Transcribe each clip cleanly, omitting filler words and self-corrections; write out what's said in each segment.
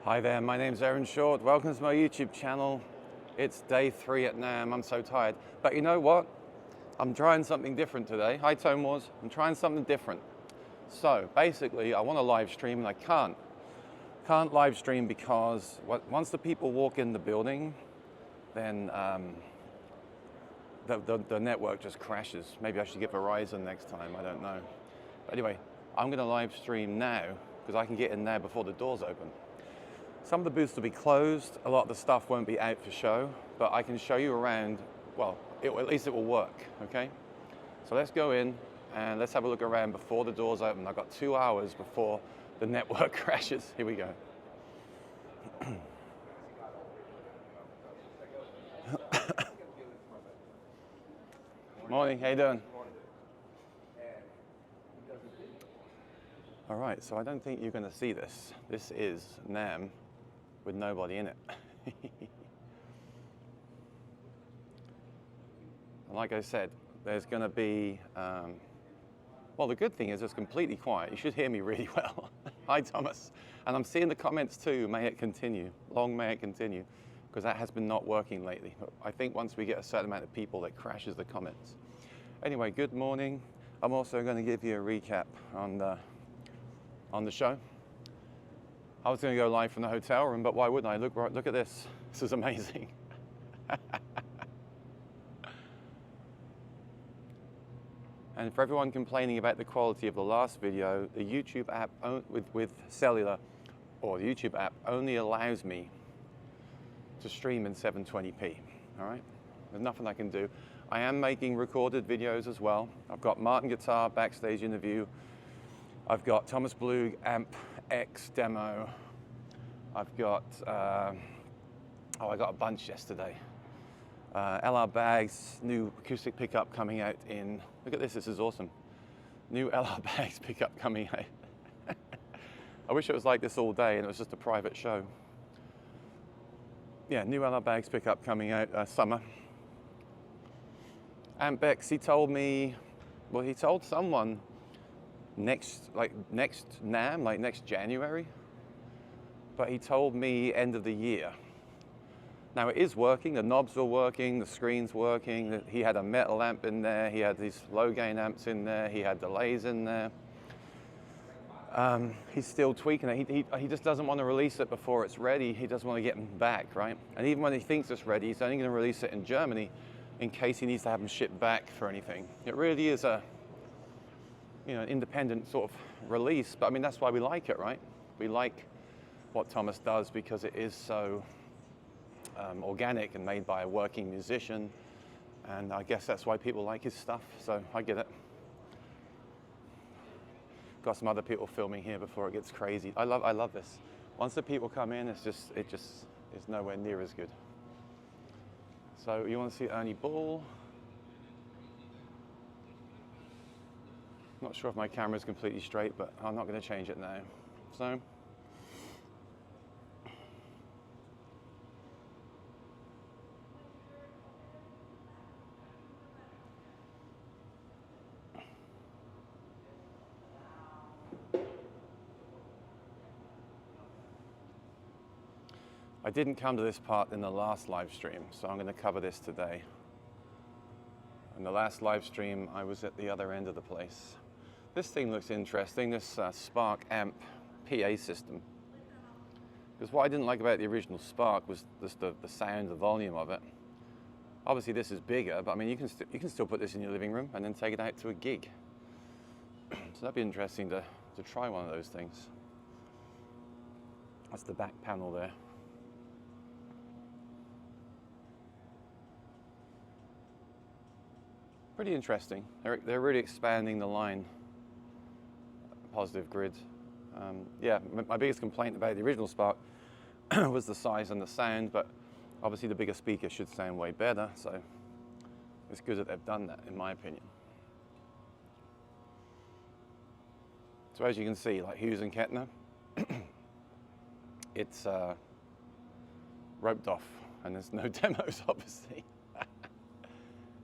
Hi there, my name's Aaron Short. Welcome to my YouTube channel. It's day 3 at NAMM. I'm so tired. But you know what? I'm trying something different today. Hi, Tone Wars. I'm trying something different. So basically, I want to live stream and I can't. Can't live stream because once the people walk in the building, then the network just crashes. Maybe I should get Verizon next time. I don't know. But anyway, I'm going to live stream now because I can get in there before the doors open. Some of the booths will be closed, a lot of the stuff won't be out for show, but I can show you around, well, at least it will work, okay? So let's go in and let's have a look around before the doors open. I've got 2 hours before the network crashes. Here we go. Morning, how you doing? All right, so I don't think you're gonna see this. This is NAMM with nobody in it. And like I said, there's going to be, well, the good thing is it's completely quiet. You should hear me really well. Hi, Thomas. And I'm seeing the comments too, may it continue. Long may it continue, because that has been not working lately. But I think once we get a certain amount of people, that crashes the comments. Anyway, good morning. I'm also going to give you a recap on the show. I was going to go live from the hotel room, but why wouldn't I? Look at this. This is amazing. And for everyone complaining about the quality of the last video, the YouTube app with cellular, or the YouTube app only allows me to stream in 720p. All right? There's nothing I can do. I am making recorded videos as well. I've got Martin Guitar backstage interview. I've got Thomas Blue Amp X demo. I've got, I got a bunch yesterday. LR Bags, new acoustic pickup coming out in, look at this is awesome. New LR Bags pickup coming out. I wish it was like this all day and it was just a private show. Yeah, new LR Bags pickup coming out summer. Amp X, he told me, well, he told someone next NAMM, like next January, but he told me end of the year. Now it is working, the knobs are working, the screen's working, he had a metal amp in there, he had these low gain amps in there, he had delays in there. He's still tweaking it, he just doesn't want to release it before it's ready, he doesn't want to get them back, right? And even when he thinks it's ready, he's only going to release it in Germany in case he needs to have them shipped back for anything. It really is a, you know, independent sort of release, but I mean, that's why we like it, right? We like what Thomas does because it is so organic and made by a working musician, and I guess that's why people like his stuff, so I get it. Got some other people filming here before it gets crazy. I love this. Once the people come in, it just is nowhere near as good. So you want to see Ernie Ball. Not sure if my camera is completely straight, but I'm not going to change it now. So, I didn't come to this part in the last live stream, so I'm going to cover this today. In the last live stream, I was at the other end of the place. This thing looks interesting, this Spark amp PA system. Because what I didn't like about the original Spark was just the sound, the volume of it. Obviously this is bigger, but I mean you can still put this in your living room and then take it out to a gig. So that'd be interesting to try one of those things. That's the back panel there. Pretty interesting. They're really expanding the line. Positive grid. Yeah, my biggest complaint about the original Spark was the size and the sound, but obviously the bigger speaker should sound way better, so it's good that they've done that, in my opinion. So as you can see, like Hughes and Kettner, it's roped off, and there's no demos, obviously.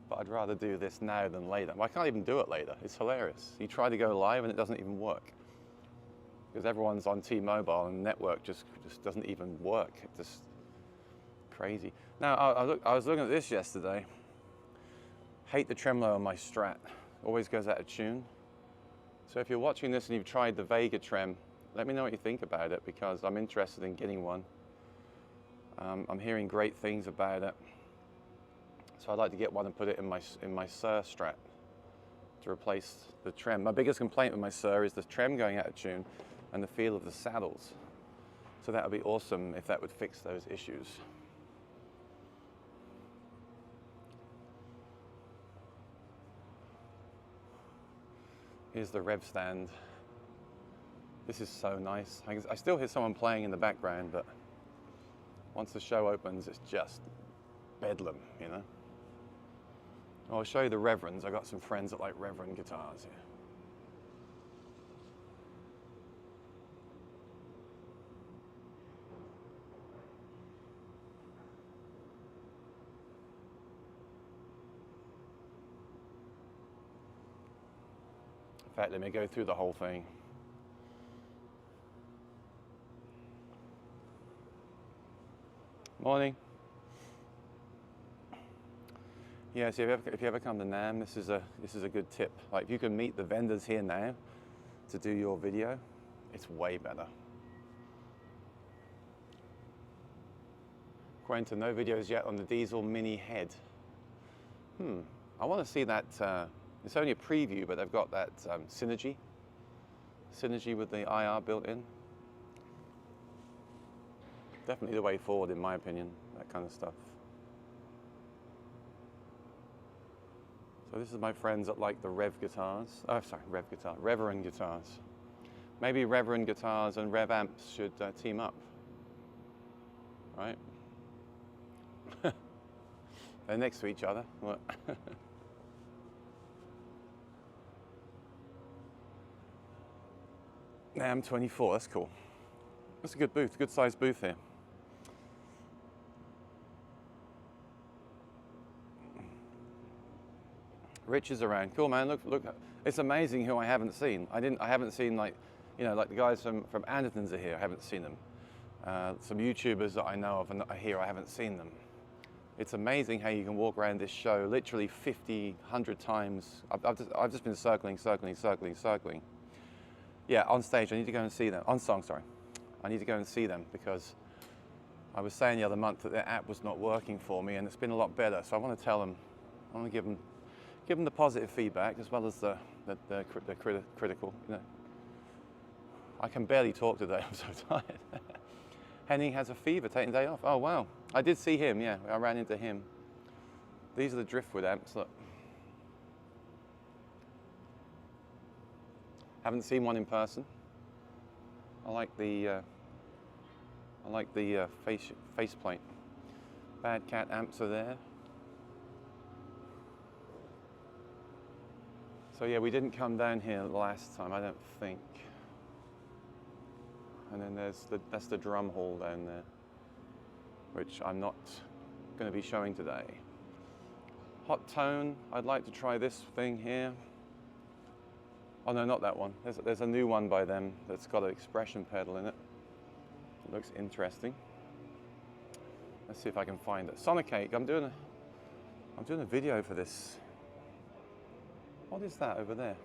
But I'd rather do this now than later. Well, I can't even do it later. It's hilarious. You try to go live and it doesn't even work. Because everyone's on T-Mobile and the network just doesn't even work. It's just crazy. Now, I was looking at this yesterday. Hate the tremolo on my Strat. Always goes out of tune. So if you're watching this and you've tried the Vega Trem, let me know what you think about it, because I'm interested in getting one. I'm hearing great things about it. So I'd like to get one and put it in my Sir Strat to replace the trem. My biggest complaint with my Sir is the trem going out of tune and the feel of the saddles. So that would be awesome if that would fix those issues. Here's the rev stand. This is so nice. I still hear someone playing in the background, but once the show opens, it's just bedlam, you know? I'll show you the Reverends. I got some friends that like Reverend guitars here. In fact, let me go through the whole thing. Morning. Yeah, so if you ever come to NAMM, this is a good tip. Like, if you can meet the vendors here now to do your video, it's way better. Quentin, no videos yet on the diesel mini head. I want to see that. It's only a preview, but they've got that synergy with the IR built in. Definitely the way forward, in my opinion, that kind of stuff. So this is my friends that like the Rev guitars. Oh, sorry, Rev guitar, Reverend guitars. Maybe Reverend guitars and Rev amps should team up, right? They're next to each other. NAMM 24, that's cool. That's a good booth, good sized booth here. Rich is around. Cool, man. Look. It's amazing who I haven't seen. I haven't seen, like, you know, like the guys from Anderton's are here. I haven't seen them. Some YouTubers that I know of and are here. I haven't seen them. It's amazing how you can walk around this show literally 50, 100 times. I've just been circling. Yeah, on stage. I need to go and see them. On song, sorry. I need to go and see them because I was saying the other month that their app was not working for me, and it's been a lot better. So I want to tell them. I want to give them the positive feedback as well as the critical. You know, I can barely talk today. I'm so tired. Henning has a fever, taking the day off. Oh wow! I did see him. Yeah, I ran into him. These are the Driftwood amps. Look, haven't seen one in person. I like the faceplate. Bad Cat amps are there. So yeah, we didn't come down here last time, I don't think. And then that's the drum hall down there, which I'm not going to be showing today. Hot Tone, I'd like to try this thing here. Oh no, not that one. There's a new one by them that's got an expression pedal in it. It looks interesting. Let's see if I can find it. Sonicake, I'm doing a video for this. What is that over there?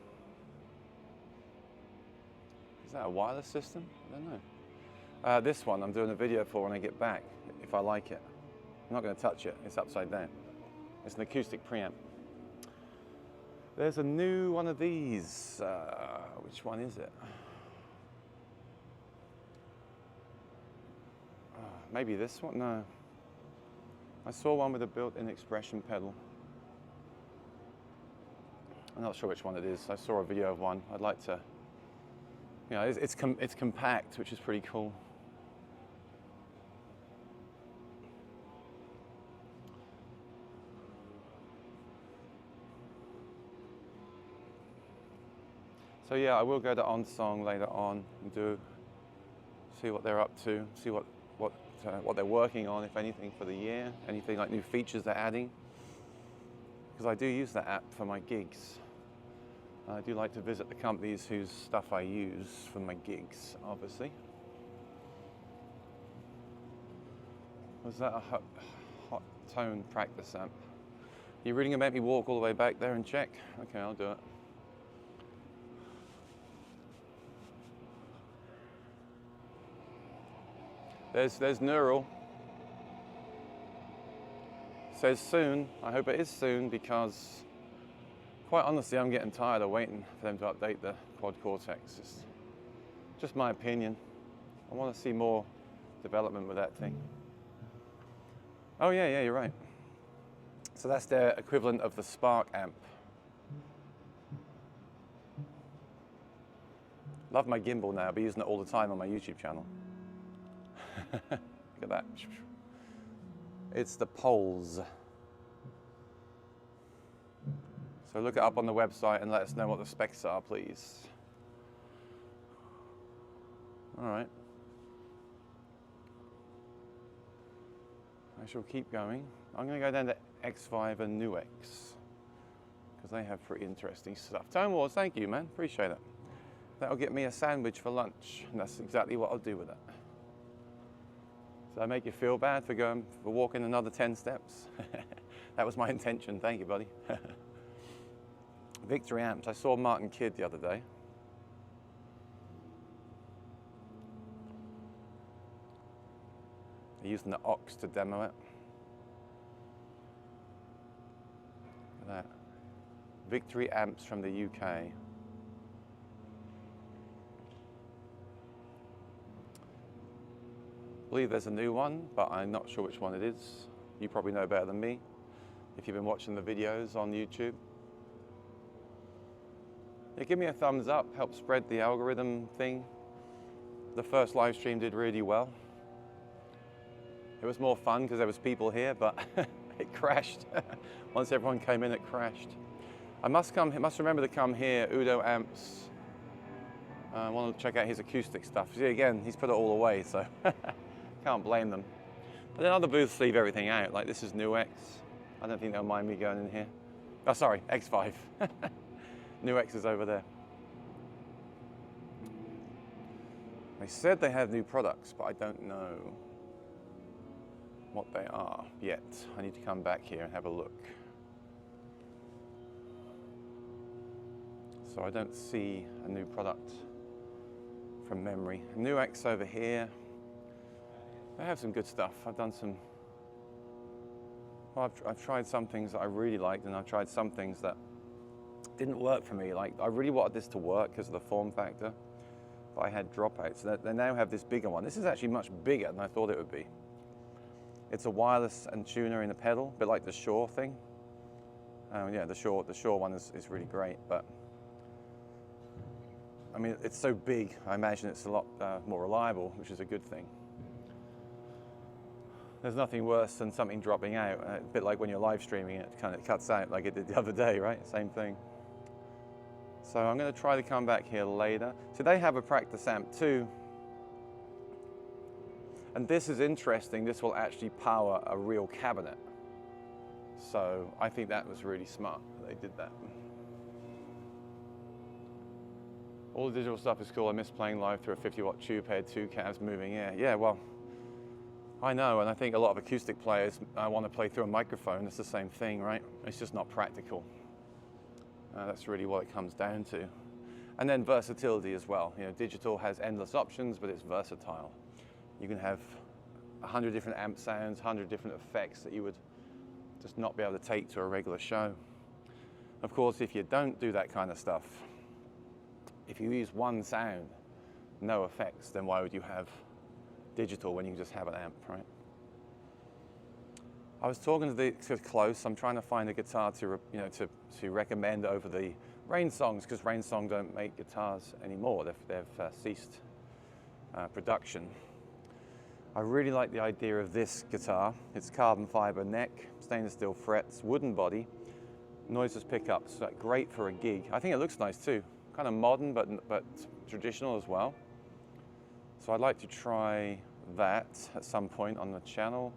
Is that a wireless system? I don't know. This one I'm doing a video for when I get back, if I like it. I'm not going to touch it, it's upside down. It's an acoustic preamp. There's a new one of these. Which one is it? maybe this one, no. I saw one with a built-in expression pedal. I'm not sure which one it is. I saw a video of one. I'd like to, you know, it's compact, which is pretty cool. So yeah, I will go to OnSong later on and see what they're up to, see what they're working on, if anything, for the year, anything like new features they're adding. Because I do use that app for my gigs. I do like to visit the companies whose stuff I use for my gigs, obviously. Was that a hot tone practice amp? You really gonna make me walk all the way back there and check? Okay, I'll do it. There's Neural. Says soon. I hope it is soon, because quite honestly, I'm getting tired of waiting for them to update the Quad Cortex. It's just my opinion. I want to see more development with that thing. Oh yeah, you're right. So that's their equivalent of the Spark amp. Love my gimbal now. I'll be using it all the time on my YouTube channel. Look at that. It's the Poles. So look it up on the website and let us know what the specs are, please. All right. I shall keep going. I'm going to go down to X5 and NUX, because they have pretty interesting stuff. Tone Wars, thank you, man. Appreciate it. That'll get me a sandwich for lunch, and that's exactly what I'll do with it. Did I make you feel bad for walking another 10 steps? That was my intention. Thank you, buddy. Victory amps. I saw Martin Kidd the other day. They're using the Ox to demo it. Look at that. Victory amps from the UK. I believe there's a new one, but I'm not sure which one it is. You probably know better than me if you've been watching the videos on YouTube. Yeah, give me a thumbs up, help spread the algorithm thing. The first live stream did really well. It was more fun because there was people here, but it crashed. Once everyone came in, it crashed. I must remember to come here, Udo Amps. I want to check out his acoustic stuff. See, again, he's put it all away, so can't blame them. But then other booths leave everything out, like this is NUX. I don't think they'll mind me going in here. Oh, sorry, X5. NUX is over there. They said they have new products, but I don't know what they are yet. I need to come back here and have a look. So I don't see a new product from memory. NUX over here. They have some good stuff. I've done some, well, I've tried some things that I really liked, and I've tried some things that didn't work for me. Like, I really wanted this to work because of the form factor, but I had dropouts. So they now have this bigger one. This is actually much bigger than I thought it would be. It's a wireless and tuner in a pedal, a bit like the Shure thing. Yeah, the Shure one is really great, but I mean, it's so big, I imagine it's a lot more reliable, which is a good thing. There's nothing worse than something dropping out, a bit like when you're live streaming, it kind of cuts out like it did the other day, right? Same thing. So I'm going to try to come back here later. So they have a practice amp too. And this is interesting, this will actually power a real cabinet. So I think that was really smart that they did that. All the digital stuff is cool. I miss playing live through a 50-watt tube head, 2 cabs moving air. Yeah, well, I know, and I think a lot of acoustic players want to play through a microphone. It's the same thing, right? It's just not practical. That's really what it comes down to. And then versatility as well. You know, digital has endless options, but it's versatile. You can have 100 different amp sounds, 100 different effects that you would just not be able to take to a regular show. Of course, if you don't do that kind of stuff, if you use one sound, no effects, then why would you have digital when you can just have an amp, right? I was talking to Close. I'm trying to find a guitar to recommend over the Rain Songs, because Rain Song don't make guitars anymore. They've ceased production. I really like the idea of this guitar. It's carbon fiber neck, stainless steel frets, wooden body, noiseless pickups. So great for a gig. I think it looks nice too. Kind of modern, but traditional as well. So I'd like to try that at some point on the channel.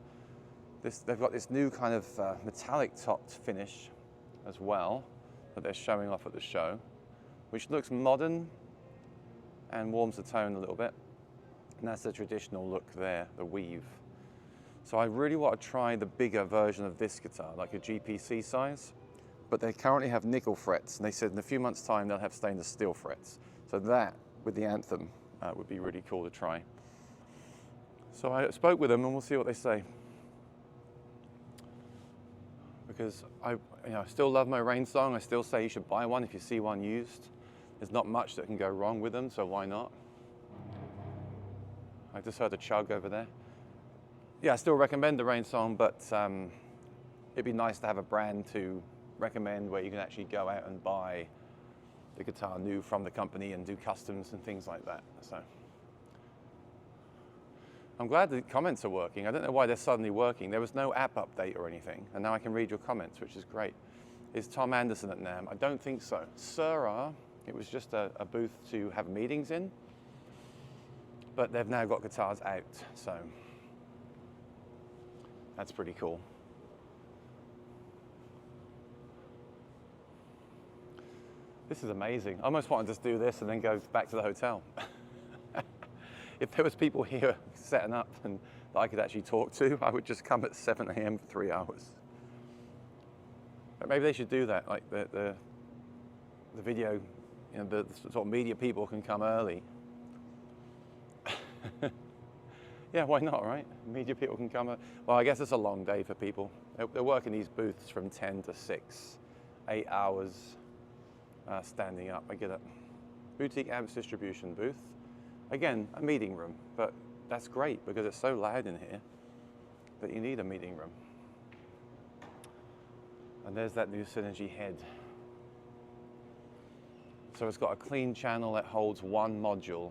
They've got this new kind of metallic topped finish as well that they're showing off at the show, which looks modern and warms the tone a little bit. And that's the traditional look there, the weave. So I really want to try the bigger version of this guitar, like a GPC size, but they currently have nickel frets, and they said in a few months' time they'll have stainless steel frets. So that, with the Anthem, would be really cool to try. So I spoke with them, and we'll see what they say. Because I still love my Rain Song. I still say you should buy one if you see one used. There's not much that can go wrong with them, so why not? I just heard a chug over there. Yeah, I still recommend the Rain Song, but it'd be nice to have a brand to recommend where you can actually go out and buy the guitar new from the company and do customs and things like that. So I'm glad the comments are working. I don't know why they're suddenly working. There was no app update or anything, and now I can read your comments, which is great. Is Tom Anderson at NAMM? I don't think so. Sura, it was just a booth to have meetings in, but they've now got guitars out, so that's pretty cool. This is amazing. I almost want to just do this and then go back to the hotel. If there was people here setting up and that I could actually talk to, I would just come at 7 a.m. for 3 hours. But maybe they should do that, like the video, the sort of media people can come early. Yeah, why not, right? Media people can come. Well, I guess it's a long day for people. They're working these booths from 10 to 6, 8 hours standing up. I get it. Boutique amps distribution booth. Again, a meeting room, but that's great because it's so loud in here that you need a meeting room. And there's that new Synergy head. So it's got a clean channel that holds one module,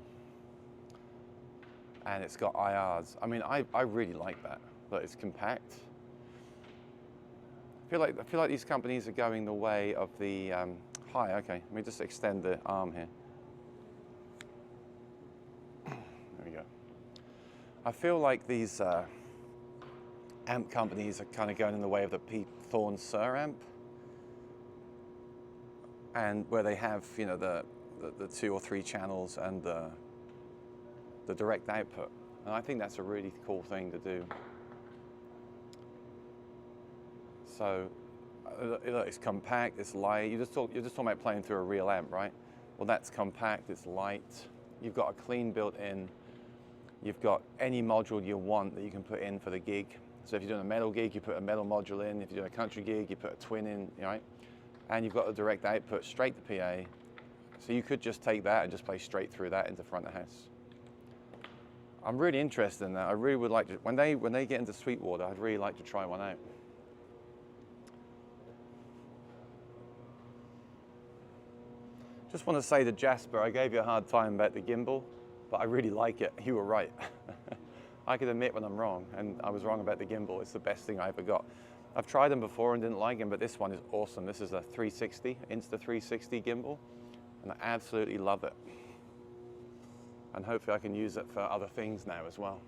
and it's got IRs. I mean, I really like that it's compact. I feel like these companies are going the way of the hi. Okay, let me just extend the arm here. There we go. I feel like these amp companies are kind of going in the way of the Pete Thorne Sur amp, and where they have the 2 or 3 channels and the direct output, and I think that's a really cool thing to do. So it's compact, it's light. You're just talking about playing through a real amp, right? Well, that's compact, it's light. You've got a clean built-in. You've got any module you want that you can put in for the gig. So if you're doing a metal gig, you put a metal module in. If you're doing a country gig, you put a twin in, right? And you've got the direct output straight to PA. So you could just take that and just play straight through that into front of house. I'm really interested in that. I really would like to, when they get into Sweetwater, I'd really like to try one out. Just want to say to Jasper, I gave you a hard time about the gimbal, but I really like it. You were right. I can admit when I'm wrong, and I was wrong about the gimbal. It's the best thing I ever got. I've tried them before and didn't like them, but this one is awesome. This is a 360, Insta360 gimbal, and I absolutely love it. And hopefully I can use it for other things now as well.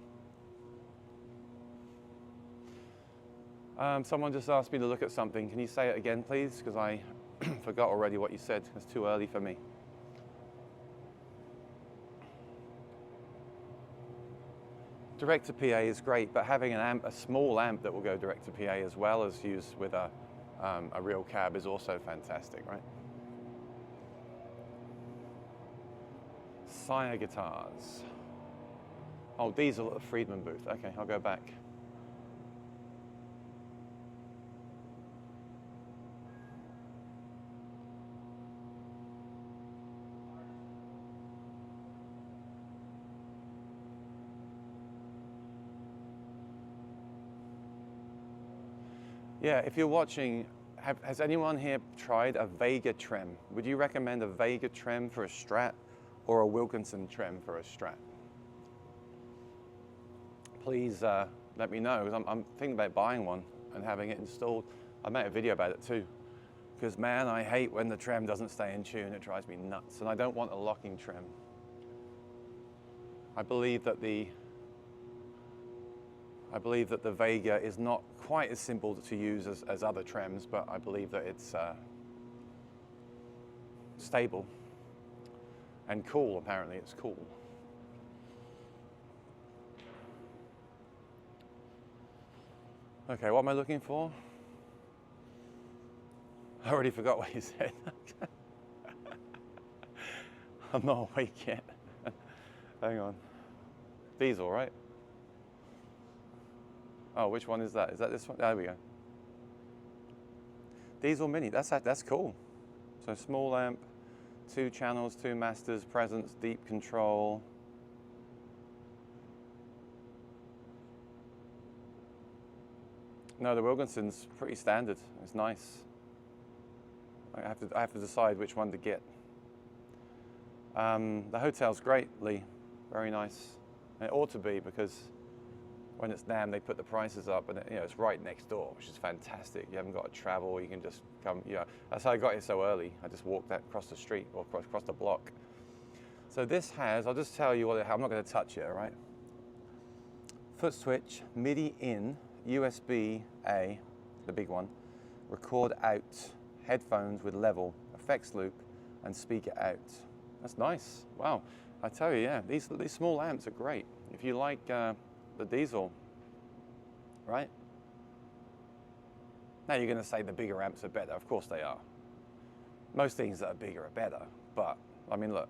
Someone just asked me to look at something. Can you say it again, please? Because I forgot already what you said. It's too early for me. Direct to PA is great, but having a small amp that will go direct to PA as well as used with a real cab is also fantastic, right? Sire guitars. Oh, Diesel at the Friedman booth. Okay, I'll go back. Yeah, if you're watching, has anyone here tried a Vega trem? Would you recommend a Vega trem for a Strat or a Wilkinson trem for a Strat? Please let me know, because I'm thinking about buying one and having it installed. I made a video about it too, because man, I hate when the trem doesn't stay in tune. It drives me nuts, and I don't want a locking trem. I believe that the Vega is not quite as simple to use as other trems, but I believe that it's stable and cool. Apparently it's cool. Okay, what am I looking for? I already forgot what you said. I'm not awake yet. Hang on. Diesel, right? Oh, which one is that? Is that this one? There we go. Diesel Mini, that's cool. So small amp, 2 channels, 2 masters, presence, deep control. No, the Wilkinson's pretty standard. It's nice. I have to decide which one to get. The hotel's great, Lee. Very nice. And it ought to be, because when it's NAMM, they put the prices up, and it's right next door, which is fantastic. You haven't got to travel. You can just come. That's how I got here so early. I just walked that across the street or across the block. So this has. I'll just tell you what it has. I'm not going to touch it. All right. Foot switch, MIDI in, USB A, the big one, record out, headphones with level, effects loop, and speaker out. That's nice. Wow. I tell you, yeah, these small amps are great. If you like the diesel, right? Now you're going to say the bigger amps are better. Of course they are. Most things that are bigger are better. But, I mean, look.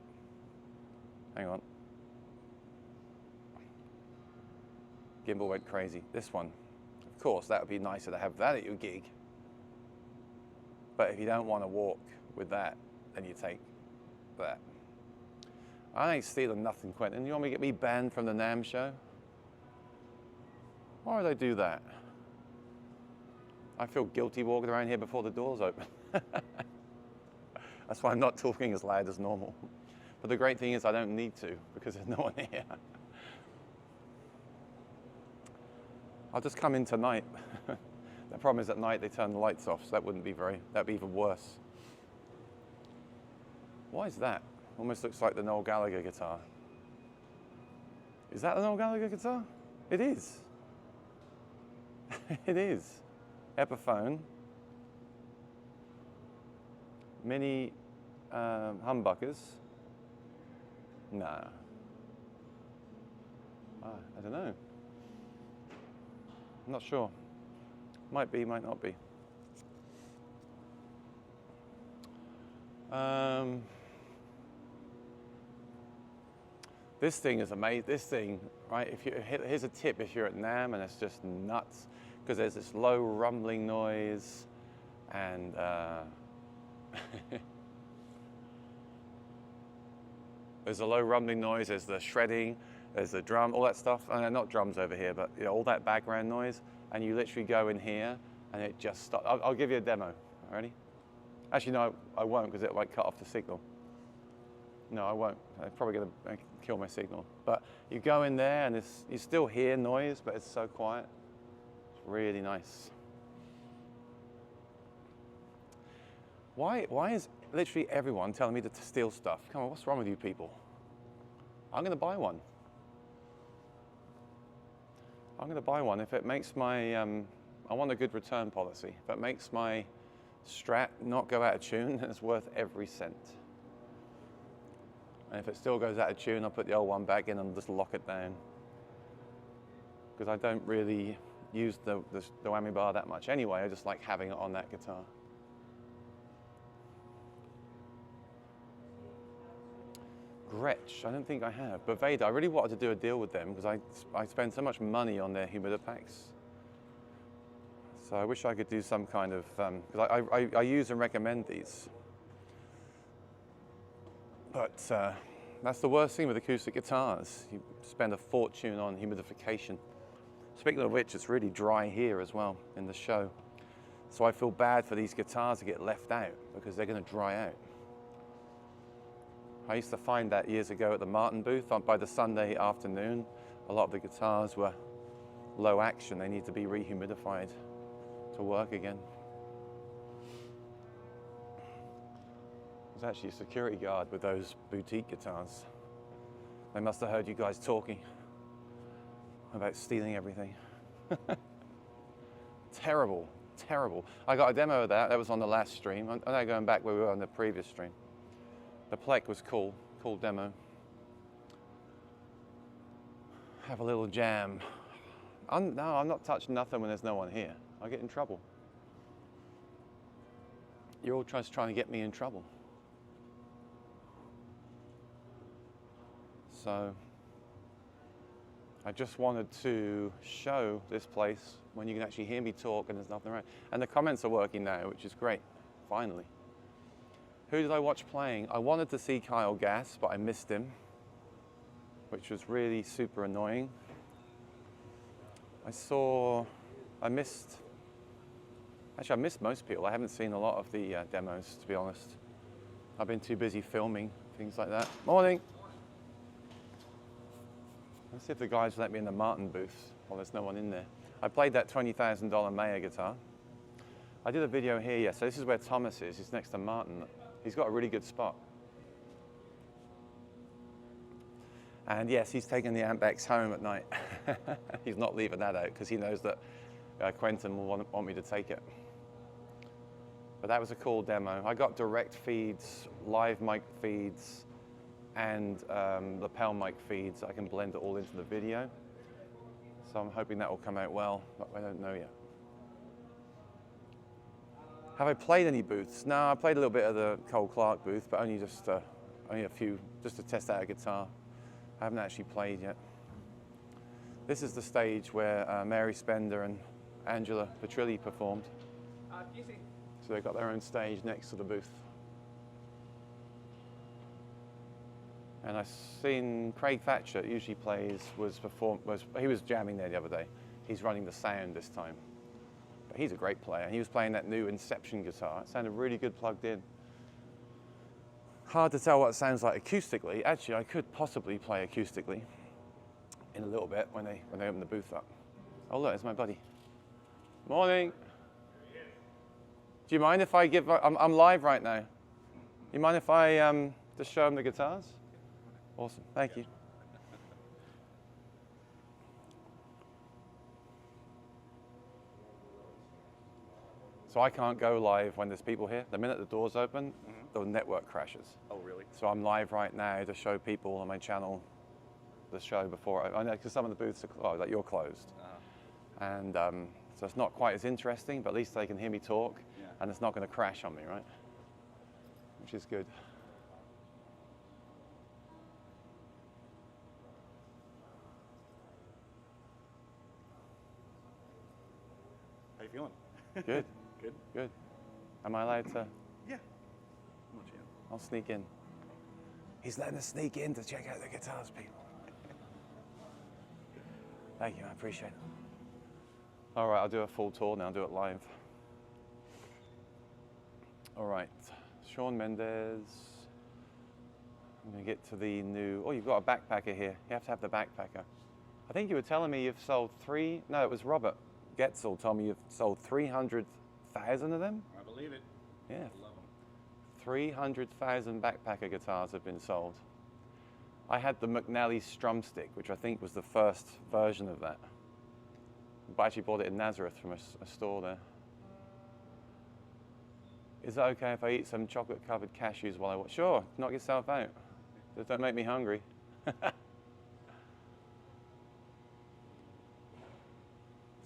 Hang on. Gimbal went crazy. This one. Of course, that would be nicer to have that at your gig. But if you don't want to walk with that, then you take that. I ain't stealing nothing, Quentin. You want me to get me banned from the NAMM show? Why would I do that? I feel guilty walking around here before the doors open. That's why I'm not talking as loud as normal. But the great thing is I don't need to, because there's no one here. I'll just come in tonight. The problem is at night they turn the lights off, so that wouldn't be that'd be even worse. Why is that? Almost looks like the Noel Gallagher guitar. Is that the Noel Gallagher guitar? It is. It is. Epiphone. Mini humbuckers. Nah. I don't know. I'm not sure. Might be, might not be. This thing is amazing. This thing, right? Here's a tip if you're at NAMM and it's just nuts, because there's this low rumbling noise, and there's a low rumbling noise. There's the shredding. There's the drum, all that stuff. Not drums over here, but all that background noise. And you literally go in here, and it just stops. I'll give you a demo. Ready? Actually, no, I won't, because it might cut off the signal. No, I won't. I'm probably going to kill my signal. But you go in there, and you still hear noise, but it's so quiet. It's really nice. Why is literally everyone telling me to steal stuff? Come on, what's wrong with you people? I'm going to buy one. I'm going to buy one if it makes my, I want a good return policy. If it makes my Strat not go out of tune, then it's worth every cent. And if it still goes out of tune, I'll put the old one back in and just lock it down. Because I don't really use the whammy bar that much anyway. I just like having it on that guitar. Gretsch, I don't think I have. But Vader, I really wanted to do a deal with them because I spend so much money on their humidipacks. So I wish I could do some kind of, because I use and recommend these. But that's the worst thing with acoustic guitars. You spend a fortune on humidification. Speaking of which, it's really dry here as well in the show. So I feel bad for these guitars to get left out because they're going to dry out. I used to find that years ago at the Martin booth. By the Sunday afternoon, a lot of the guitars were low action. They need to be rehumidified to work again. There's actually a security guard with those boutique guitars. They must have heard you guys talking about stealing everything. Terrible, terrible. I got a demo of that. That was on the last stream. I'm now going back where we were on the previous stream. The Plek was cool demo. Have a little jam. No, I'm not touching nothing when there's no one here. I get in trouble. You're all just trying to get me in trouble. So I just wanted to show this place when you can actually hear me talk and there's nothing around. And the comments are working now, which is great, finally. Who did I watch playing? I wanted to see Kyle Gass, but I missed him, which was really super annoying. I missed most people. I haven't seen a lot of the demos, to be honest. I've been too busy filming, things like that. Morning. Let's see if the guys let me in the Martin booth. Well, there's no one in there. I played that $20,000 Mayer guitar. I did a video here, yeah, so this is where Thomas is. He's next to Martin. He's got a really good spot. And yes, he's taking the Ampex home at night. He's not leaving that out because he knows that Quentin will want me to take it. But that was a cool demo. I got direct feeds, live mic feeds, and lapel mic feeds. I can blend it all into the video. So I'm hoping that will come out well, but I don't know yet. Have I played any booths? No, I played a little bit of the Cole Clark booth, but only a few, just to test out a guitar. I haven't actually played yet. This is the stage where Mary Spender and Angela Petrilli performed. So they've got their own stage next to the booth. And I've seen Craig Thatcher, usually plays, he was jamming there the other day. He's running the sound this time. But he's a great player. He was playing that new Inception guitar. It sounded really good plugged in. Hard to tell what it sounds like acoustically. Actually, I could possibly play acoustically in a little bit when they open the booth up. Oh look, it's my buddy. Morning. Do you mind if I give, I'm live right now. You mind if I just show them the guitars? Awesome, thank you. So I can't go live when there's people here. The minute the doors open, the network crashes. Oh, really? So I'm live right now to show people on my channel the show before. I know because some of the booths are closed, like you're closed. And so it's not quite as interesting, but at least they can hear me talk, and it's not going to crash on me, right? Which is good. How you feeling? Good. Good. Good. Am I allowed to? Yeah. I'll sneak in. He's letting us sneak in to check out the guitars, people. Thank you, I appreciate it. All right, I'll do a full tour now, I'll do it live. All right, Shawn Mendes. I'm gonna get to the new, oh, you've got a backpacker here. You have to have the backpacker. I think you were telling me you've sold no, it was Robert Getzel told me you've sold 300,000 of them? I believe it. Yeah. I love them. 300,000 backpacker guitars have been sold. I had the McNally Strumstick, which I think was the first version of that. But I actually bought it in Nazareth from a store there. Is it okay if I eat some chocolate-covered cashews while I watch? Sure, knock yourself out. Just don't make me hungry.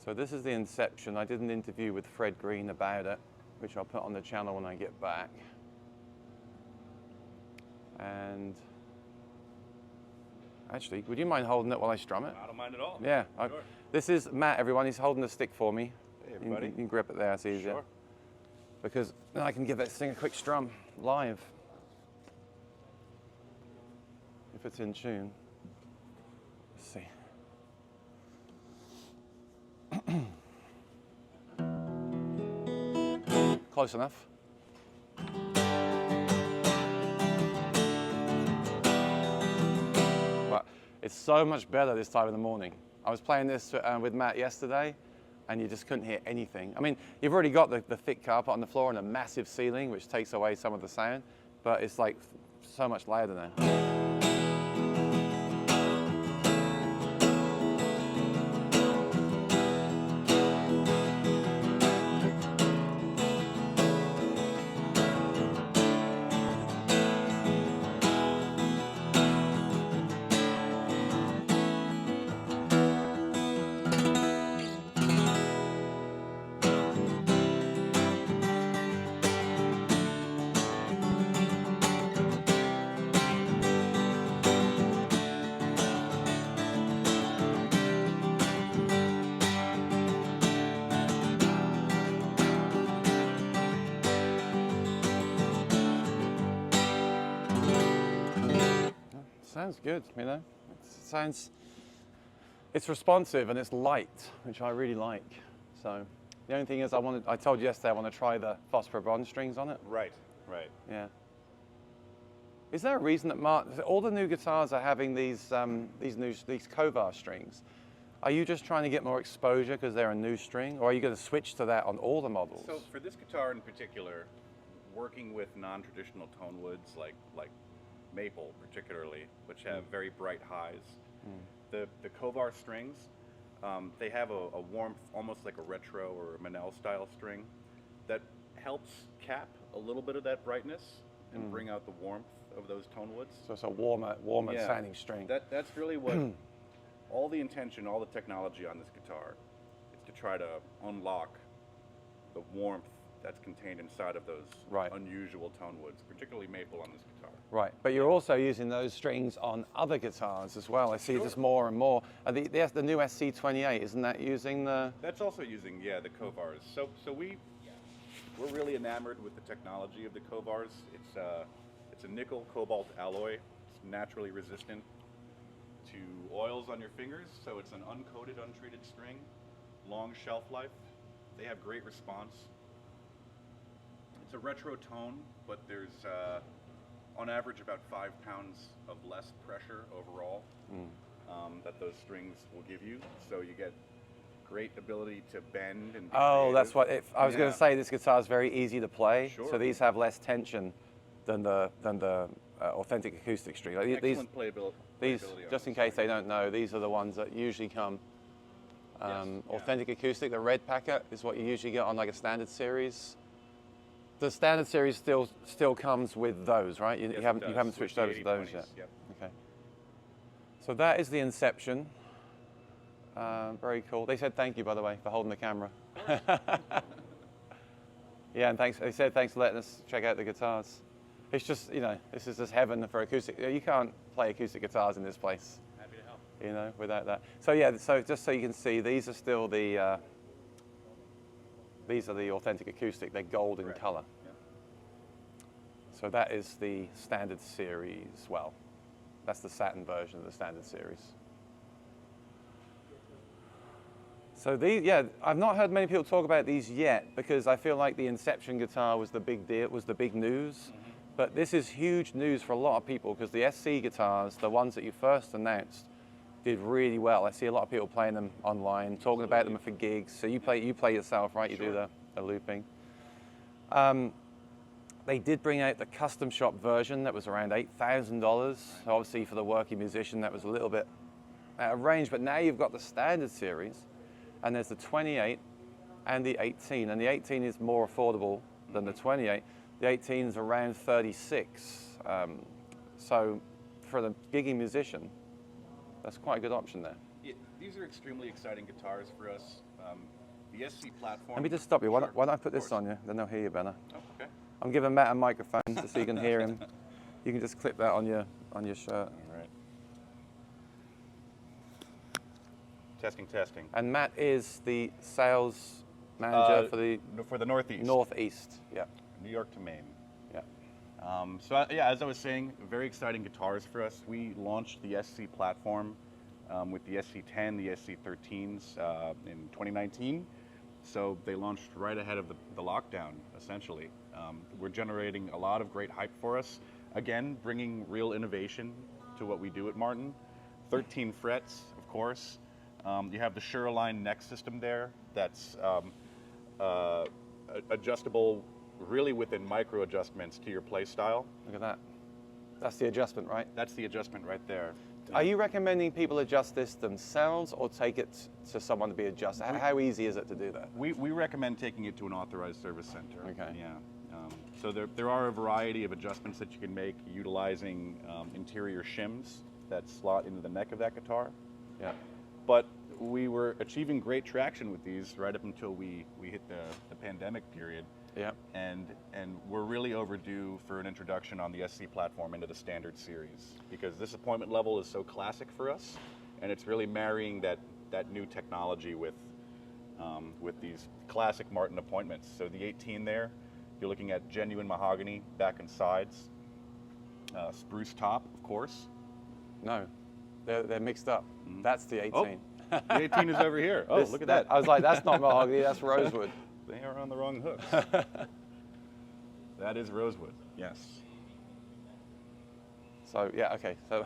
So this is the Inception. I did an interview with Fred Green about it, which I'll put on the channel when I get back. And actually, would you mind holding it while I strum it? I don't mind at all. Yeah. Sure. This is Matt, everyone. He's holding the stick for me. Hey, everybody. You can grip it there, it's easier. Sure. Because then I can give this thing a quick strum live. If it's in tune. Let's see. Close enough. But it's so much better this time in the morning. I was playing this with Matt yesterday, and you just couldn't hear anything. I mean, you've already got the thick carpet on the floor and a massive ceiling, which takes away some of the sound, but it's like so much louder now. Sounds good, you know. It's responsive and it's light, which I really like. So the only thing is, I told you yesterday I want to try the phosphor bronze strings on it. Right. Yeah. Is there a reason that all the new guitars are having these Kovar strings? Are you just trying to get more exposure because they're a new string, or are you going to switch to that on all the models? So for this guitar in particular, working with non-traditional tone woods like maple particularly, which have very bright highs, the Kovar strings, they have a warmth, almost like a retro or a Manel style string, that helps cap a little bit of that brightness and bring out the warmth of those tone woods. So it's a warmer sounding string. That's really what all the intention, all the technology on this guitar is to try to unlock the warmth that's contained inside of those unusual tone woods, particularly maple on this guitar. Right, but you're also using those strings on other guitars as well. I see this more and more. The new SC28, isn't that using the? That's also using, the Kovars. So we're really enamored with the technology of the Kovars. It's a nickel cobalt alloy. It's naturally resistant to oils on your fingers, so it's an uncoated, untreated string, long shelf life. They have great response. It's a retro tone, but there's on average about 5 pounds of less pressure overall that those strings will give you. So you get great ability to bend and be creative. That's what I was going to say. This guitar is very easy to play. Sure. So these have less tension than the authentic acoustic string. Like Excellent playability. These, just in case they don't know, these are the ones that usually come. Authentic acoustic, the red packet is what you usually get on like a standard series. The standard series still comes with those, right? You haven't switched over to those yet. Yep. Okay. So that is the Inception. Very cool. They said thank you, by the way, for holding the camera. Yeah, and thanks. They said thanks for letting us check out the guitars. It's just, this is just heaven for acoustic. You can't play acoustic guitars in this place. Happy to help. Without that. So yeah, so just so you can see, these are still the. These are the authentic acoustic. They're gold in color. Yeah. So that is the standard series. Well, that's the satin version of the standard series. So I've not heard many people talk about these yet because I feel like the Inception guitar was the big deal, was the big news. But this is huge news for a lot of people because the SC guitars, the ones that you first announced, did really well. I see a lot of people playing them online, talking about them for gigs. So you play yourself, right? You do the looping. They did bring out the custom shop version that was around $8,000. Obviously for the working musician, that was a little bit out of range. But now you've got the standard series, and there's the 28 and the 18. And the 18 is more affordable than the 28. The 18 is around 36. So for the gigging musician, that's quite a good option there. Yeah, these are extremely exciting guitars for us. The SC platform. Let me just stop you. Why don't I put this on you? Then they'll hear you better. Oh, okay. I'm giving Matt a microphone just so you can hear him. You can just clip that on your shirt. All right. Testing. And Matt is the sales manager for the Northeast. Northeast, yeah. New York to Maine. Yeah. As I was saying, very exciting guitars for us. We launched the SC platform with the SC10, the SC13s in 2019. So they launched right ahead of the lockdown, essentially. We're generating a lot of great hype for us. Again, bringing real innovation to what we do at Martin. 13 frets, of course. You have the Sure-Align neck system there that's adjustable really within micro adjustments to your play style. Look at that. That's the adjustment, right? That's the adjustment right there. Are you recommending people adjust this themselves or take it to someone to be adjusted? How easy is it to do that? We recommend taking it to an authorized service center. Okay. Yeah. So there are a variety of adjustments that you can make utilizing interior shims that slot into the neck of that guitar. Yeah. But we were achieving great traction with these right up until we hit the pandemic period. Yeah. And we're really overdue for an introduction on the SC platform into the standard series, because this appointment level is so classic for us, and it's really marrying that new technology with these classic Martin appointments. So the 18 there, you're looking at genuine mahogany back and sides, spruce top, of course. No, they're mixed up. Mm-hmm. That's the 18. Oh, the 18 is over here. Oh, look at that. I was like, that's not mahogany, that's rosewood. They are on the wrong hooks. That is rosewood, yes. So, yeah, okay. So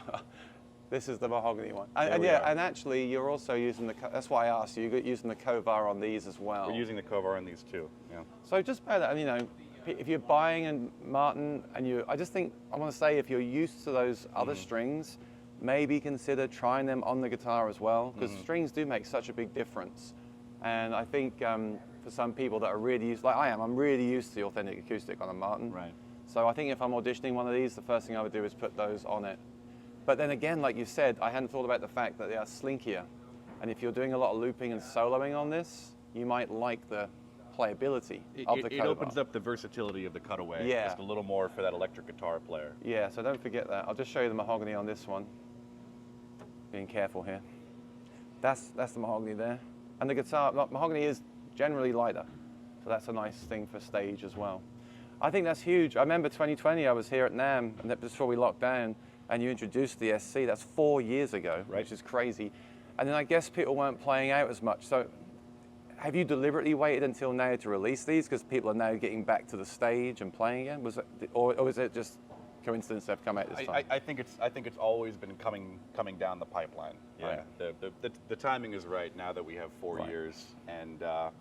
this is the mahogany one. There And we yeah, are. and actually you're also using that's why I asked you, you're using the Kovar on these as well. We're using the Kovar on these too, yeah. So just about that, you know, if you're buying a Martin and I just think, I want to say if you're used to those other strings, maybe consider trying them on the guitar as well, because strings do make such a big difference. And I think for some people that are really used, like I am, I'm really used to the authentic acoustic on a Martin. Right. So I think if I'm auditioning one of these, the first thing I would do is put those on it. But then again, like you said, I hadn't thought about the fact that they are slinkier. And if you're doing a lot of looping and soloing on this, you might like the playability of the It Kovar. opens up the versatility of the cutaway Yeah. just a little more for that electric guitar player. Yeah, so don't forget that. I'll just show you the mahogany on this one. Being careful here. That's the mahogany there. And the guitar, mahogany is generally lighter. So that's a nice thing for stage as well. I think that's huge. I remember 2020, I was here at NAMM, and that before we locked down, and you introduced the SC. That's 4 years ago, Right. which is crazy. And then I guess people weren't playing out as much. So have you deliberately waited until now to release these because people are now getting back to the stage and playing again? Or was it just coincidence they've come out this time? I think it's always been coming down the pipeline. Right. The timing is right now that we have 4 Right. years and a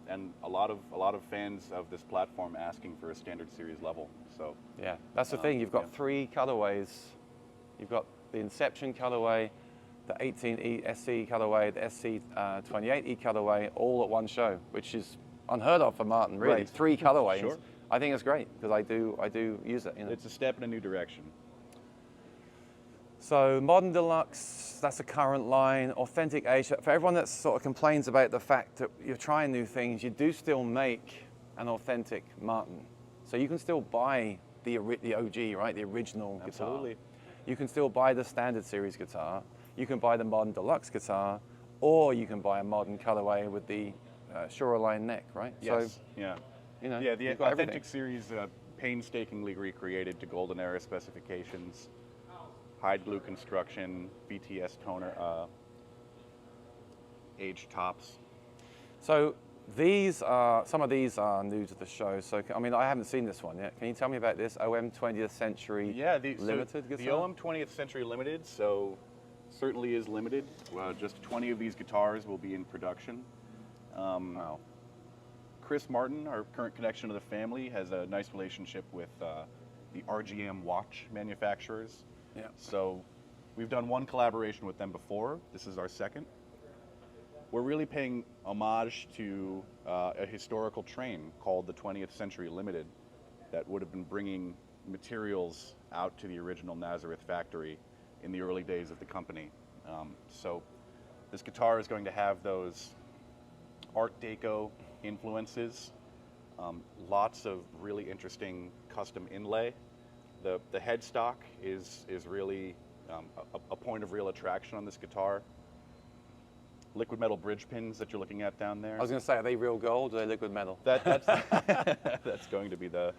lot of fans of this platform asking for a standard series level. So Yeah, that's the thing. You've got yeah. 3 colorways. You've got the Inception colorway, the 18E SE colorway, the SC 28E colorway, all at one show, which is unheard of for Martin. Really, Right. 3 colorways. Sure. I think it's great because I do use it. You know? it's a step in a new direction. So Modern Deluxe, that's a current line. Authentic Asia. For everyone that sort of complains about the fact that you're trying new things, you do still make an authentic Martin. So you can still buy the OG, right? The original Absolutely. guitar. You can still buy the standard series guitar. You can buy the Modern Deluxe guitar, or you can buy a modern colorway with the Sure-Align neck, right? Yes. So, yeah. you know, Yeah. The you've got authentic everything. series painstakingly recreated to golden era specifications. Hide glue construction, BTS toner, aged tops. So some of these are new to the show. So I mean, I haven't seen this one yet. Can you tell me about this OM 20th Century Limited guitar? The OM 20th Century Limited, so certainly is limited. Just 20 of these guitars will be in production. Wow. Chris Martin, our current connection to the family, has a nice relationship with the RGM watch manufacturers. Yeah. So we've done one collaboration with them before. This is our second. We're really paying homage to a historical train called the 20th Century Limited that would have been bringing materials out to the original Nazareth factory in the early days of the company. So this guitar is going to have those Art Deco influences, lots of really interesting custom inlay. The headstock is really a point of real attraction on this guitar. Liquid metal bridge pins that you're looking at down there. I was going to say, are they real gold or are they liquid metal? That's that's going to be the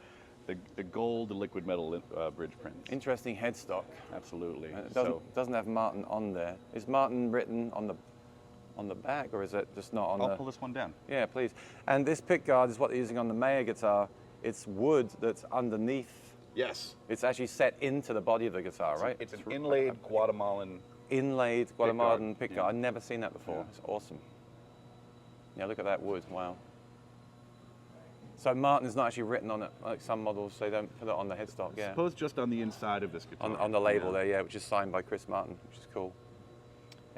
gold liquid metal bridge pins. Interesting headstock. Absolutely. It doesn't have Martin on there. Is Martin written on on the back, or is it just not on I'll the... pull this one down. Yeah, please. And this pick guard is what they're using on the Mayer guitar. It's wood that's underneath. Yes. It's actually set into the body of the guitar, right? It's an inlaid Guatemalan. Inlaid Guatemalan pick guard. Yeah. I've never seen that before. Yeah. It's awesome. Yeah, look at that wood. Wow. So Martin's not actually written on it, like some models, they don't put it on the headstock, yeah. Suppose just on the inside of this guitar. On the label there, yeah, which is signed by Chris Martin, which is cool.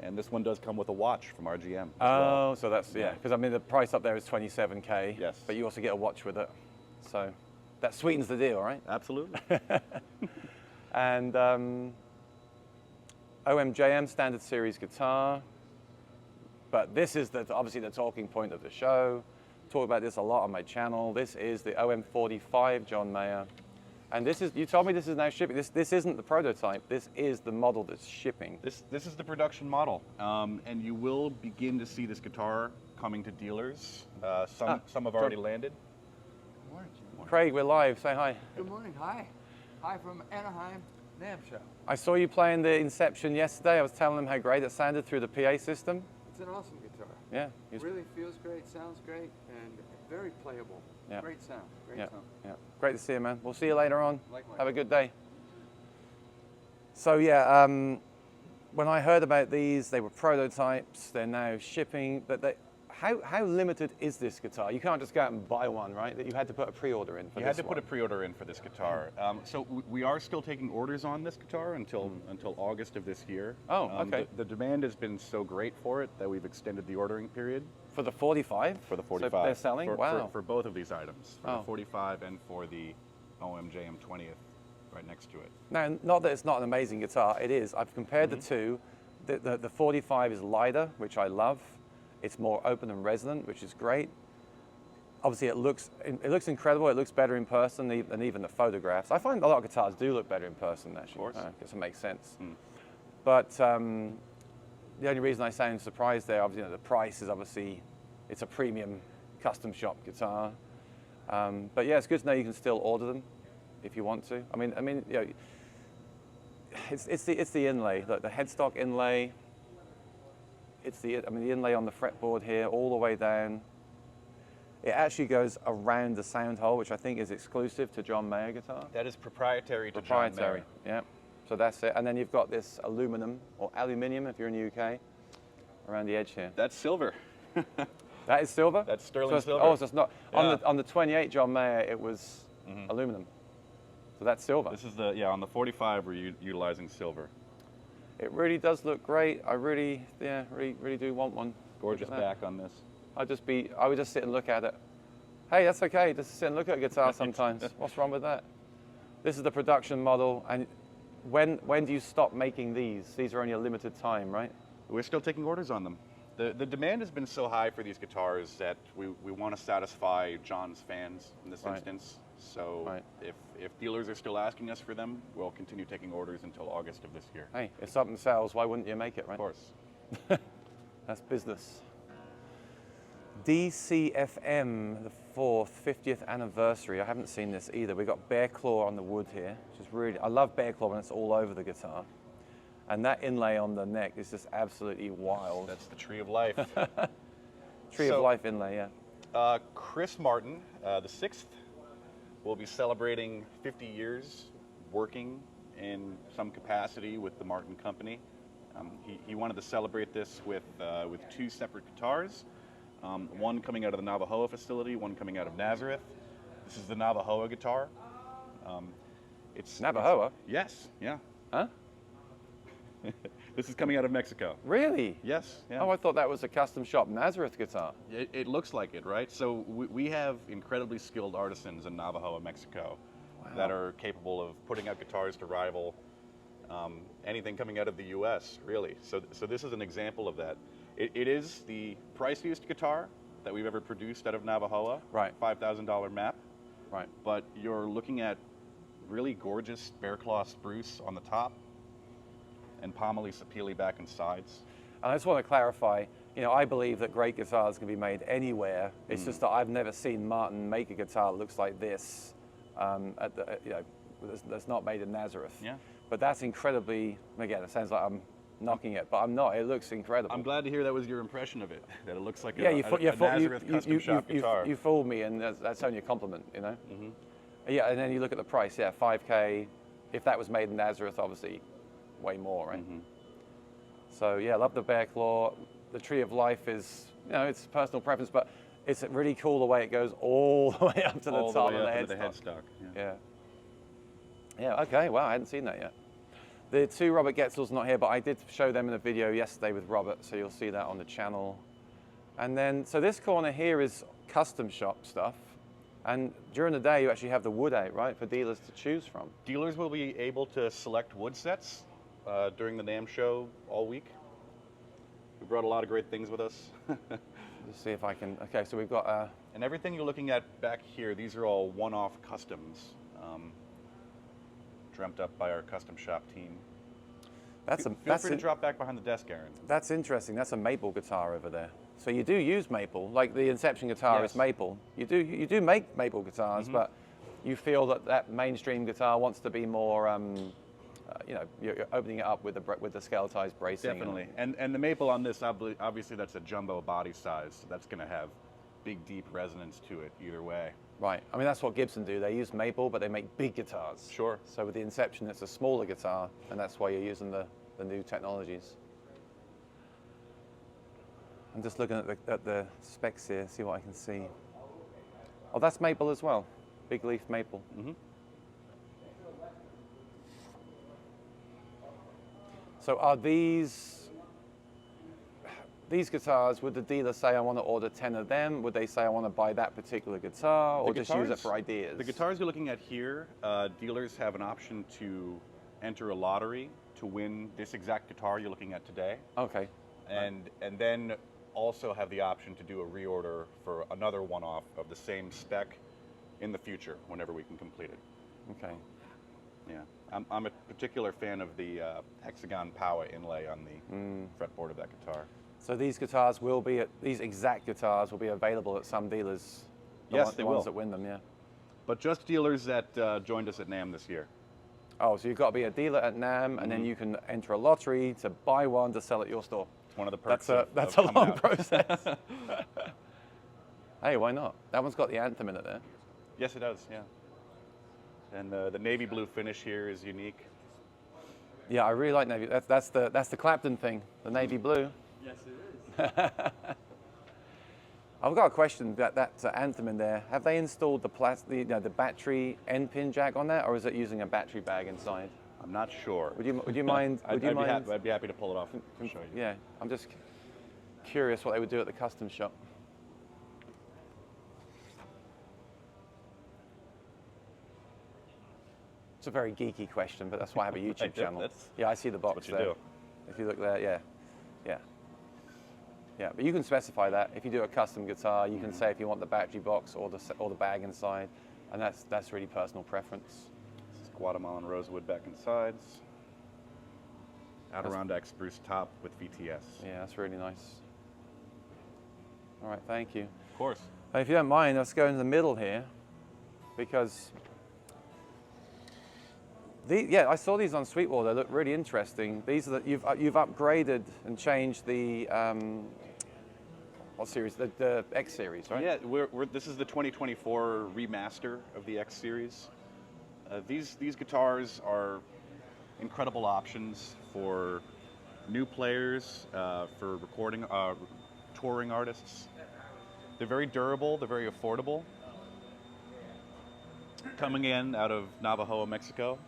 And this one does come with a watch from RGM. Oh, so that's, yeah, because I mean the price up there is $27K, Yes. but you also get a watch with it. So that sweetens the deal, right? Absolutely. And OMJM Standard Series guitar, but this is obviously the talking point of the show. Talk about this a lot on my channel. This is the OM45 John Mayer. And this is, you told me this is now shipping. This isn't the prototype, this is the model that's shipping. This is the production model. And you will begin to see this guitar coming to dealers. Some have already landed. Good morning, Jim. Craig, we're live, say hi. Good morning, hi. Hi from Anaheim NAMM show. I saw you playing the Inception yesterday. I was telling them how great it sounded through the PA system. It's an awesome guitar. Yeah. It really feels great, sounds great, and very playable. Yeah. Great sound, great Yeah, sound. yeah. Great to see you, man. We'll see you later on. Likewise. Have a good day. So yeah, when I heard about these, they were prototypes. They're now shipping. But how limited is this guitar? You can't just go out and buy one, right? That you had to put a pre-order in for You this had to put a pre-order in for this guitar. So we are still taking orders on this guitar until August of this year. Oh, okay. The demand has been so great for it that we've extended the ordering period. For the 45? For the 45. So they're selling? Wow. For both of these items. For Oh. the 45 and for the OMJM 20th right next to it. Now, not that it's not an amazing guitar, it is. I've compared the two. The 45 is lighter, which I love. It's more open and resonant, which is great. Obviously, it looks incredible. It looks better in person than even the photographs. I find a lot of guitars do look better in person, actually. Of course. I guess it makes sense. Mm. But the only reason I sound surprised there, obviously, the price is obviously, it's a premium custom shop guitar. But yeah, it's good to know you can still order them if you want to. I mean, you know, it's the inlay, the headstock inlay. It's the inlay on the fretboard here, all the way down. It actually goes around the sound hole, which I think is exclusive to John Mayer guitar. That is proprietary to Proprietary, John Mayer. yeah. So that's it. And then you've got this aluminum, or aluminium if you're in the UK, around the edge here. That's silver. That is silver? That's sterling silver. Oh, so it's not. Yeah. On the 28 John Mayer, it was aluminum. So that's silver. This is on the 45 we're utilizing silver. It really does look great. I really do want one. Gorgeous Look at that. back on this. I would just sit and look at it. Hey, that's okay. Just sit and look at a guitar sometimes. What's wrong with that? This is the production model. And when do you stop making these? These are only a limited time, right? We're still taking orders on them. The demand has been so high for these guitars that we want to satisfy John's fans in this Right. instance. So Right. if dealers are still asking us for them, we'll continue taking orders until August of this year. Hey, if something sells, why wouldn't you make it, right? Of course. That's business. DCFM, the 50th anniversary. I haven't seen this either. We've got bear claw on the wood here, which is really, I love bear claw when it's all over the guitar. And that inlay on the neck is just absolutely wild. That's the Tree of Life. Tree of Life inlay, yeah. Chris Martin, the 6th, will be celebrating 50 years working in some capacity with the Martin Company. He wanted to celebrate this with two separate guitars, one coming out of the Navajoa facility, one coming out of Nazareth. This is the Navajoa guitar. It's Navajoa? Yes, yeah. Huh? This is coming out of Mexico. Really? Yes. Yeah. Oh, I thought that was a custom shop Nazareth guitar. It looks like it, right? So we have incredibly skilled artisans in Navajoa, Mexico, that are capable of putting out guitars to rival anything coming out of the U.S., really. So this is an example of that. It is the priciest guitar that we've ever produced out of Navajoa. Right. $5,000 map. Right. But you're looking at really gorgeous bear claw spruce on the top and pomaly sapele back and sides. And I just want to clarify, you know, I believe that great guitars can be made anywhere. It's just that I've never seen Martin make a guitar that looks like this, that's not made in Nazareth. Yeah. But that's incredibly, again, it sounds like I'm knocking it, but I'm not. It looks incredible. I'm glad to hear that was your impression of it. That it looks like Yeah, a Nazareth custom shop you, guitar. you fooled me, and that's only a compliment, you know. Yeah, and then you look at the price. Yeah, 5K. If that was made in Nazareth, obviously, way more, right? So yeah, I love the bear claw. The Tree of Life is, you know, it's personal preference, but it's really cool the way it goes all the way up to the all top the way of up the into headstock. the headstock. Yeah. Yeah. Okay. Wow, I hadn't seen that yet. The two Robert Getzel's not here, but I did show them in a video yesterday with Robert, so you'll see that on the channel. And then, so this corner here is custom shop stuff. And during the day, you actually have the wood out, right, for dealers to choose from. Dealers will be able to select wood sets during the NAMM show all week. We brought a lot of great things with us. Let's see if I can, okay, so we've got And everything you're looking at back here, these are all one-off customs, dreamt up by our custom shop team. Feel free to drop back behind the desk, Aaron. That's interesting. That's a maple guitar over there. So you do use maple, like the Inception guitar is maple. You do make maple guitars, but you feel that that mainstream guitar wants to be more, you know, you're opening it up with the scale-tized bracing. Definitely. And the maple on this, obviously that's a jumbo body size, so that's going to have big, deep resonance to it either way. Right. I mean, that's what Gibson do. They use maple, but they make big guitars. Sure. So with the Inception, it's a smaller guitar, and that's why you're using the new technologies. I'm just looking at the specs here, see what I can see. Oh, that's maple as well. Big leaf maple. So are these guitars, would the dealer say, I want to order 10 of them? Would they say, I want to buy that particular guitar, or just use it for ideas? The guitars you're looking at here, dealers have an option to enter a lottery to win this exact guitar you're looking at today. Okay. And then also have the option to do a reorder for another one-off of the same spec in the future, whenever we can complete it. Okay. Yeah, I'm a particular fan of the hexagon power inlay on the fretboard of that guitar. So these guitars will be, these exact guitars will be available at some dealers. Yes, they will. The ones that win them, yeah. But just dealers that joined us at NAMM this year. Oh, so you've got to be a dealer at NAMM, and then you can enter a lottery to buy one to sell at your store. It's one of the perks. That's a long process. Hey, why not? That one's got the anthem in it there. Yes, it does. Yeah. And the navy blue finish here is unique. Yeah, I really like navy. That's the Clapton thing, the navy blue. Yes, it is. I've got a question. That anthem in there. Have they installed the battery end pin jack on that, or is it using a battery bag inside? I'm not sure. Would you mind? I'd be happy to pull it off and show you. Yeah, I'm just curious what they would do at the custom shop. It's a very geeky question, but that's why I have a YouTube channel. Yeah, I see the box what there. You do. If you look there, yeah. But you can specify that. If you do a custom guitar, you can say if you want the battery box or the bag inside, and that's really personal preference. This is Guatemalan rosewood back and sides. Adirondack spruce top with VTS. Yeah, that's really nice. All right, thank you. Of course. If you don't mind, let's go in the middle here, because I saw these on Sweetwater. They look really interesting. These are you've upgraded and changed the what series? The X series, right? Yeah, this is the 2024 remaster of the X series. These guitars are incredible options for new players, for recording, touring artists. They're very durable. They're very affordable. Coming in out of Navajo, Mexico.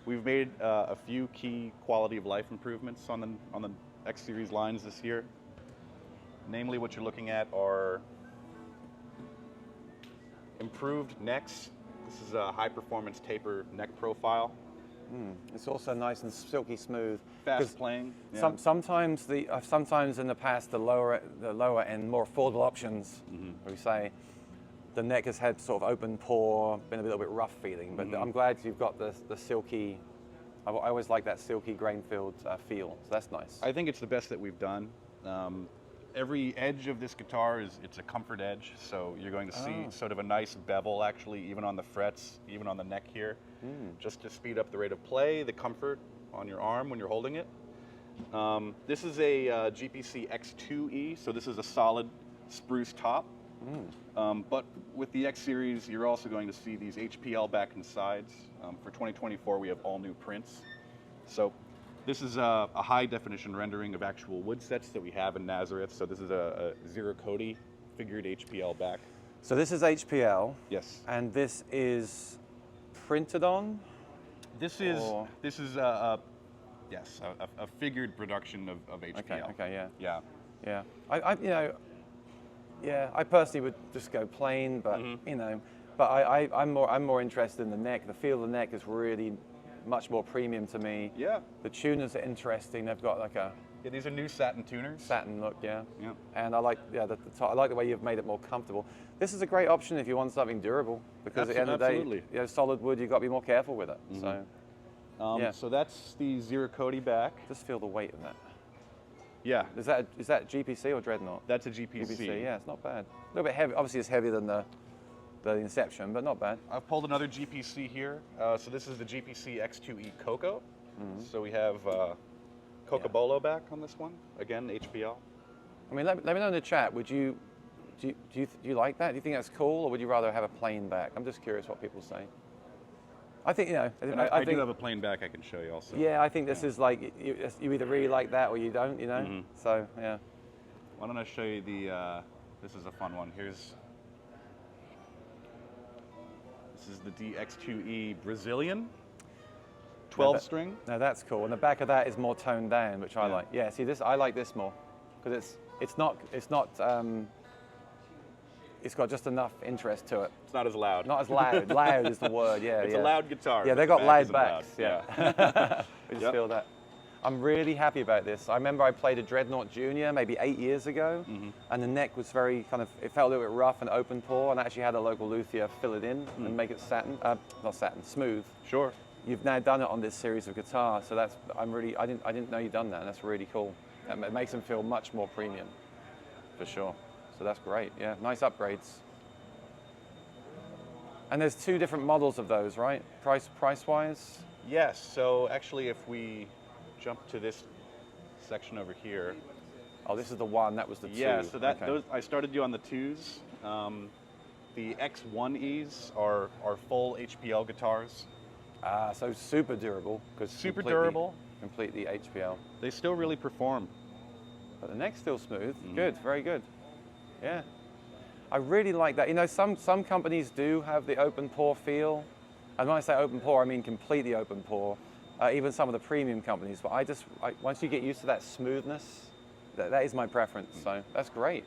We've made a few key quality of life improvements on the X Series lines this year. Namely, what you're looking at are improved necks. This is a high performance taper neck profile. It's also nice and silky smooth. Fast playing. Yeah. Sometimes in the past the lower end, more affordable options, we say, the neck has had sort of open pore, been a little bit rough feeling, but I'm glad you've got the silky. I always like that silky grain-filled feel, so that's nice. I think it's the best that we've done. Every edge of this guitar it's a comfort edge, so you're going to see sort of a nice bevel actually, even on the frets, even on the neck here, just to speed up the rate of play, the comfort on your arm when you're holding it. This is a GPC X2E, so this is a solid spruce top. But with the X series, you're also going to see these HPL back and sides. For 2024, we have all new prints. So this is a high definition rendering of actual wood sets that we have in Nazareth. So this is a Zero Cody figured HPL back. So this is HPL. Yes. And this is printed on? This is yes, a figured production of HPL. Okay, yeah. Yeah. Yeah. I personally would just go plain, but I'm more interested in the neck. The feel of the neck is really much more premium to me. Yeah. The tuners are interesting. They've got like a These are new satin tuners. satin look, yeah. Yeah. And I like I like the way you've made it more comfortable. This is a great option if you want something durable, because at the end of the day, solid wood, you've got to be more careful with it. So So that's the Zero Cody back. just feel the weight of that. Yeah. Is that GPC or Dreadnought? That's a GPC. Yeah, it's not bad. A little bit heavy. Obviously, it's heavier than the Inception, but not bad. I've pulled another GPC here. So this is the GPC X2E Coco. So we have Cocobolo back on this one. Again, HPL. I mean, let me know in the chat. Do you like that? Do you think that's cool, or would you rather have a plain back? I'm just curious what people say. I think I think, do have a plain back I can show you also. Yeah, I think this is like you either really like that or you don't. You know. So yeah. Why don't I show you the? This is a fun one. This is the DX2E Brazilian 12 string. No, that's cool. And the back of that is more toned down, which I like. Yeah. See this? I like this more because it's not. It's got just enough interest to it. It's not as loud. Not as loud. Loud is the word, yeah. It's a loud guitar. Yeah, they've got loud backs. Loud. Yeah. We just feel that. I'm really happy about this. I remember I played a Dreadnought Junior maybe 8 years ago, and the neck was very it felt a little bit rough and open pore, and I actually had a local luthier fill it in and make it smooth. Sure. You've now done it on this series of guitars, so I didn't know you'd done that, and that's really cool. It makes them feel much more premium, for sure. So that's great, yeah, nice upgrades. And there's 2 different models of those, right? Price-wise? Yes, so actually if we jump to this section over here. Oh, this is the one, that was the 2. Yeah, so those I started you on the 2s. The X1Es are full HPL guitars. So super durable. Super durable. Completely HPL. They still really perform. But the neck's still smooth. Good, very good. Yeah. I really like that. You know, some companies do have the open pore feel. And when I say open pore, I mean completely open pore. Even some of the premium companies. But once you get used to that smoothness, that is my preference. So that's great.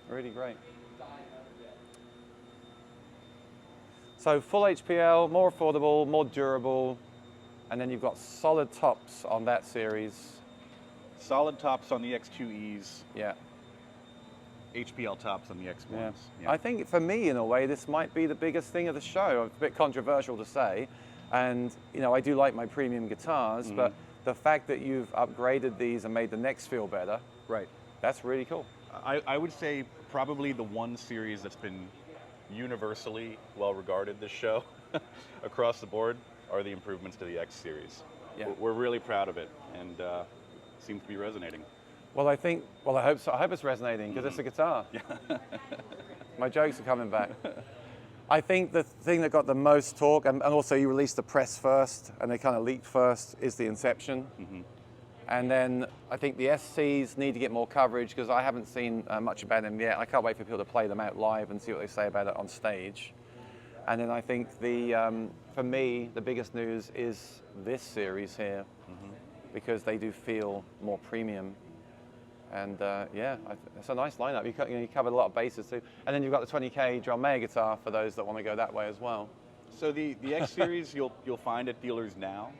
Really great. So full HPL, more affordable, more durable. And then you've got solid tops on that series. Solid tops on the X2Es. Yeah. HPL tops on the X1s. Yeah. Yeah. I think for me, in a way, this might be the biggest thing of the show. It's a bit controversial to say. And, you know, I do like my premium guitars, but the fact that you've upgraded these and made the necks feel better, Right. that's really cool. I would say probably the one series that's been universally well regarded this show across the board are the improvements to the X series. Yeah. We're really proud of it, and seems to be resonating. Well, I hope so. I hope it's resonating because it's a guitar. Yeah. My jokes are coming back. I think the thing that got the most talk, and also you released the press first, and they kind of leaked first, is the Inception. And then I think the SCs need to get more coverage because I haven't seen much about them yet. I can't wait for people to play them out live and see what they say about it on stage. And then I think for me, the biggest news is this series here because they do feel more premium. And yeah, it's a nice lineup. You covered a lot of bases too. And then you've got the 20K John Mayer guitar for those that want to go that way as well. So the X series you'll find at dealers now.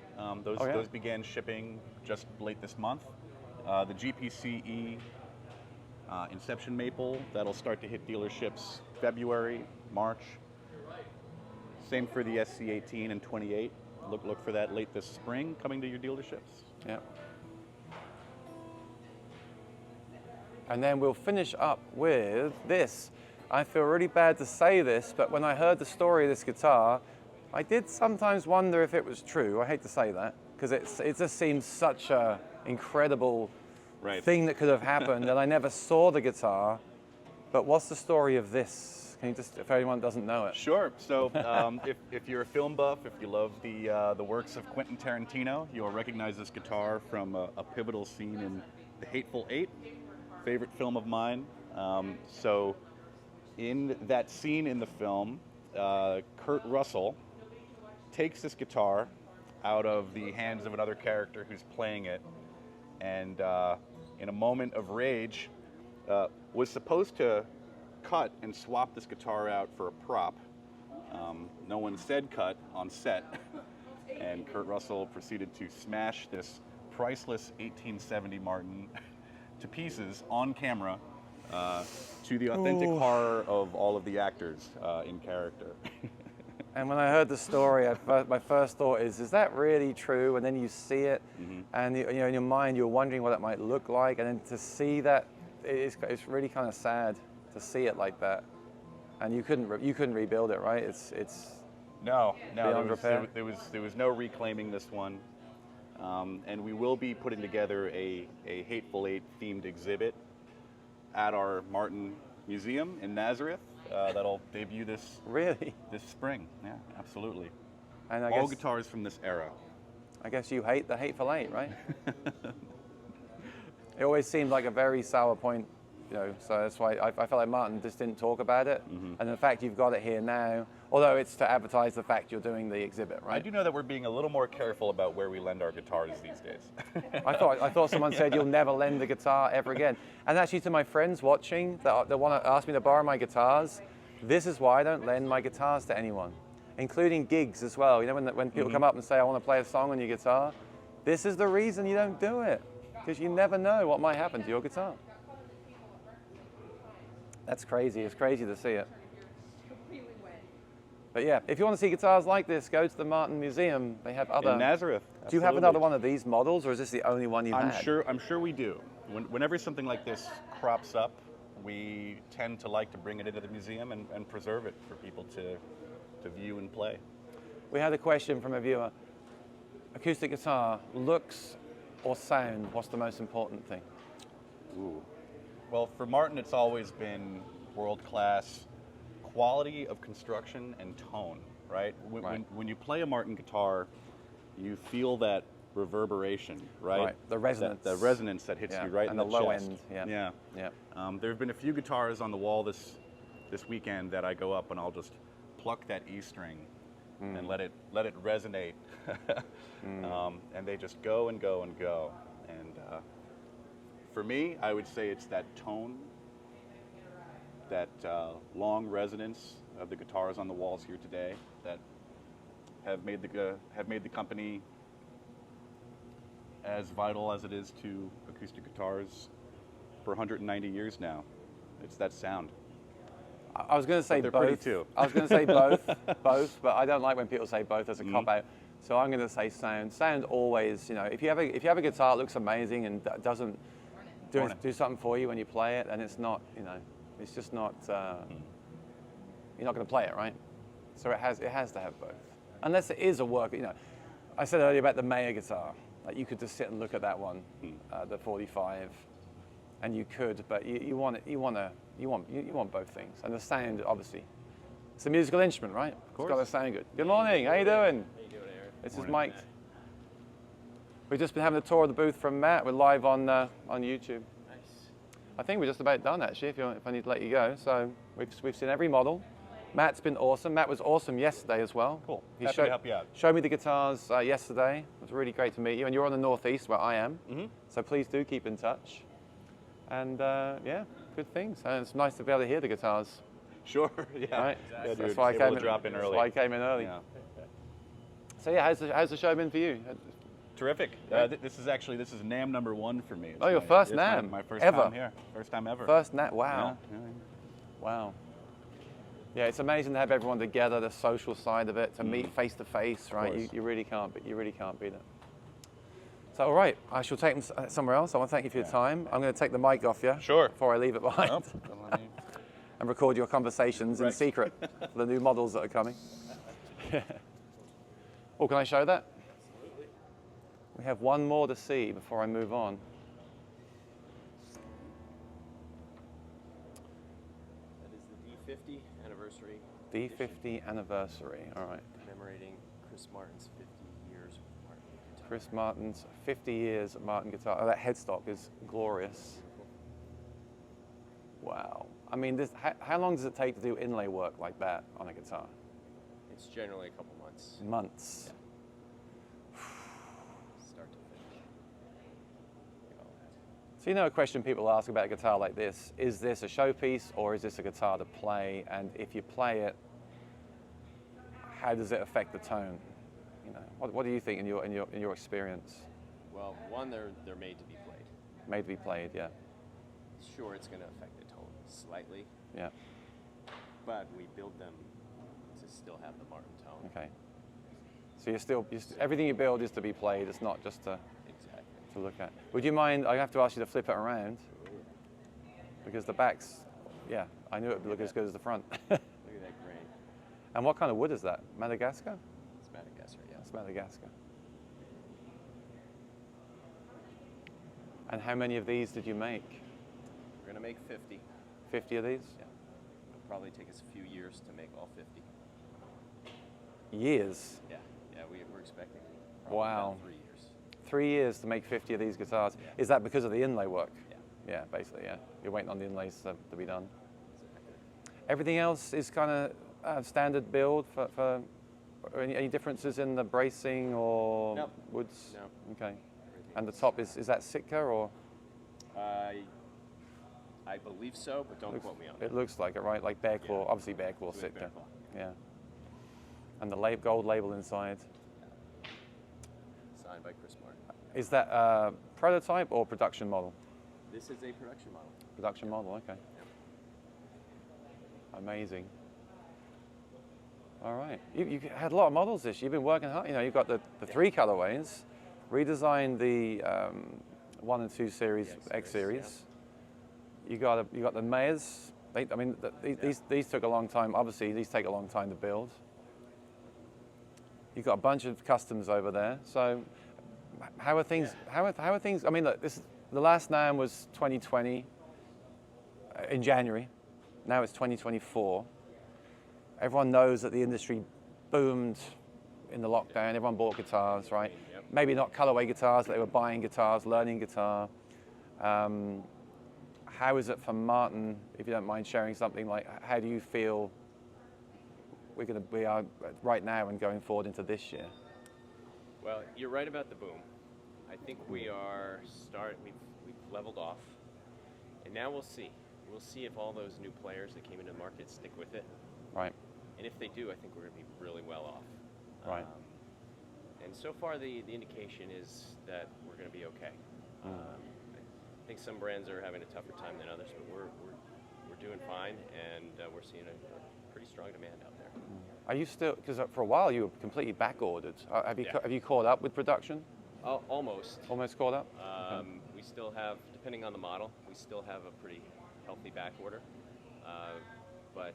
Those began shipping just late this month. The GPCE Inception Maple, that'll start to hit dealerships February, March. Same for the SC18 and 28. Look for that late this spring coming to your dealerships. Yeah. And then we'll finish up with this. I feel really bad to say this, but when I heard the story of this guitar, I did sometimes wonder if it was true. I hate to say that, because it just seems such a incredible Right. thing that could have happened, and I never saw the guitar. But what's the story of this? Can you just, if anyone doesn't know it? Sure. So, if you're a film buff, if you love the works of Quentin Tarantino, you'll recognize this guitar from a pivotal scene in The Hateful Eight, favorite film of mine. So, in that scene in the film, Kurt Russell takes this guitar out of the hands of another character who's playing it, and in a moment of rage, was supposed to cut and swap this guitar out for a prop. No one said cut on set, and Kurt Russell proceeded to smash this priceless 1870 Martin to pieces on camera, to the authentic horror of all of the actors in character. And when I heard the story, my first thought is that really true? And then you see it, and you know, in your mind, you're wondering what it might look like, and then to see that, it's really kind of sad to see it like that. And you couldn't rebuild it, right? It's No, beyond repair. there was no reclaiming this one, and we will be putting together a Hateful Eight themed exhibit at our Martin Museum in Nazareth. That'll debut this spring. Yeah, absolutely. And all guitars from this era. I guess you hate the Hateful Eight, right? It always seemed like a very sour point, you know. So that's why I felt like Martin just didn't talk about it. And the fact you've got it here now, although it's to advertise the fact you're doing the exhibit, right? I do know that we're being a little more careful about where we lend our guitars these days. I thought someone said you'll never lend the guitar ever again. And actually, to my friends watching that want to ask me to borrow my guitars, this is why I don't lend my guitars to anyone, including gigs as well. You know, when people come up and say, I want to play a song on your guitar, this is the reason you don't do it, because you never know what might happen to your guitar. That's crazy. It's crazy to see it. But yeah, if you want to see guitars like this, go to the Martin Museum. They have other. In Nazareth. Do you have absolutely. another one of these models, or is this the only one you've had? I'm sure we do. Whenever something like this crops up, we tend to like to bring it into the museum and preserve it for people to view and play. We had a question from a viewer. Acoustic guitar, looks or sound, what's the most important thing? Ooh. Well, for Martin, it's always been world-class quality of construction and tone, right? When you play a Martin guitar, you feel that reverberation, right? The resonance. The resonance that hits you right in the low chest. end. Yeah. There have been a few guitars on the wall this weekend that I go up and I'll just pluck that E string and let it resonate, and they just go and go and go. And for me, I would say it's that tone, that long resonance of the guitars on the walls here today that have made the company as vital as it is to acoustic guitars for 190 years now. It's that sound. I was going to say they're both. pretty too. I was going to say both, but I don't like when people say both as a cop out. So I'm going to say sound. Sound always, you know, if you have a guitar that looks amazing and doesn't do something for you when you play it, and it's not, you know, it's just not. You're not going to play it, right? So it has to have both, unless it is a work. You know, I said earlier about the Mayer guitar. Like you could just sit and look at that one, the 45, and you could, but you want both things. And the sound, obviously, it's a musical instrument, right? Of course. It's got to sound good. Good morning. How you doing? How you doing, Aaron? This is Mike. We've just been having a tour of the booth from Matt. We're live on YouTube. Nice. I think we're just about done actually. If I need to let you go, so we've seen every model. Matt's been awesome. Matt was awesome yesterday as well. Cool. He Happy to help you out. Showed me the guitars yesterday. It was really great to meet you. And you're on the Northeast where I am. So please do keep in touch. And yeah, good things. And it's nice to be able to hear the guitars. Sure. Yeah. Right? Yeah, dude, That's why I able came to drop in early. That's why I came in early. Yeah. So yeah, how's the show been for you? Terrific. This is NAMM #1 for me. Oh, your first it's NAMM my first ever? time here. First time ever. First NAMM. Wow. Yeah. Wow. Yeah, it's amazing to have everyone together, the social side of it, to meet face to face, right? You really can't beat it. So, all right, I shall take them somewhere else. I want to thank you for your time. I'm going to take the mic off you Sure. before I leave it behind Well, and record your conversations in secret for the new models that are coming. Oh, can I show that? We have one more to see before I move on. That is the D50 anniversary. D50 anniversary, all right. Commemorating Chris Martin's 50 years with Martin guitar. Chris Martin's 50 years at Martin guitar. Oh, that headstock is glorious. Wow. I mean, how long does it take to do inlay work like that on a guitar? It's generally a couple months. Months. Yeah. Start to finish. Get all that. So you know a question people ask about a guitar like this, is this a showpiece or is this a guitar to play? And if you play it, how does it affect the tone? You know, what do you think in your experience? Well, one, they're made to be played. Made to be played, yeah. Sure, it's going to affect the tone slightly, Yeah, but we build them to still have the Martin tone. okay. So everything you build is to be played, it's not just to Exactly. look at. Would you mind, I have to ask you to flip it around, because the back's, yeah, I knew it would look as good as the front. Look at that grain. And what kind of wood is that? Madagascar? It's Madagascar, yeah. It's Madagascar. And how many of these did you make? We're going to make 50. 50 of these? Yeah. It'll probably take us a few years to make all 50. Years? Yeah, we're expecting probably Wow. about 3 years. 3 years to make 50 of these guitars. Yeah. Is that because of the inlay work? Yeah. Yeah, basically, yeah. You're waiting on the inlays to be done. Exactly. Everything else is kind of standard build for any differences in the bracing or Nope. woods? No. Okay. Everything And the is- top is that Sitka or? I believe so, but don't quote me on that. It looks like it, right? Like bear claw, Yeah. obviously bear claw It's with Sitka. bear claw. Yeah. And the gold label inside. Signed by Chris Martin. Is that a prototype or production model? This is a production model. Production model, okay. Yep. Amazing. All right. You had a lot of models this year. You've been working hard. You know, you've got the three colorways, redesigned the 1 and 2 series, The X X series. series, You got the Mayors. These took a long time. Obviously, these take a long time to build. You've got a bunch of customs over there. So, how are things? Yeah. How are things? I mean, look, the last NAMM was 2020 in January. Now it's 2024. Everyone knows that the industry boomed in the lockdown. Everyone bought guitars, right? Yep. Maybe not colorway guitars, but they were buying guitars, learning guitar. How is it for Martin, if you don't mind sharing something, like how do you feel we are right now and going forward into this year? Well, you're right about the boom. I think we've leveled off, and now we'll see. We'll see if all those new players that came into the market stick with it. Right. And if they do, I think we're going to be really well off. Right. And so far, the indication is that we're going to be okay. I think some brands are having a tougher time than others, but we're doing fine, and we're seeing a pretty strong demand out there. Are you still, because for a while you were completely back ordered. Have Yeah. you caught up with production? Almost. Almost caught up? We still have, depending on the model, we still have a pretty healthy back order, but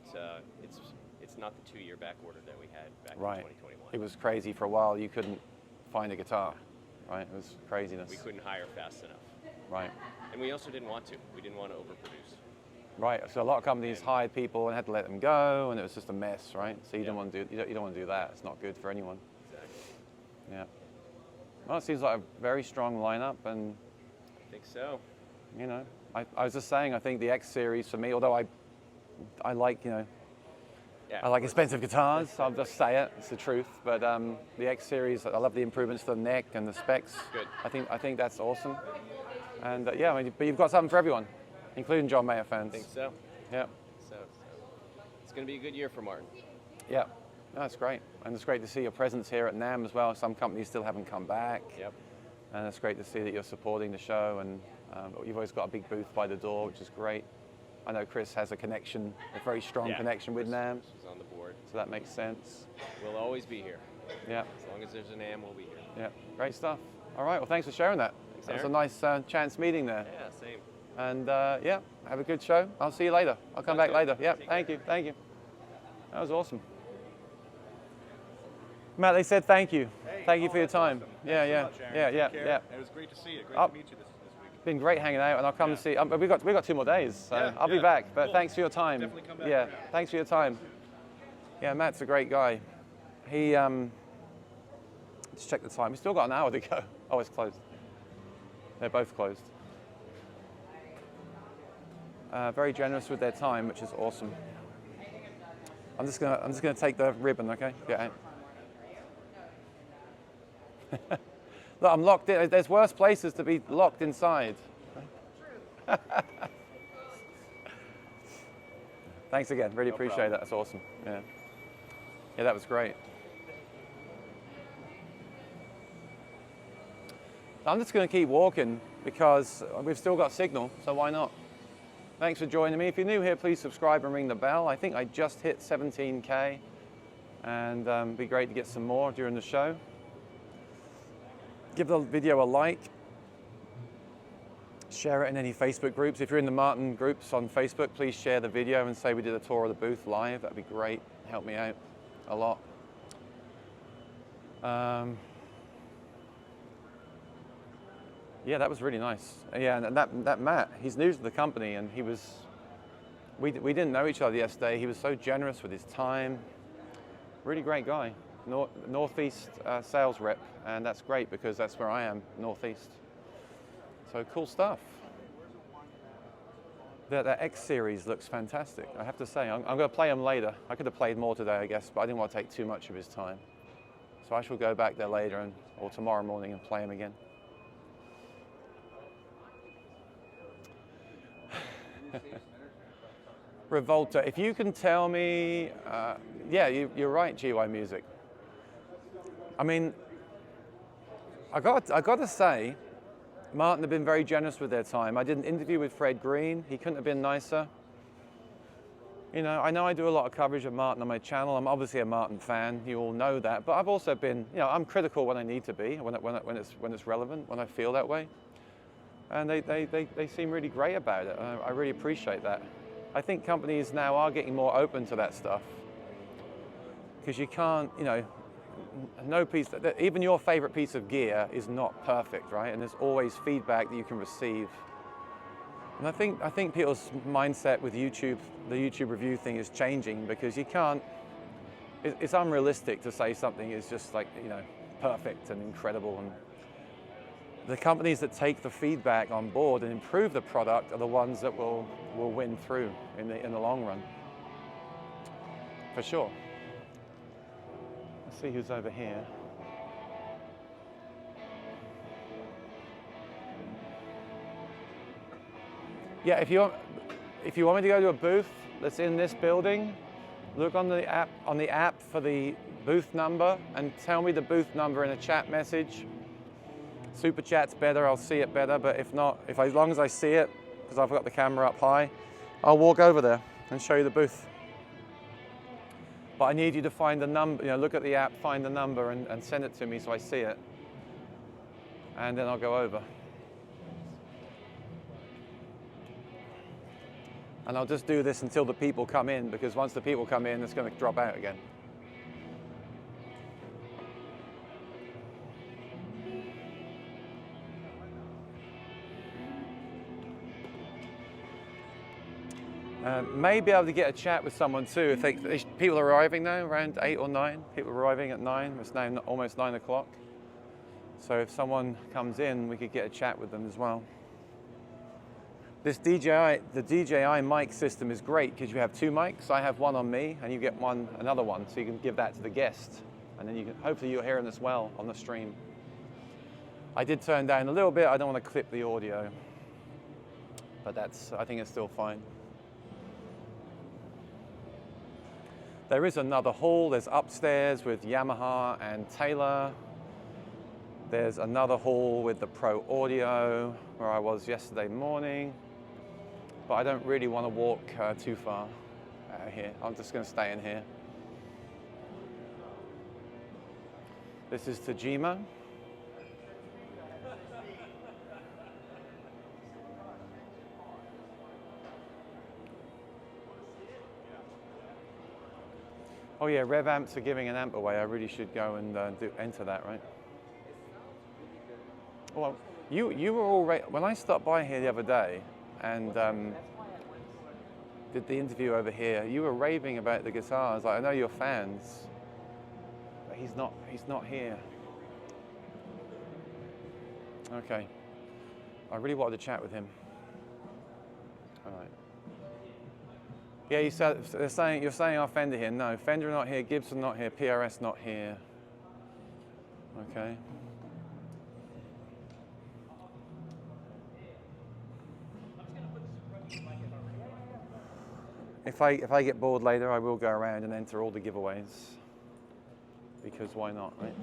it's not the 2-year back order that we had back Right. in 2021. It was crazy for a while. You couldn't find a guitar, right? It was craziness. We couldn't hire fast enough, Right. and we also didn't want to. We didn't want to overproduce. Right. So a lot of companies hired people and had to let them go, and it was just a mess, right? So you Yeah. don't want to do you don't want to do that. It's not good for anyone. Exactly. Yeah. Well, it seems like a very strong lineup, and I think so. you know, I was just saying, I think the X series for me, although I like, you know, Yeah. I like expensive guitars. I'll just say it; it's the truth. But the X series, I love the improvements to the neck and the specs. Good. I think that's awesome. And yeah, I mean, but you've got something for everyone, including John Mayer fans. I think so. Yeah. So it's going to be a good year for Martin. Yeah. No, that's great. And it's great to see your presence here at NAMM as well. Some companies still haven't come back. Yep. And it's great to see that you're supporting the show, and you've always got a big booth by the door, which is great. I know Chris has a very strong connection with NAMM, Chris is on the board. so that makes sense. We'll always be here. Yeah, As long as there's an NAMM, we'll be here. yeah, great stuff. All right, well, thanks for sharing that. Thanks, That was a Aaron. nice chance meeting there. Yeah, same. And yeah, have a good show. I'll see you later. I'll come back Sounds good. later. Yeah, Take thank care. you, thank you. That was awesome. Matt, they said thank you. Hey, Thank you for your that's time. awesome. Yeah, Thanks so yeah, much, Aaron. yeah, Take yeah, care. yeah. It was great to see you. Great Oh. to meet you this week. Been great hanging out, and I'll come and see. We got 2 more days, so Yeah, I'll be yeah. back. But Cool. thanks for your time. Definitely come back Yeah, around. thanks for your time. Yeah, Matt's a great guy. He let's check the time. We still got an hour to go. Oh, it's closed. They're both closed. Very generous with their time, which is awesome. I'm just gonna take the ribbon, okay? Get out. Look, I'm locked in. There's worse places to be locked inside. Thanks again. Really appreciate that. That's awesome. Yeah. Yeah, that was great. I'm just going to keep walking because we've still got signal, so why not? Thanks for joining me. If you're new here, please subscribe and ring the bell. I think I just hit 17K, and it'd be great to get some more during the show. Give the video a like. Share it in any Facebook groups. If you're in the Martin groups on Facebook, please share the video and say we did a tour of the booth live. That'd be great. Help me out a lot. Yeah, that was really nice. Yeah, and that Matt, he's new to the company, and we didn't know each other yesterday. He was so generous with his time. Really great guy. Northeast sales rep, and that's great because that's where I am, Northeast. So cool stuff. That X series looks fantastic. I have to say, I'm going to play them later. I could have played more today, I guess, but I didn't want to take too much of his time. So I shall go back there later or tomorrow morning and play them again. Revolta, if you can tell me, yeah, you're right, GY Music. I mean, I got to say, Martin have been very generous with their time. I did an interview with Fred Green. He couldn't have been nicer. You know I do a lot of coverage of Martin on my channel. I'm obviously a Martin fan. You all know that. But I've also been, I'm critical when I need to be, when it's relevant, when I feel that way. And they seem really great about it. I really appreciate that. I think companies now are getting more open to that stuff. Because you can't, no piece, even your favorite piece of gear is not perfect, right? And there's always feedback that you can receive. And I think people's mindset with YouTube, the YouTube review thing is changing because you can't, it's unrealistic to say something is just like, perfect and incredible. And the companies that take the feedback on board and improve the product are the ones that will win through in the long run. For sure. Let's see who's over here. Yeah, if you want me to go to a booth that's in this building, look on the app for the booth number and tell me the booth number in a chat message. Super chat's better, I'll see it better, but if not, as long as I see it, because I've got the camera up high, I'll walk over there and show you the booth. But I need you to find the number, look at the app, find the number and send it to me so I see it. And then I'll go over. And I'll just do this until the people come in, because once the people come in, it's going to drop out again. May be able to get a chat with someone too. If people are arriving now, around 8 or 9. People are arriving at 9. It's now almost 9 o'clock. So if someone comes in, we could get a chat with them as well. The DJI mic system is great because you have 2 mics. I have one on me, and you get another one, so you can give that to the guest, and then hopefully you'll hear them as well on the stream. I did turn down a little bit. I don't want to clip the audio, but I think it's still fine. There is another hall. There's upstairs with Yamaha and Taylor. There's another hall with the Pro Audio, where I was yesterday morning. But I don't really want to walk too far out here. I'm just going to stay in here. This is Tajima. Oh yeah, rev amps are giving an amp away. I really should go and enter that, right? Well, you were all when I stopped by here the other day and did the interview over here. You were raving about the guitars. Like, I know you're fans, but he's not here. Okay. I really wanted to chat with him. All right. Yeah, you said you're saying our Fender here. No, Fender not here. Gibson not here. PRS not here. Okay. If I get bored later, I will go around and enter all the giveaways. Because why not, right?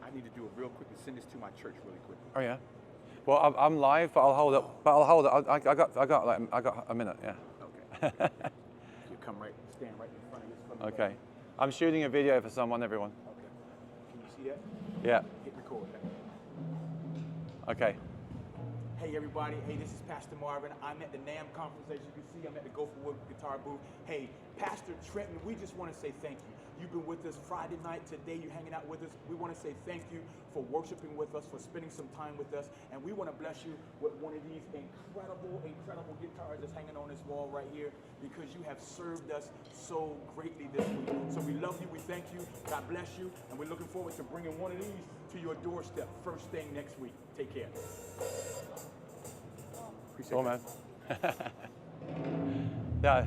I need to do it real quick and send this to my church really quick. Oh yeah. Well, I'm live, but I'll hold it. But I'll hold it. I got a minute. Yeah. Okay. You come right, stand right in front of this. Okay. I'm shooting a video for someone, everyone. Okay. Can you see that? Yeah. Hit record. Okay. Hey everybody, hey, this is Pastor Marvin. I'm at the NAMM conference. As you can see, I'm at the Go For Wood guitar booth. Hey, Pastor Trenton, we just want to say thank you. You've been with us Friday night. Today you're hanging out with us. We want to say thank you for worshiping with us, for spending some time with us. And we want to bless you with one of these incredible guitars that's hanging on this wall right here, because you have served us so greatly this week. So we love you. We thank you. God bless you. And we're looking forward to bringing one of these to your doorstep first thing next week. Take care. Cool, man. Yeah,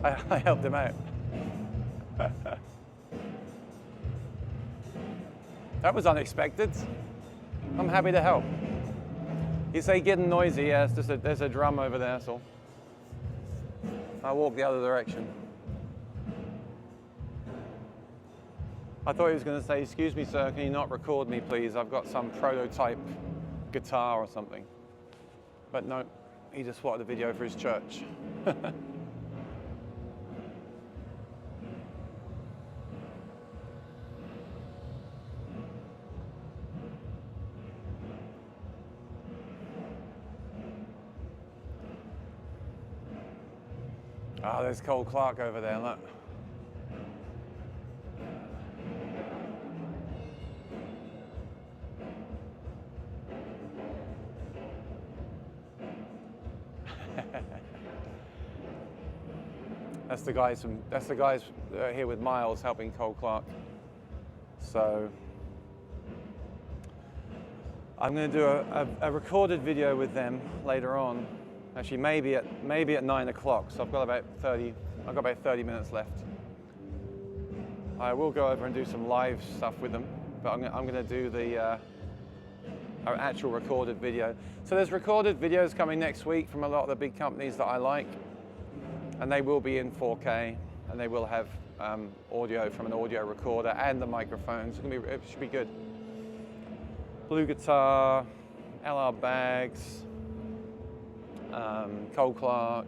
I helped him out. That was unexpected. I'm happy to help. You say getting noisy, yeah, it's just there's a drum over there, so I'll walk the other direction. I thought he was going to say, excuse me sir, can you not record me please? I've got some prototype guitar or something. But no, he just wanted a video for his church. Ah, there's Cole Clark over there, look. That's the guys here with Miles helping Cole Clark. So I'm going to do a recorded video with them later on. Actually, maybe at 9 o'clock. So I've got about 30 minutes left. I will go over and do some live stuff with them, but I'm going to do the our actual recorded video. So there's recorded videos coming next week from a lot of the big companies that I like, and they will be in 4K, and they will have audio from an audio recorder and the microphones. It should be good. Blue guitar, LR bags, Cole Clark.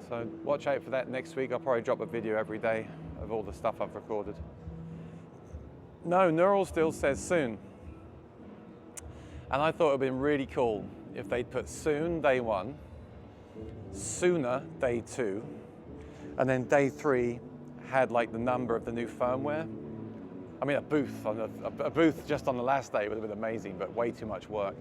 So watch out for that next week. I'll probably drop a video every day of all the stuff I've recorded. No, Neural still says soon. And I thought it would have been really cool if they'd put soon, day 1, sooner, day 2, and then day 3 had like the number of the new firmware. I mean, a booth just on the last day would have been amazing, but way too much work.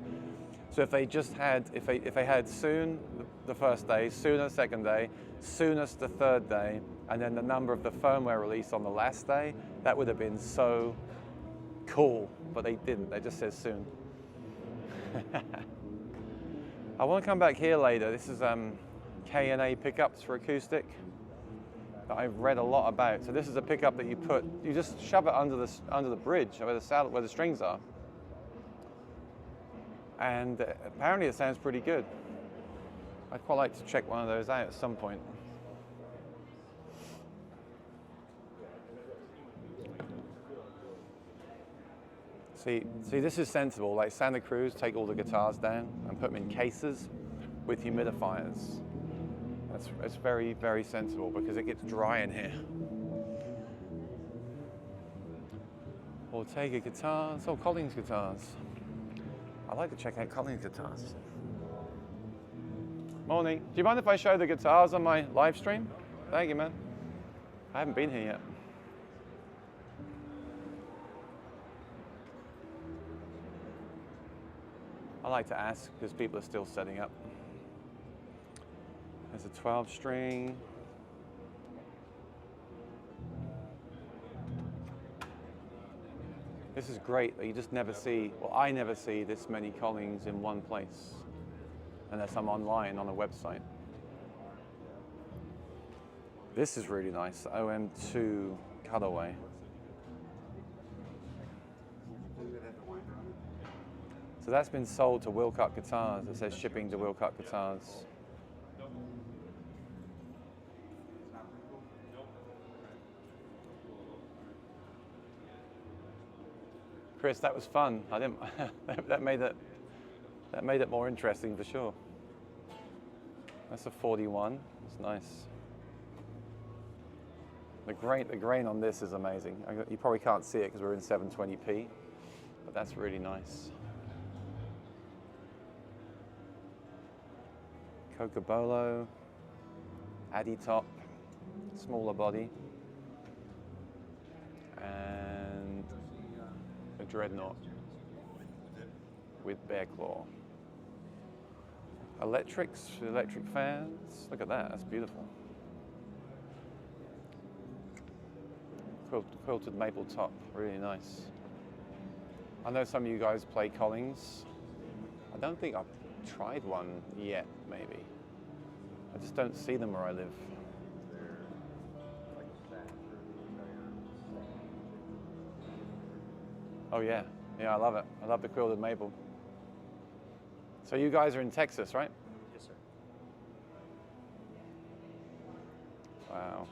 So if they just had, if they had soon the first day, sooner second day, soonest the third day, and then the number of the firmware release on the last day, that would have been so cool. But they didn't. They just said soon. I want to come back here later. This is K&A pickups for acoustic that I've read a lot about. So this is a pickup that you just shove it under the bridge where the strings are. And apparently it sounds pretty good. I'd quite like to check one of those out at some point. See, this is sensible. Like Santa Cruz, take all the guitars down and put them in cases with humidifiers. It's very, very sensible because it gets dry in here. Ortega guitars, oh, Collins guitars. I like to check out Collins guitars. Morning. Do you mind if I show the guitars on my live stream? Thank you, man. I haven't been here yet. I like to ask because people are still setting up. There's a 12 string. This is great. You just never see, well, I never see this many Collings in one place unless I'm online on a website. This is really nice, OM2 colorway. So that's been sold to Wilcott Guitars. It says shipping to Wilcott Guitars. Chris, that was fun. I didn't. that made it more interesting for sure. That's a 41. It's nice. The grain on this is amazing. You probably can't see it because we're in 720p, but that's really nice. Cocobolo, Addy top, smaller body, and a Dreadnought with bear claw. Electric fans. Look at that. That's beautiful. Quilted maple top. Really nice. I know some of you guys play Collings. I don't think I've tried one yet. Maybe. I just don't see them where I live. Oh yeah, yeah, I love it. I love the quilted maple. So you guys are in Texas, right? Yes, sir. Wow.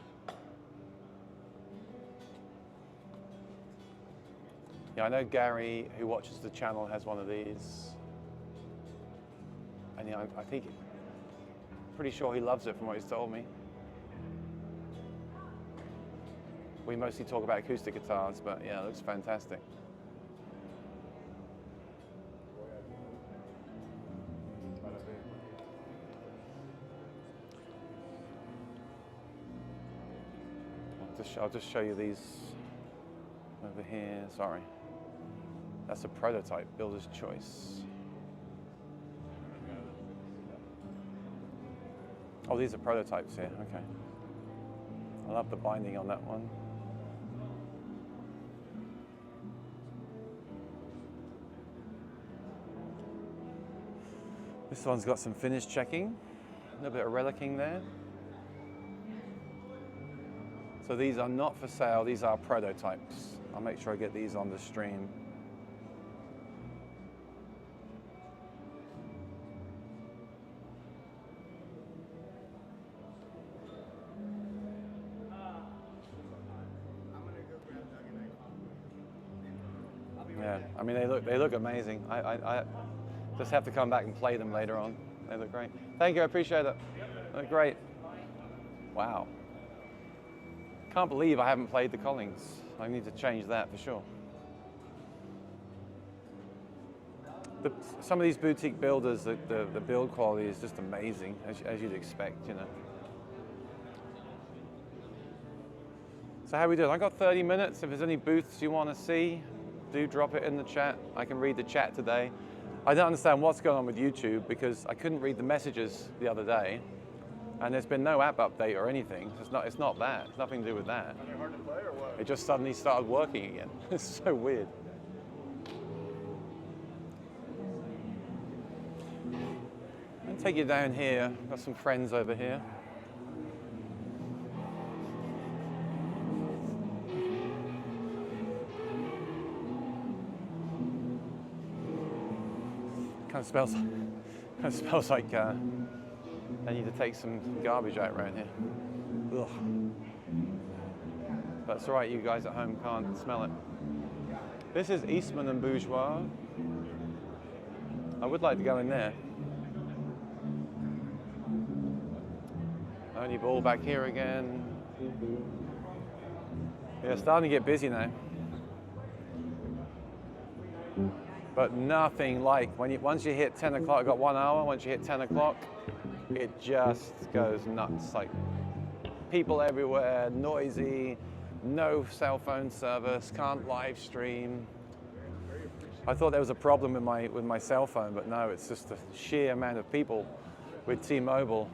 Yeah, I know Gary, who watches the channel, has one of these. And yeah, I think, pretty sure he loves it from what he's told me. We mostly talk about acoustic guitars, but yeah, it looks fantastic. I'll just show you these over here. Sorry. That's a prototype, builder's choice. Oh, these are prototypes here, okay. I love the binding on that one. This one's got some finish checking, a little bit of relicking there. So these are not for sale, these are prototypes. I'll make sure I get these on the stream. Yeah, I mean they look amazing. I just have to come back and play them later on. They look great. Thank you, I appreciate it. They look great. Wow. Can't believe I haven't played the Collings. I need to change that for sure. Some of these boutique builders, the build quality is just amazing, as you'd expect, you know. So how are we doing? I got 30 minutes. If there's any booths you want to see, do drop it in the chat. I can read the chat today. I don't understand what's going on with YouTube because I couldn't read the messages the other day. And there's been no app update or anything. It's not that. It's nothing to do with that. Are they hard to play or what? It just suddenly started working again. It's so weird. I'll take you down here. Got some friends over here. Kind of smells like I need to take some garbage out around here. Ugh. But it's all right, you guys at home can't smell it. This is Eastman and Bourgeois. I would like to go in there. Only ball back here again. Yeah, starting to get busy now. But nothing like once you hit 10 o'clock, I've got 1 hour, once you hit 10 o'clock, it just goes nuts. Like people everywhere, noisy, no cell phone service, can't live stream. I thought there was a problem with my cell phone, but no, it's just the sheer amount of people with T-Mobile.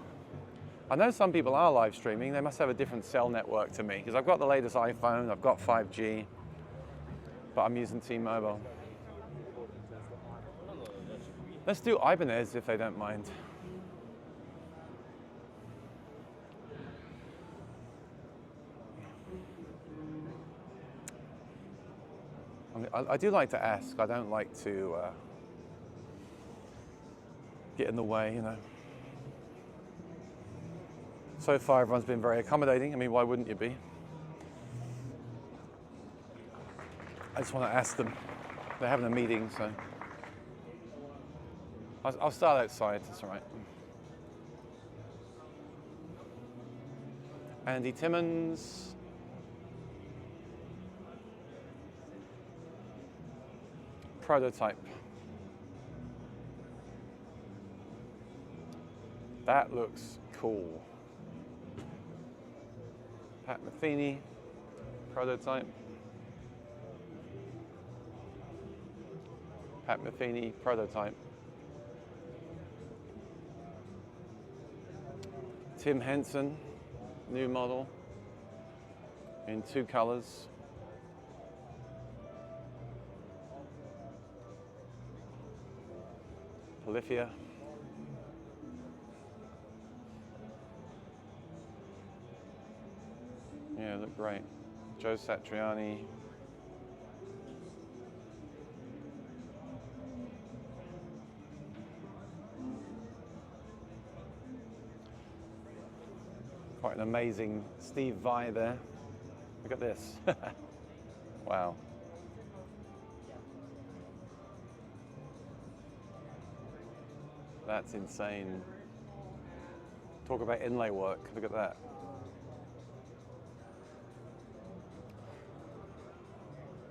I know some people are live streaming. They must have a different cell network to me because I've got the latest iPhone, I've got 5G, but I'm using T-Mobile. Let's do Ibanez if they don't mind. I do like to ask. I don't like to get in the way, you know. So far, everyone's been very accommodating. I mean, why wouldn't you be? I just want to ask them. They're having a meeting, so I'll start outside. That's all right. Andy Timmons. Prototype. That looks cool. Pat Metheny, prototype. Pat Metheny, prototype. Tim Henson, new model in 2 colors. Polyphia. Yeah, look great. Joe Satriani. Quite an amazing Steve Vai there. Look at this. Wow. That's insane. Talk about inlay work. Look at that.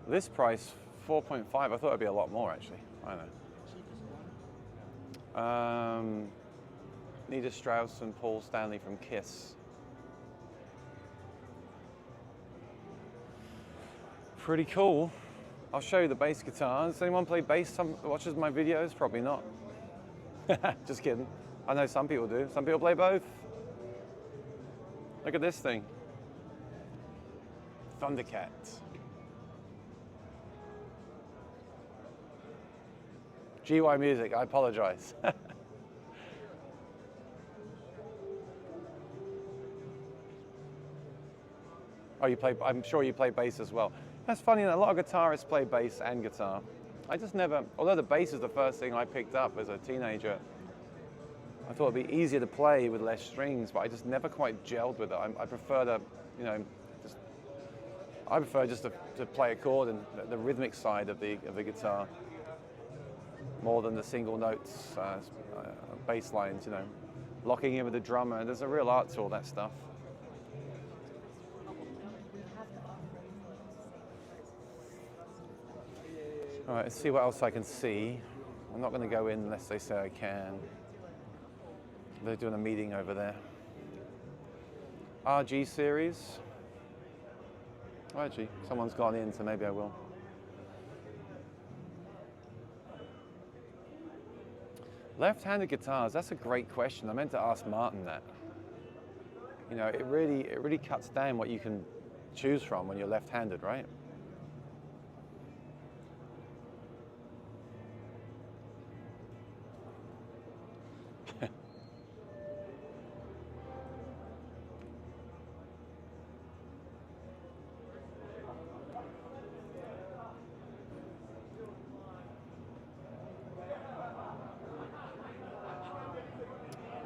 This price, 4.5. I thought it'd be a lot more actually. I know. Nita Strauss and Paul Stanley from Kiss. Pretty cool. I'll show you the bass guitar. Does anyone play bass? Some watches my videos? Probably not. Just kidding. I know some people do. Some people play both. Look at this thing. Thundercat. GY Music, I apologize. Oh, you play, I'm sure you play bass as well. That's funny, a lot of guitarists play bass and guitar. I just never, although the bass is the first thing I picked up as a teenager, I thought it'd be easier to play with less strings, but I just never quite gelled with it. I prefer to, you know, I prefer just to play a chord and the rhythmic side of the guitar more than the single notes, bass lines, you know. Locking in with the drummer, there's a real art to all that stuff. All right, let's see what else I can see. I'm not going to go in unless they say I can. They're doing a meeting over there. RG series. Oh, actually, someone's gone in, so maybe I will. Left-handed guitars, that's a great question. I meant to ask Martin that. You know, it really cuts down what you can choose from when you're left-handed, right?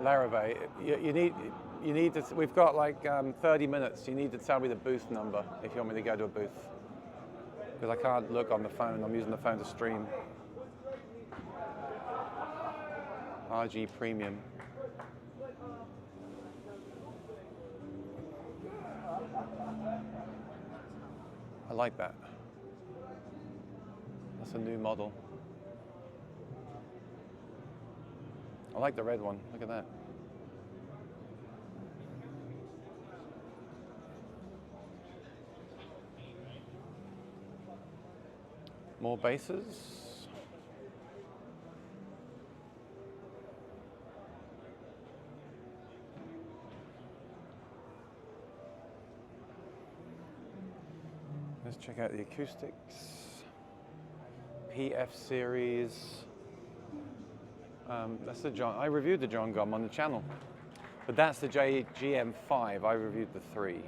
Larrabee, you need to, we've got like 30 minutes. You need to tell me the booth number if you want me to go to a booth. because I can't look on the phone. I'm using the phone to stream. RG Premium. I like that. That's a new model. I like the red one. Look at that. More bases. Let's check out the acoustics. PF series. That's the John. I reviewed the John Gum on the channel, but that's the GM5. I reviewed the 3.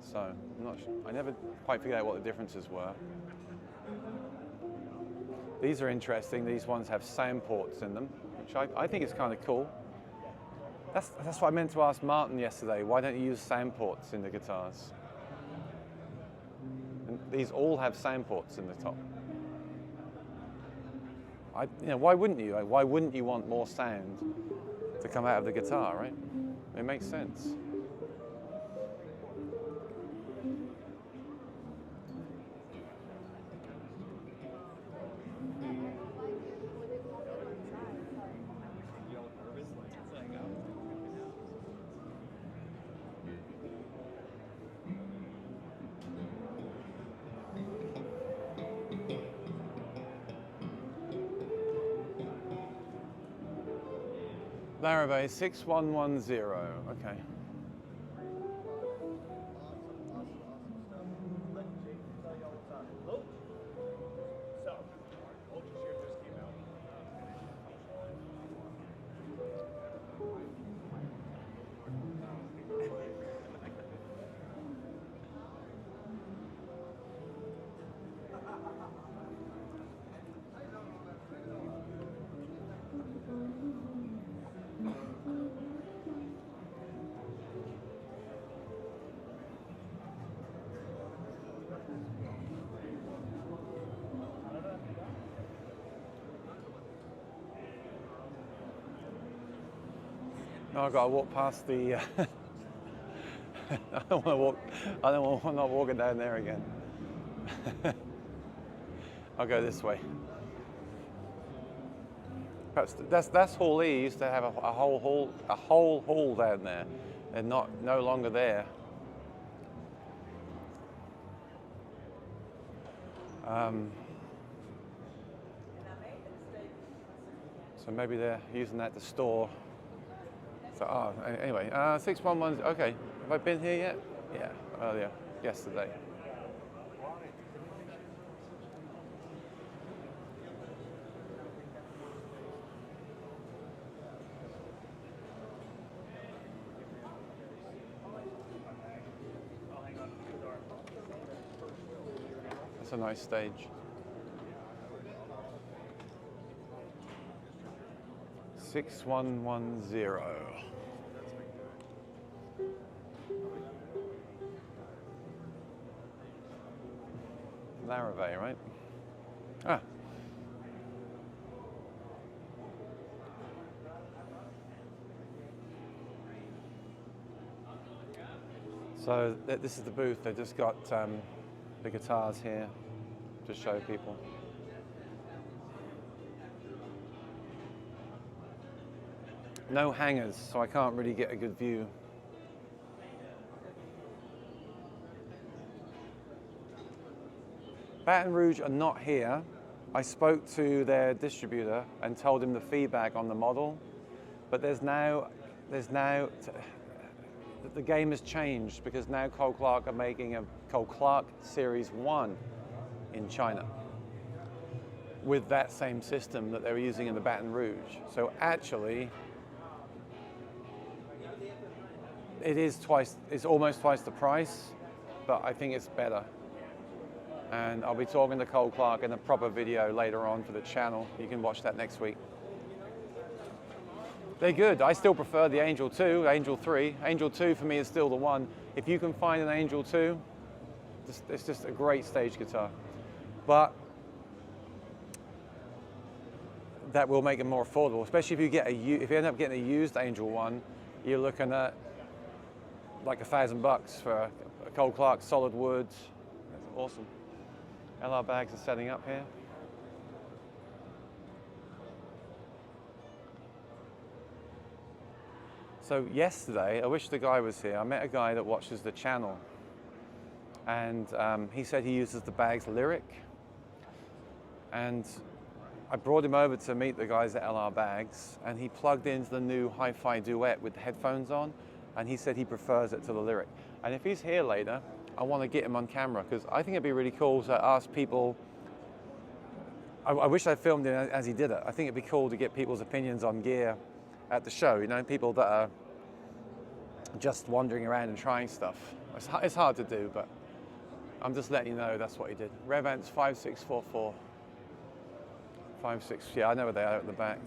So I'm not sure. I never quite figured out what the differences were. These are interesting. These ones have sound ports in them, which I think is kind of cool. That's what I meant to ask Martin yesterday. Why don't you use sound ports in the guitars? And these all have sound ports in the top. Why wouldn't you? Why wouldn't you want more sound to come out of the guitar, right? It makes sense. Larrabee 6110. Okay. Now I've got to walk past the. I don't want to walk. I'm not walking down there again. I'll go this way. Perhaps that's Hall E. Used to have a whole hall down there, and no longer there. So maybe they're using that to store. So, anyway, 611, okay. Have I been here yet? Yeah, earlier, yesterday. That's a nice stage. Six 110. Larrabee, right? Ah. So this is the booth. They just got the guitars here to show people. No hangers, so I can't really get a good view. Baton Rouge are not here. I spoke to their distributor and told him the feedback on the model, but the game has changed because now Cole Clark are making a Cole Clark Series 1 in China with that same system that they were using in the Baton Rouge. So actually, it's almost twice the price, but I think it's better. And I'll be talking to Cole Clark in a proper video later on for the channel. You can watch that next week. They're good. I still prefer the Angel 2, Angel 3. Angel 2 for me is still the one. If you can find an Angel 2, It's just a great stage guitar. But that will make it more affordable, especially if you end up getting a used Angel one, you're looking at like $1,000 for a Cole Clark solid wood. That's awesome. LR bags are setting up here. So yesterday, I wish the guy was here, I met a guy that watches the channel, and he said he uses the bags Lyric, and I brought him over to meet the guys at LR Bags, and he plugged into the new Hi-Fi Duet with the headphones on, and he said he prefers it to the Lyric. And if he's here later, I want to get him on camera, because I think it'd be really cool to ask people. I wish I filmed it as he did it. I think it'd be cool to get people's opinions on gear at the show, you know, people that are just wandering around and trying stuff. It's hard to do, but I'm just letting you know that's what he did. Revance 5644. 56, yeah, I know where they are at the back.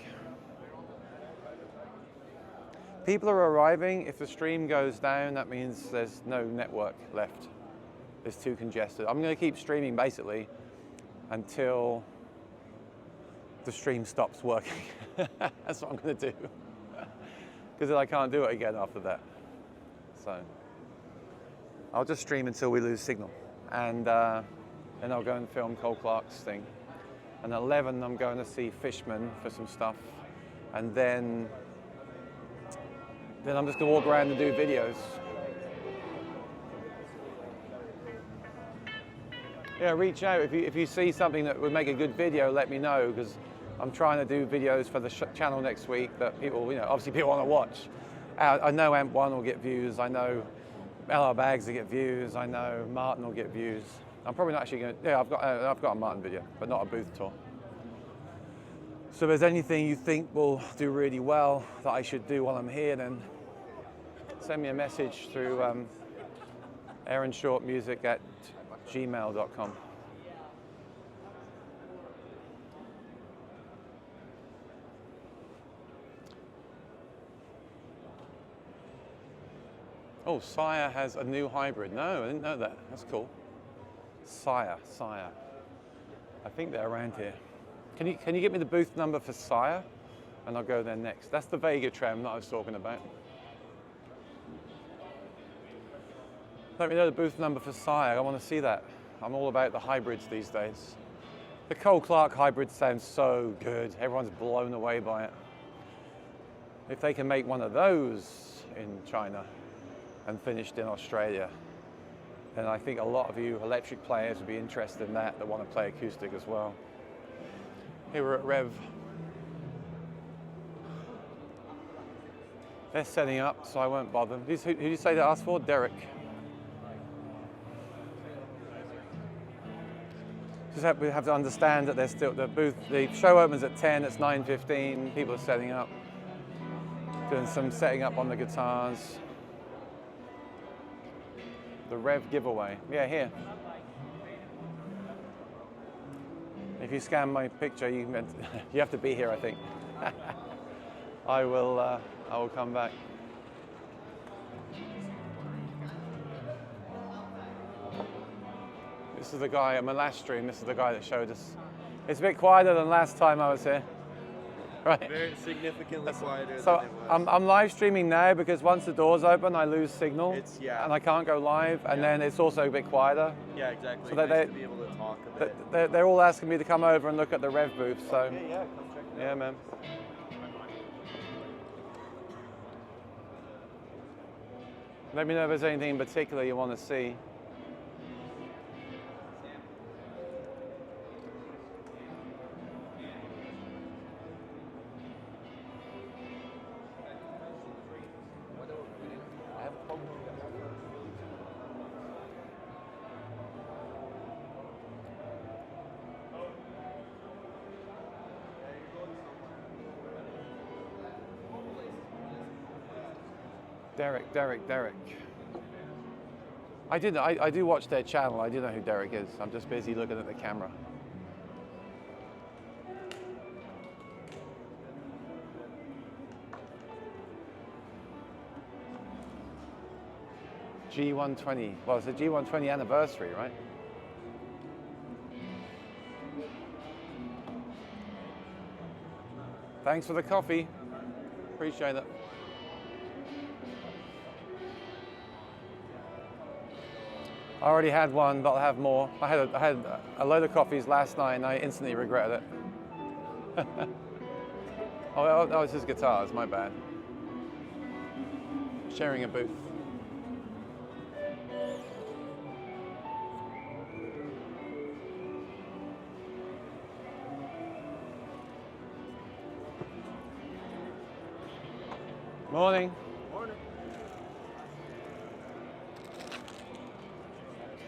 People are arriving. If the stream goes down, that means there's no network left. It's too congested. I'm going to keep streaming basically until the stream stops working. That's what I'm going to do. Because then I can't do it again after that. So I'll just stream until we lose signal. And then I'll go and film Cole Clark's thing. And at 11, I'm going to see Fishman for some stuff. And then I'm just going to walk around and do videos. Yeah, reach out. If you see something that would make a good video, let me know, because I'm trying to do videos for the channel next week that people, you know, obviously people want to watch. I know AMP1 will get views. I know LR Bags will get views. I know Martin will get views. I'm probably not actually going to, yeah, I've got a Martin video, but not a booth tour. So if there's anything you think will do really well that I should do while I'm here, then send me a message through aaronshortmusic@gmail.com. Oh, Sire has a new hybrid. No, I didn't know that. That's cool. Sire. I think they're around here. Can you get me the booth number for Sire? And I'll go there next. That's the Vega Trem that I was talking about. Let me know the booth number for Sire. I want to see that. I'm all about the hybrids these days. The Cole Clark hybrid sounds so good. Everyone's blown away by it. If they can make one of those in China and finished in Australia, then I think a lot of you electric players would be interested in that want to play acoustic as well. Here we're at Rev. They're setting up, so I won't bother. Who did you say to ask for? Derek. We have to understand that there's still the show opens at 10, it's 9:15, people are setting up, doing some setting up on the guitars. The Rev giveaway, yeah, here. If you scan my picture, you have to be here, I think. I will come back. This is the guy at my last stream. This is the guy that showed us. It's a bit quieter than last time I was here. Right. Very significantly quieter So than it was. I'm live streaming now because once the doors open, I lose signal. Yeah. And I can't go live, and then it's also a bit quieter. Yeah, exactly. So Nice they- to be able to talk a bit. They're all asking me to come over and look at the Rev booth, so Okay, yeah, come check it out. yeah, man. Let me know if there's anything in particular you want to see. Derek. I do watch their channel. I do know who Derek is. I'm just busy looking at the camera. G120. Well, it's a G120 anniversary, right? Thanks for the coffee. Appreciate it. I already had one, but I'll have more. I had a load of coffees last night and I instantly regretted it. Oh, it's his guitars, my bad. Sharing a booth. Morning. Morning.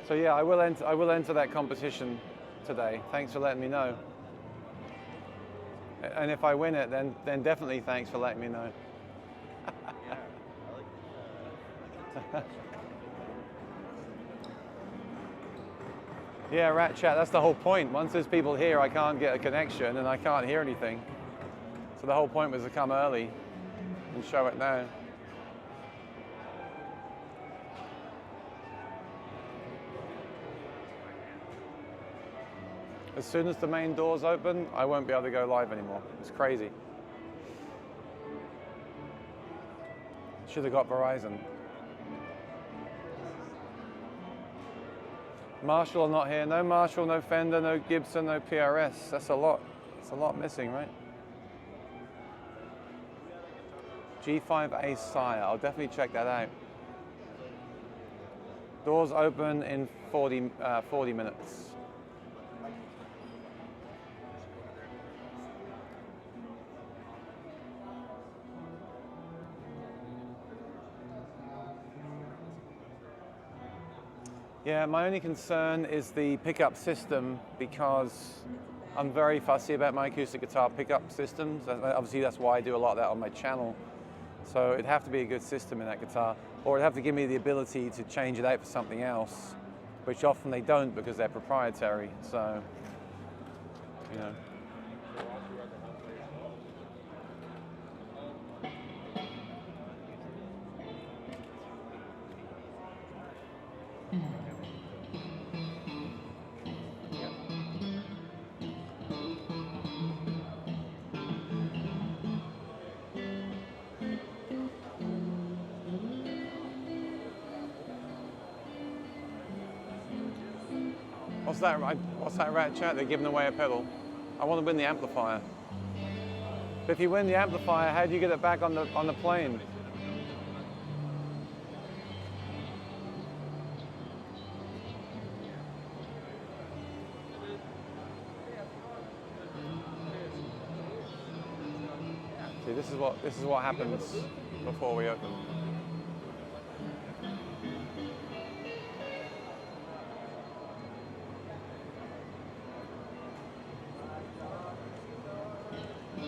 So yeah, I will enter that competition today. Thanks for letting me know. And if I win it, then definitely thanks for letting me know. Yeah, I like Yeah, Rat Chat, that's the whole point. Once there's people here, I can't get a connection and I can't hear anything. So the whole point was to come early and show it now. As soon as the main doors open, I won't be able to go live anymore. It's crazy. Should have got Verizon. Marshall not here. No Marshall, no Fender, no Gibson, no PRS. That's a lot. It's a lot missing, right? G5A Sire. I'll definitely check that out. Doors open in 40 minutes. Yeah, my only concern is the pickup system because I'm very fussy about my acoustic guitar pickup systems. Obviously, that's why I do a lot of that on my channel. So it'd have to be a good system in that guitar, or it'd have to give me the ability to change it out for something else, which often they don't because they're proprietary. So, you know. What's that Rat Chat? They're giving away a pedal. I want to win the amplifier. But if you win the amplifier, how do you get it back on the plane? See, this is what happens before we open.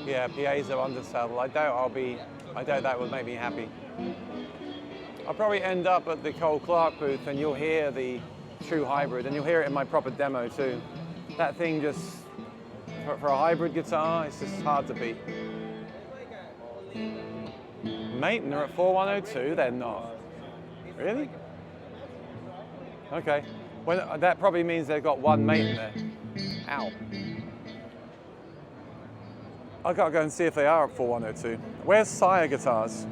Yeah, PAs are undersellable. I doubt that would make me happy. I'll probably end up at the Cole Clark booth and you'll hear the true hybrid and you'll hear it in my proper demo too. That thing just, for a hybrid guitar, it's just hard to beat. Mate, they're at 4102, they're not. Really? Okay. Well, that probably means they've got one mate in there. Ow. I gotta go and see if they are at 4102. Where's Sire guitars?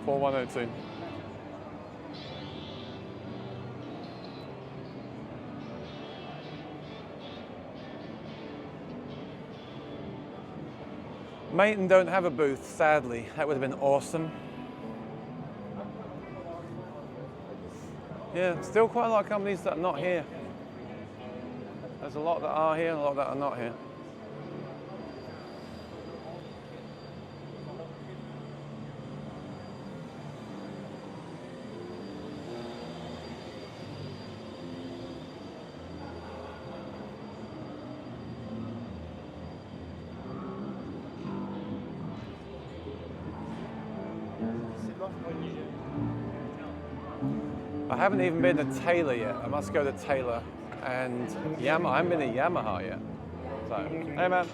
4102. Maton don't have a booth, sadly. That would have been awesome. Yeah, still quite a lot of companies that are not here. There's a lot that are here and a lot that are not here. I haven't even been to Taylor yet. I must go to Taylor and Yamaha. I haven't been to Yamaha yet. So, hey man.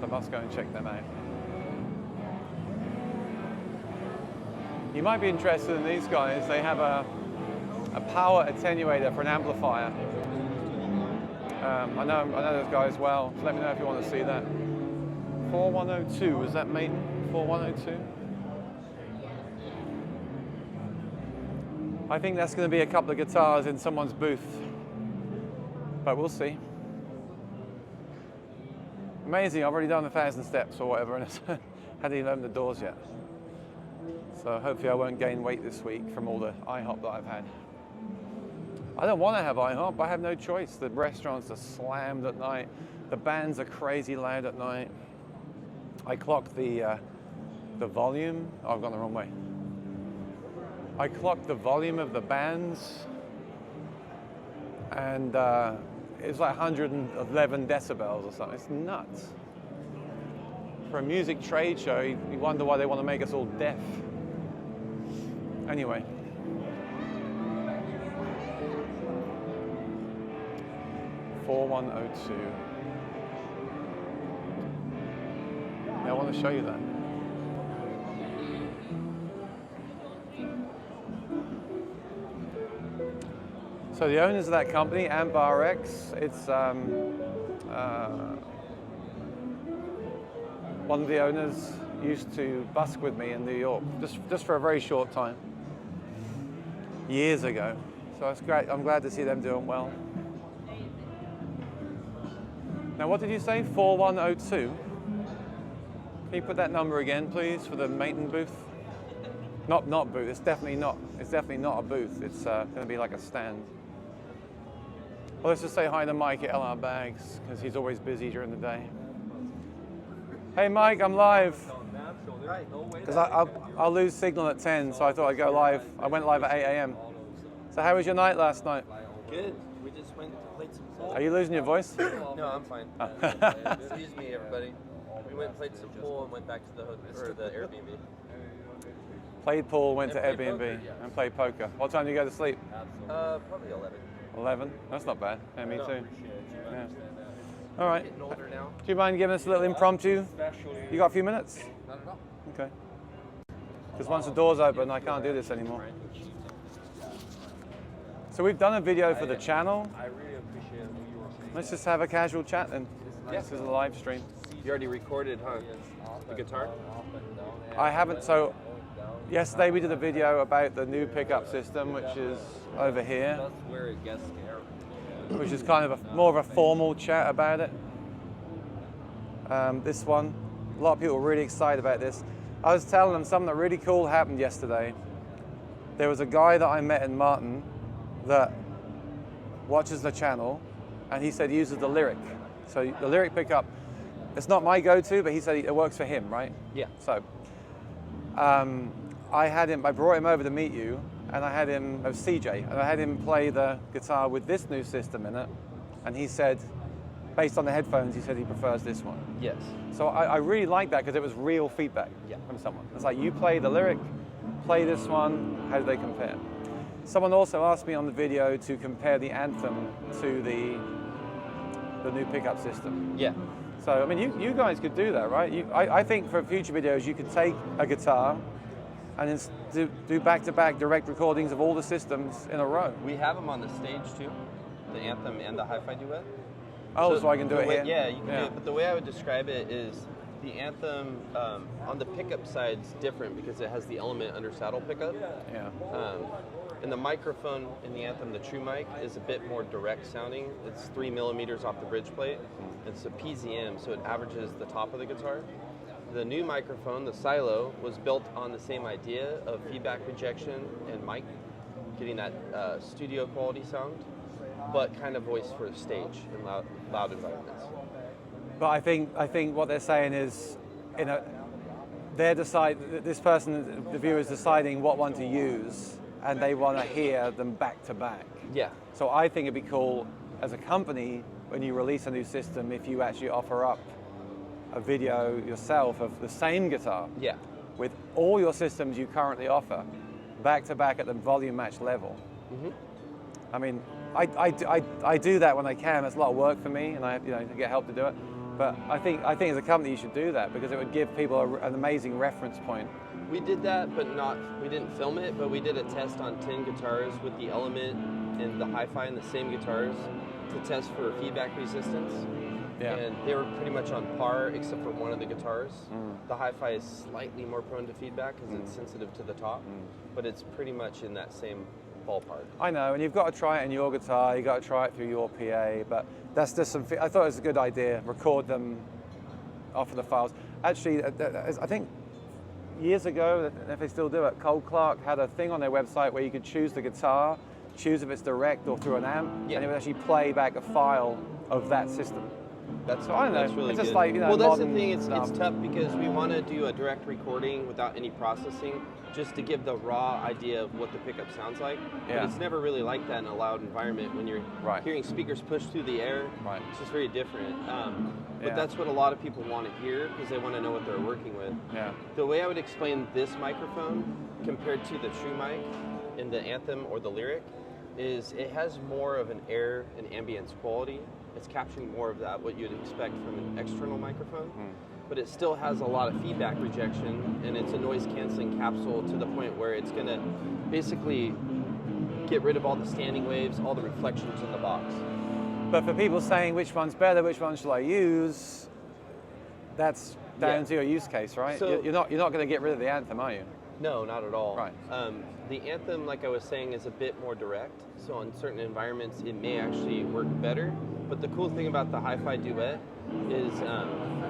So I must go and check them out. You might be interested in these guys. They have a power attenuator for an amplifier. I know those guys well, so let me know if you want to see that. 4102, was that Maiden? 4102? I think that's going to be a couple of guitars in someone's booth, but we'll see. Amazing, I've already done 1,000 steps or whatever, and I hadn't even opened the doors yet. So hopefully I won't gain weight this week from all the IHOP that I've had. I don't want to have IHOP, I have no choice. The restaurants are slammed at night. The bands are crazy loud at night. I clocked the volume. Oh, I've gone the wrong way. I clocked the volume of the bands, and it's like 111 decibels or something. It's nuts. For a music trade show, you wonder why they want to make us all deaf. Anyway. $4102. Yeah, I want to show you that. So the owners of that company, AmpRx, it's one of the owners used to busk with me in New York, just for a very short time, years ago. So it's great. I'm glad to see them doing well. Now, what did you say? 4102? Can you put that number again, please, for the Maiden booth? Not booth. It's definitely not a booth. It's going to be like a stand. Well, let's just say hi to Mike at LR Bags, because he's always busy during the day. Hey, Mike, I'm live. Because I'll lose signal at 10, so I thought I'd go live. I went live at 8 a.m. So how was your night last night? Good. We just went and played some pool. Are you losing your voice? No, I'm fine. Oh. Excuse me, everybody. We went and played some pool and went back to the Airbnb. Played pool, went to And played Airbnb, poker, yeah. and played poker. What time do you go to sleep? Probably 11. 11? That's not bad. Yeah, me No. too. Yeah. All right. Getting older now. Do you mind giving us a little impromptu? You got a few minutes? Not at all. Okay. Because once the door's open, I can't do this anymore. So we've done a video for the channel. I really appreciate what you were saying. Let's just have a casual chat then. This is a live stream. You already recorded, huh? The guitar? I haven't, so yesterday we did a video about the new pickup system, which is over here, That's where it gets scary. which is kind of more of a formal chat about it. This one, a lot of people were really excited about this. I was telling them something really cool happened yesterday. There was a guy that I met in Martin that watches the channel, and he said he uses the Lyric. So the Lyric pickup, it's not my go-to, but he said it works for him, right? Yeah. So I brought him over to meet you, and I had him, it was CJ, and I had him play the guitar with this new system in it, and he said, based on the headphones, he said he prefers this one. Yes. So I really like that because it was real feedback from someone. It's like, you play the Lyric, play this one, how do they compare? Someone also asked me on the video to compare the Anthem to the new pickup system. Yeah. So, I mean, you guys could do that, right? I think for future videos, you could take a guitar and then do back-to-back direct recordings of all the systems in a row. We have them on the stage too, the Anthem and the Hi-Fi Duet. Oh, so I can do it here? Yeah, you can do it. But the way I would describe it is the Anthem on the pickup side is different because it has the Element under saddle pickup. Yeah. And the microphone in the Anthem, the True Mic, is a bit more direct sounding. It's 3 millimeters off the bridge plate. It's a PZM, so it averages the top of the guitar. The new microphone, the Silo, was built on the same idea of feedback rejection and mic, getting that studio quality sound, but kind of voiced for the stage in loud environments. But I think what they're saying is, this person, the viewer, is deciding what one to use, and they want to hear them back to back. Yeah. So I think it'd be cool as a company when you release a new system if you actually offer up a video yourself of the same guitar. Yeah. With all your systems you currently offer, back to back at the volume match level. Mm-hmm. I mean, I do that when I can. It's a lot of work for me, and I get help to do it. But I think as a company you should do that because it would give people an amazing reference point We did that, but we didn't film it, but we did a test on 10 guitars with the Element and the Hi-Fi and the same guitars to test for feedback resistance. Yeah. And they were pretty much on par except for one of the guitars. The Hi-Fi is slightly more prone to feedback because it's sensitive to the top, but it's pretty much in that same ballpark. I know, and you've got to try it in your guitar, you've got to try it through your PA, but that's just some, I thought it was a good idea, record them, offer the files. Actually, I think years ago, if they still do it, Cole Clark had a thing on their website where you could choose the guitar, choose if it's direct or through an amp, and it would actually play back a file of that system. So I don't know, That's really it's just good. like, you know, well, that's the modern thing, it's stuff. tough because we want to do a direct recording without any processing, just to give the raw idea of what the pickup sounds like. Yeah. But it's never really like that in a loud environment when you're hearing speakers push through the air. Right. It's just very different. But Yeah. that's what a lot of people want to hear because they want to know what they're working with. Yeah. The way I would explain this microphone compared to the True Mic in the Anthem or the Lyric is it has more of an air and ambience quality. It's capturing more of that, what you'd expect from an external microphone. But it still has a lot of feedback rejection, and it's a noise canceling capsule to the point where it's going to basically get rid of all the standing waves, all the reflections in the box. But for people saying which one's better, which one should I use, that's down to your use case, right? So- you're not going to get rid of the Anthem, are you? No, not at all. Right. The Anthem, like I was saying, is a bit more direct. So in certain environments, it may actually work better. But the cool thing about the Hi-Fi Duet is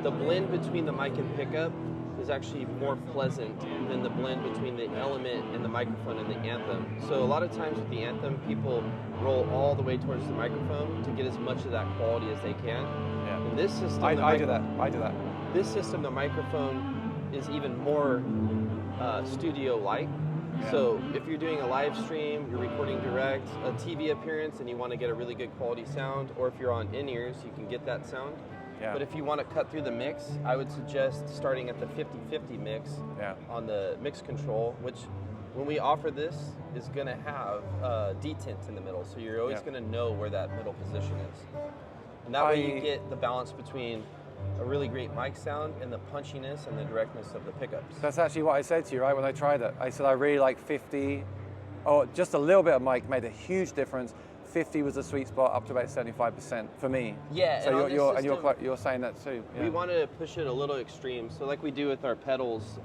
the blend between the mic and pickup is actually more pleasant than the blend between the Element and the microphone and the Anthem. So a lot of times with the Anthem, people roll all the way towards the microphone to get as much of that quality as they can. Yeah. In this system, I do that. I do that. This system, the microphone is even more studio-like. Yeah. So if you're doing a live stream, you're recording direct, a TV appearance, and you want to get a really good quality sound, or if you're on in-ears, you can get that sound. Yeah. But if you want to cut through the mix, I would suggest starting at the 50-50 mix on the mix control, which when we offer this is going to have detent in the middle. So you're always going to know where that middle position is. And that way you get the balance between a really great mic sound and the punchiness and the directness of the pickups. That's actually what I said to you, right, when I tried it. I said I really like 50, or just a little bit of mic made a huge difference. 50 was the sweet spot, up to about 75% for me. Yeah, so and you're saying that too. Yeah. We wanted to push it a little extreme. So like we do with our pedals,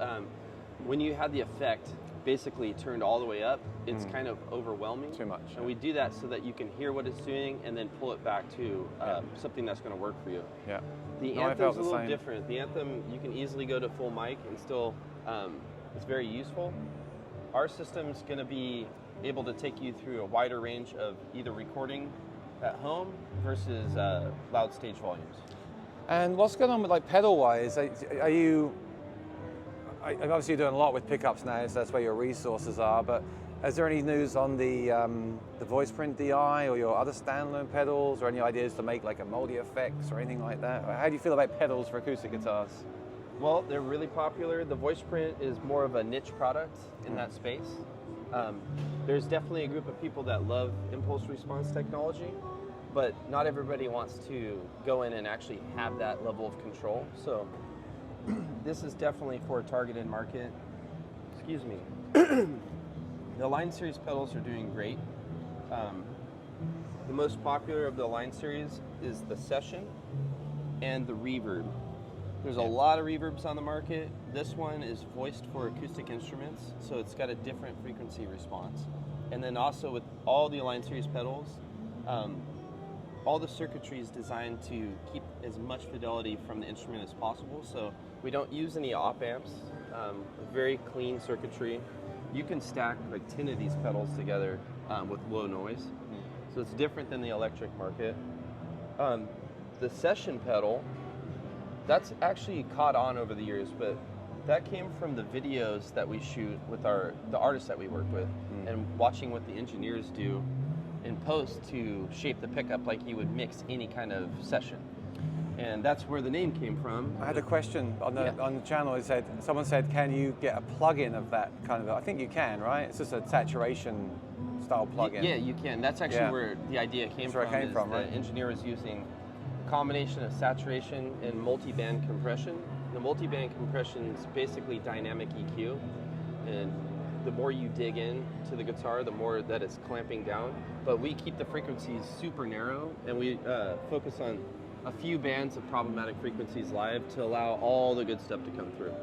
when you have the effect basically turned all the way up, it's kind of overwhelming. Too much. And we do that so that you can hear what it's doing and then pull it back to something that's going to work for you. Yeah. The No, I Anthem's felt a the little same. different. The Anthem, you can easily go to full mic and still, it's very useful. Our system's going to be able to take you through a wider range of either recording at home versus loud stage volumes. And what's going on with like pedal-wise? Are you obviously doing a lot with pickups now, so that's where your resources are. But is there any news on the VoicePrint DI or your other standalone pedals, or any ideas to make like a multi effects or anything like that? How do you feel about pedals for acoustic guitars? Well, they're really popular. The VoicePrint is more of a niche product in that space. There's definitely a group of people that love impulse response technology, but not everybody wants to go in and actually have that level of control. So this is definitely for a targeted market. Excuse me. The Line Series pedals are doing great. The most popular of the Line Series is the Session and the Reverb. There's a lot of reverbs on the market. This one is voiced for acoustic instruments, so it's got a different frequency response. And then also with all the Line Series pedals, all the circuitry is designed to keep as much fidelity from the instrument as possible. So we don't use any op amps, very clean circuitry. You can stack like 10 of these pedals together with low noise. So it's different than the electric market. The Session pedal, that's actually caught on over the years, but that came from the videos that we shoot with the artists that we work with, and watching what the engineers do in post to shape the pickup like you would mix any kind of session. And that's where the name came from. I had a question on the channel. It said, someone said, can you get a plug-in of that kind of? I think you can, right? It's just a saturation style plug-in. Yeah, you can. That's actually where the idea came from. The engineer was using a combination of saturation and multi-band compression. The multi-band compression is basically dynamic EQ. and the more you dig in to the guitar, the more that it's clamping down. But we keep the frequencies super narrow, and we focus on a few bands of problematic frequencies live to allow all the good stuff to come through.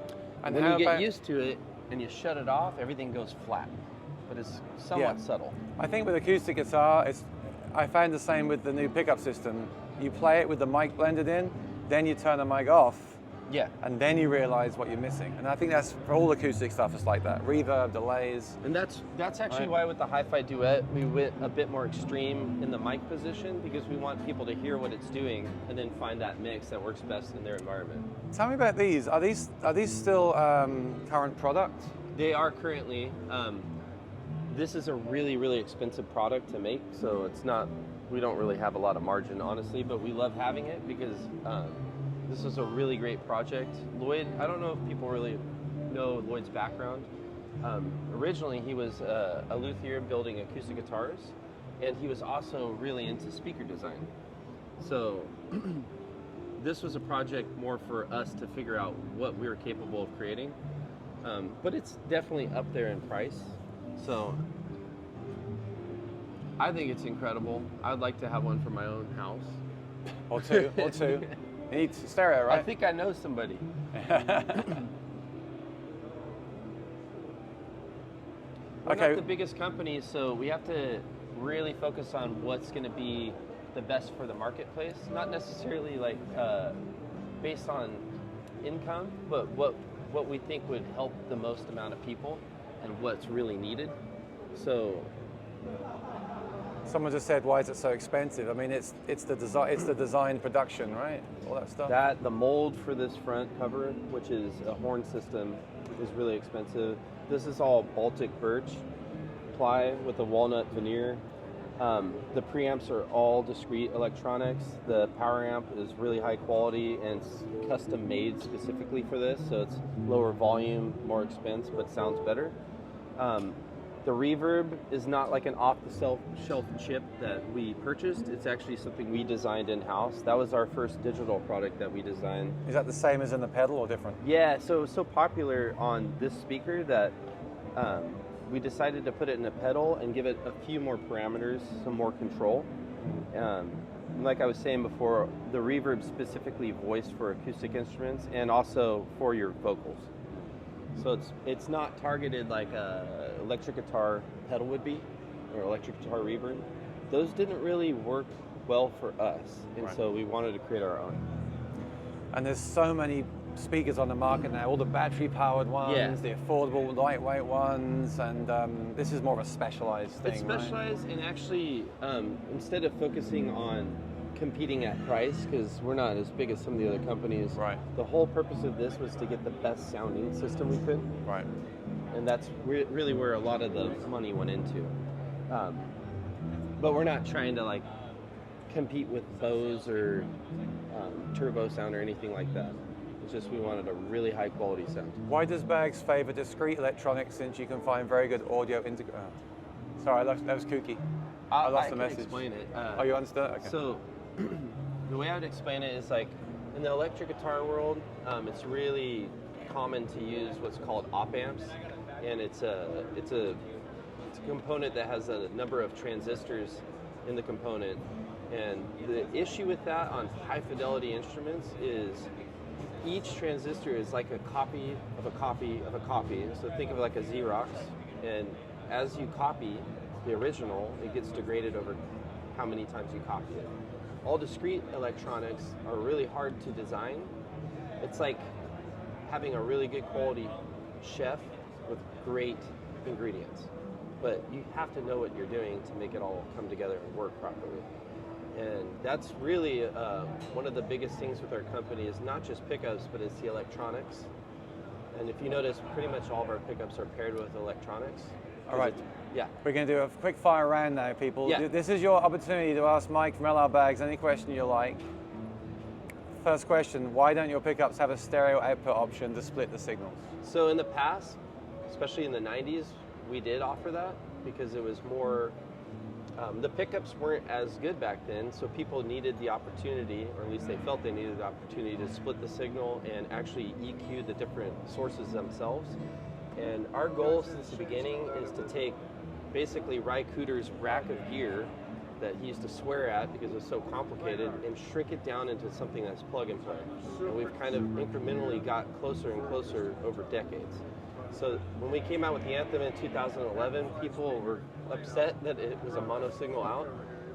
And when you get used to it and you shut it off, everything goes flat, but it's somewhat subtle. I think with acoustic guitar, I found the same with the new pickup system. You play it with the mic blended in, then you turn the mic off, Yeah. and then you realize what you're missing. And I think that's for all acoustic stuff, it's like that. Reverb, delays. And that's actually why with the Hi-Fi Duet, we went a bit more extreme in the mic position, because we want people to hear what it's doing and then find that mix that works best in their environment. Tell me about these. Are these still current product? They are currently. This is a really, really expensive product to make, so it's not, we don't really have a lot of margin, honestly, but we love having it because this is a really great project. Lloyd, I don't know if people really know Lloyd's background. Originally, he was a luthier building acoustic guitars, and he was also really into speaker design. So this was a project more for us to figure out what we were capable of creating, but it's definitely up there in price. So I think it's incredible. I'd like to have one for my own house. Or two, or two. You need stereo, right? I think I know somebody. We're not the biggest company, so we have to really focus on what's going to be the best for the marketplace. Not necessarily like based on income, but what we think would help the most amount of people and what's really needed. So someone just said, "Why is it so expensive?" I mean, it's the design production, right? All that stuff. The mold for this front cover, which is a horn system, is really expensive. This is all Baltic birch ply with a walnut veneer. The preamps are all discrete electronics. The power amp is really high quality and it's custom made specifically for this, so it's lower volume, more expense, but sounds better. The reverb is not like an off-the-shelf chip that we purchased. It's actually something we designed in-house. That was our first digital product that we designed. Is that the same as in the pedal or different? Yeah, so it was so popular on this speaker that we decided to put it in a pedal and give it a few more parameters, some more control. Like I was saying before, the reverb specifically voiced for acoustic instruments and also for your vocals. So it's not targeted like a electric guitar pedal would be, or electric guitar reverb. Those didn't really work well for us, and so we wanted to create our own. And there's so many speakers on the market now, all the battery-powered ones, the affordable, lightweight ones, and this is more of a specialized thing, It's specialized, right? And actually, instead of focusing on competing at price, because we're not as big as some of the other companies. Right. The whole purpose of this was to get the best sounding system we could. Right. And that's really where a lot of the money went into. But we're not trying to like compete with Bose or Turbo Sound or anything like that. It's just we wanted a really high quality sound. Why does Bags favor discrete electronics since you can find very good audio Sorry, that was kooky. I lost the message. I can explain it. Oh, you understand? Okay. So the way I would explain it is like in the electric guitar world, it's really common to use what's called op amps, and it's a component that has a number of transistors in the component. And the issue with that on high fidelity instruments is each transistor is like a copy of a copy of a copy. So think of it like a Xerox, and as you copy the original, it gets degraded over how many times you copy it. All discrete electronics are really hard to design. It's like having a really good quality chef with great ingredients. But you have to know what you're doing to make it all come together and work properly. And that's really one of the biggest things with our company is not just pickups, but it's the electronics. And if you notice, pretty much all of our pickups are paired with electronics. All right. Yeah. We're going to do a quick fire round now, people. Yeah. This is your opportunity to ask Mike from LR Bags any question you like. First question, why don't your pickups have a stereo output option to split the signals? So in the past, especially in the 90s, we did offer that because it was more, the pickups weren't as good back then, so people needed the opportunity, or at least they felt they needed the opportunity to split the signal and actually EQ the different sources themselves. And our goal since the beginning is to take basically Ry Cooter's rack of gear that he used to swear at because it was so complicated and shrink it down into something that's plug and play. And we've kind of incrementally got closer and closer over decades. So when we came out with the Anthem in 2011, people were upset that it was a mono signal out,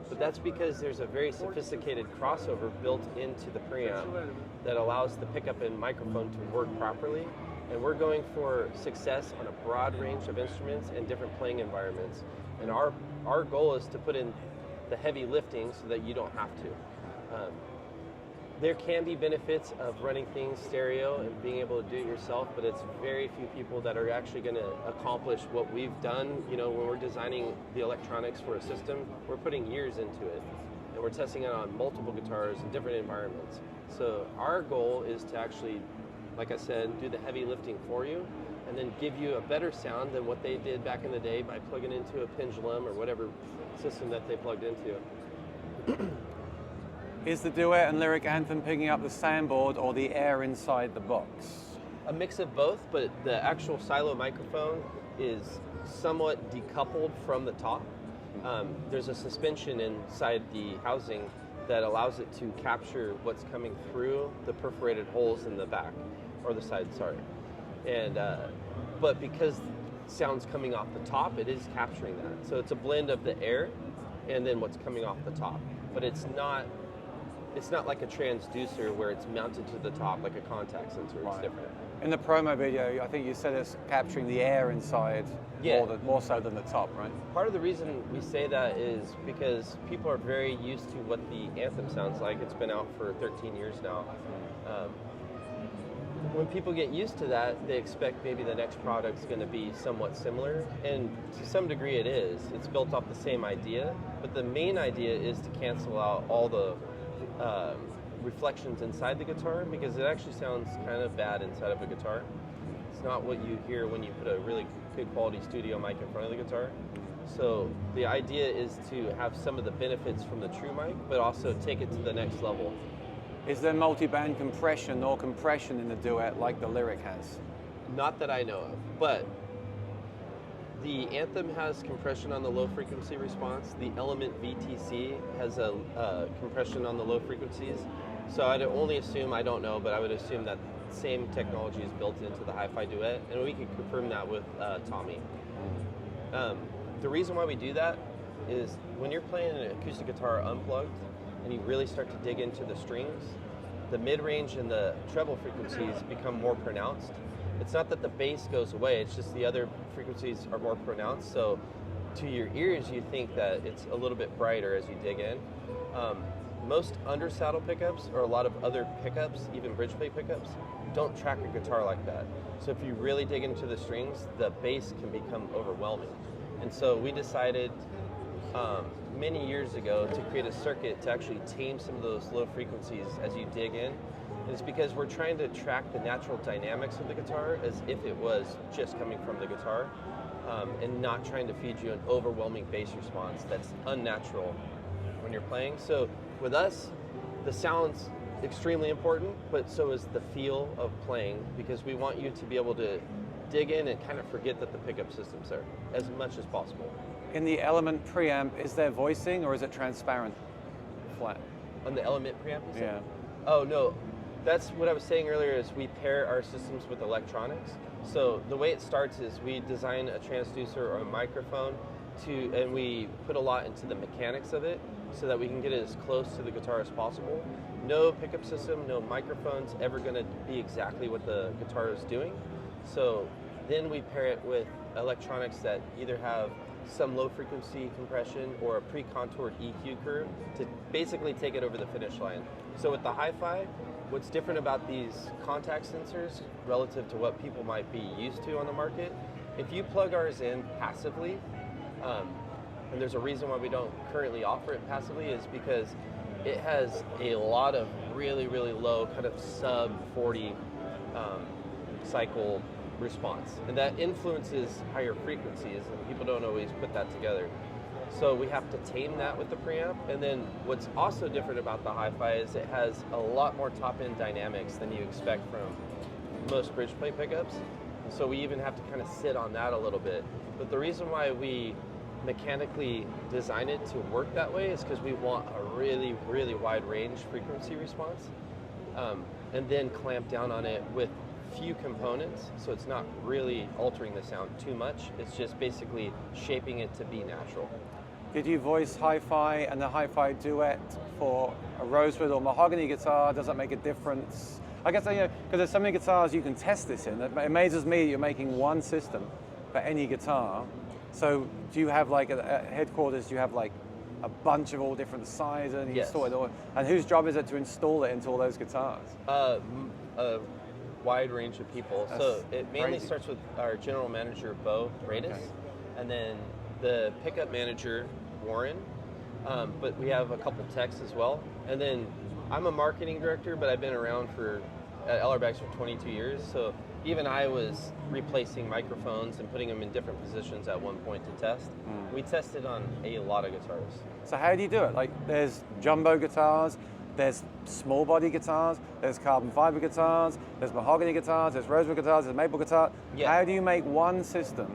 but that's because there's a very sophisticated crossover built into the preamp that allows the pickup and microphone to work properly. And we're going for success on a broad range of instruments and different playing environments. And our goal is to put in the heavy lifting so that you don't have to. There can be benefits of running things stereo and being able to do it yourself, but it's very few people that are actually going to accomplish what we've done. You know, when we're designing the electronics for a system, we're putting years into it, and we're testing it on multiple guitars in different environments. So our goal is to actually, like I said, do the heavy lifting for you, and then give you a better sound than what they did back in the day by plugging into a pendulum or whatever system that they plugged into. Is the Duet and Lyric Anthem picking up the soundboard or the air inside the box? A mix of both, but the actual silo microphone is somewhat decoupled from the top. There's a suspension inside the housing that allows it to capture what's coming through the perforated holes in the back, or the side, sorry. And but because sound's coming off the top, it is capturing that. So it's a blend of the air and then what's coming off the top. But it's not like a transducer where it's mounted to the top like a contact sensor. It's different. In the promo video, I think you said it's capturing the air inside more so than the top, right? Part of the reason we say that is because people are very used to what the Anthem sounds like. It's been out for 13 years now. When people get used to that, they expect maybe the next product's going to be somewhat similar, and to some degree it is. It's built off the same idea, but the main idea is to cancel out all the reflections inside the guitar, because it actually sounds kind of bad inside of a guitar. It's not what you hear when you put a really good quality studio mic in front of the guitar. So the idea is to have some of the benefits from the true mic, but also take it to the next level. Is there multi-band compression or compression in the Duet like the Lyric has? Not that I know of, but the Anthem has compression on the low frequency response. The Element VTC has a compression on the low frequencies. So I'd only assume, I don't know, but I would assume that same technology is built into the Hi-Fi Duet, and we can confirm that with Tommy. The reason why we do that is when you're playing an acoustic guitar unplugged and you really start to dig into the strings, the mid-range and the treble frequencies become more pronounced. It's not that the bass goes away, it's just the other frequencies are more pronounced. So to your ears, you think that it's a little bit brighter as you dig in. Most under-saddle pickups, or a lot of other pickups, even bridge plate pickups, don't track a guitar like that. So if you really dig into the strings, the bass can become overwhelming. And so we decided many years ago to create a circuit to actually tame some of those low frequencies as you dig in. And it's because we're trying to track the natural dynamics of the guitar as if it was just coming from the guitar, and not trying to feed you an overwhelming bass response that's unnatural when you're playing. So with us, the sound's extremely important, but so is the feel of playing, because we want you to be able to dig in and kind of forget that the pickup system's there as much as possible. In the Element preamp, is there voicing or is it transparent, flat? On the Element preamp, you said? Yeah. Oh, no. That's what I was saying earlier, is we pair our systems with electronics. So the way it starts is we design a transducer or a microphone and we put a lot into the mechanics of it so that we can get it as close to the guitar as possible. No pickup system, no microphone's ever going to be exactly what the guitar is doing. So then we pair it with electronics that either have some low frequency compression or a pre-contoured EQ curve to basically take it over the finish line. So with the Hi-Fi, what's different about these contact sensors relative to what people might be used to on the market, if you plug ours in passively, and there's a reason why we don't currently offer it passively, is because it has a lot of really, really low, kind of sub 40 cycle response. And that influences higher frequencies, and people don't always put that together. So we have to tame that with the preamp. And then what's also different about the Hi-Fi is it has a lot more top-end dynamics than you expect from most bridge plate pickups. So we even have to kind of sit on that a little bit. But the reason why we mechanically design it to work that way is because we want a really, really wide range frequency response, and then clamp down on it with few components, so it's not really altering the sound too much. It's just basically shaping it to be natural. Did you voice hi-fi and the hi-fi duet for a rosewood or mahogany guitar? Does that make a difference? I guess, because there's so many guitars you can test this in. It amazes me you're making one system for any guitar. So do you have like at headquarters, do you have like a bunch of all different sizes and you Yes. install it all? And whose job is it to install it into all those guitars? A wide range of people. So That's it mainly crazy. starts with our general manager, Bo Radis, Okay. and then the pickup manager, Warren. But we have a couple techs as well. And then I'm a marketing director, but I've been around at Ellerbags for 22 years. So even I was replacing microphones and putting them in different positions at one point to test. We tested on a lot of guitars. So how do you do it? Like there's jumbo guitars, there's small body guitars, there's carbon fiber guitars, there's mahogany guitars, there's rosewood guitars, there's maple guitar. Yeah. How do you make one system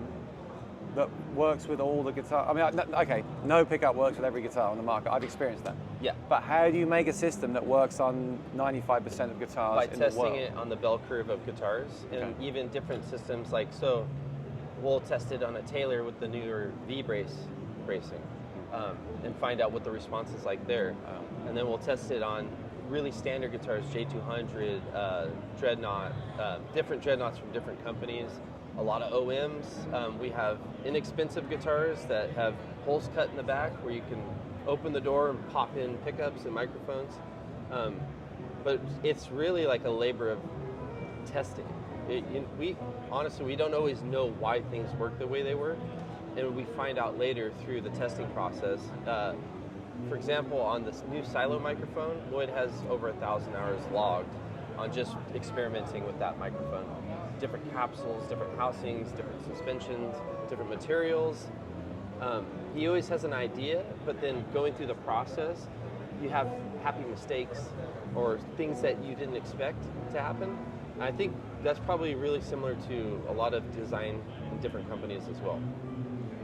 that works with all the guitar? I mean, okay, no pickup works with every guitar on the market. I've experienced that. Yeah. But how do you make a system that works on 95% of guitars By in the world? testing it on the bell curve of guitars and Okay. even different systems, like, so we'll test it on a Taylor with the newer bracing and find out what the response is like there. And then we'll test it on really standard guitars, J200, Dreadnought, different Dreadnoughts from different companies, a lot of OMs. We have inexpensive guitars that have holes cut in the back where you can open the door and pop in pickups and microphones. But it's really like a labor of testing. We honestly, we don't always know why things work the way they work, and we find out later through the testing process. For example, on this new silo microphone, Lloyd has over 1,000 hours logged on just experimenting with that microphone. Different capsules, different housings, different suspensions, different materials. He always has an idea, but then going through the process, you have happy mistakes or things that you didn't expect to happen. And I think that's probably really similar to a lot of design in different companies as well.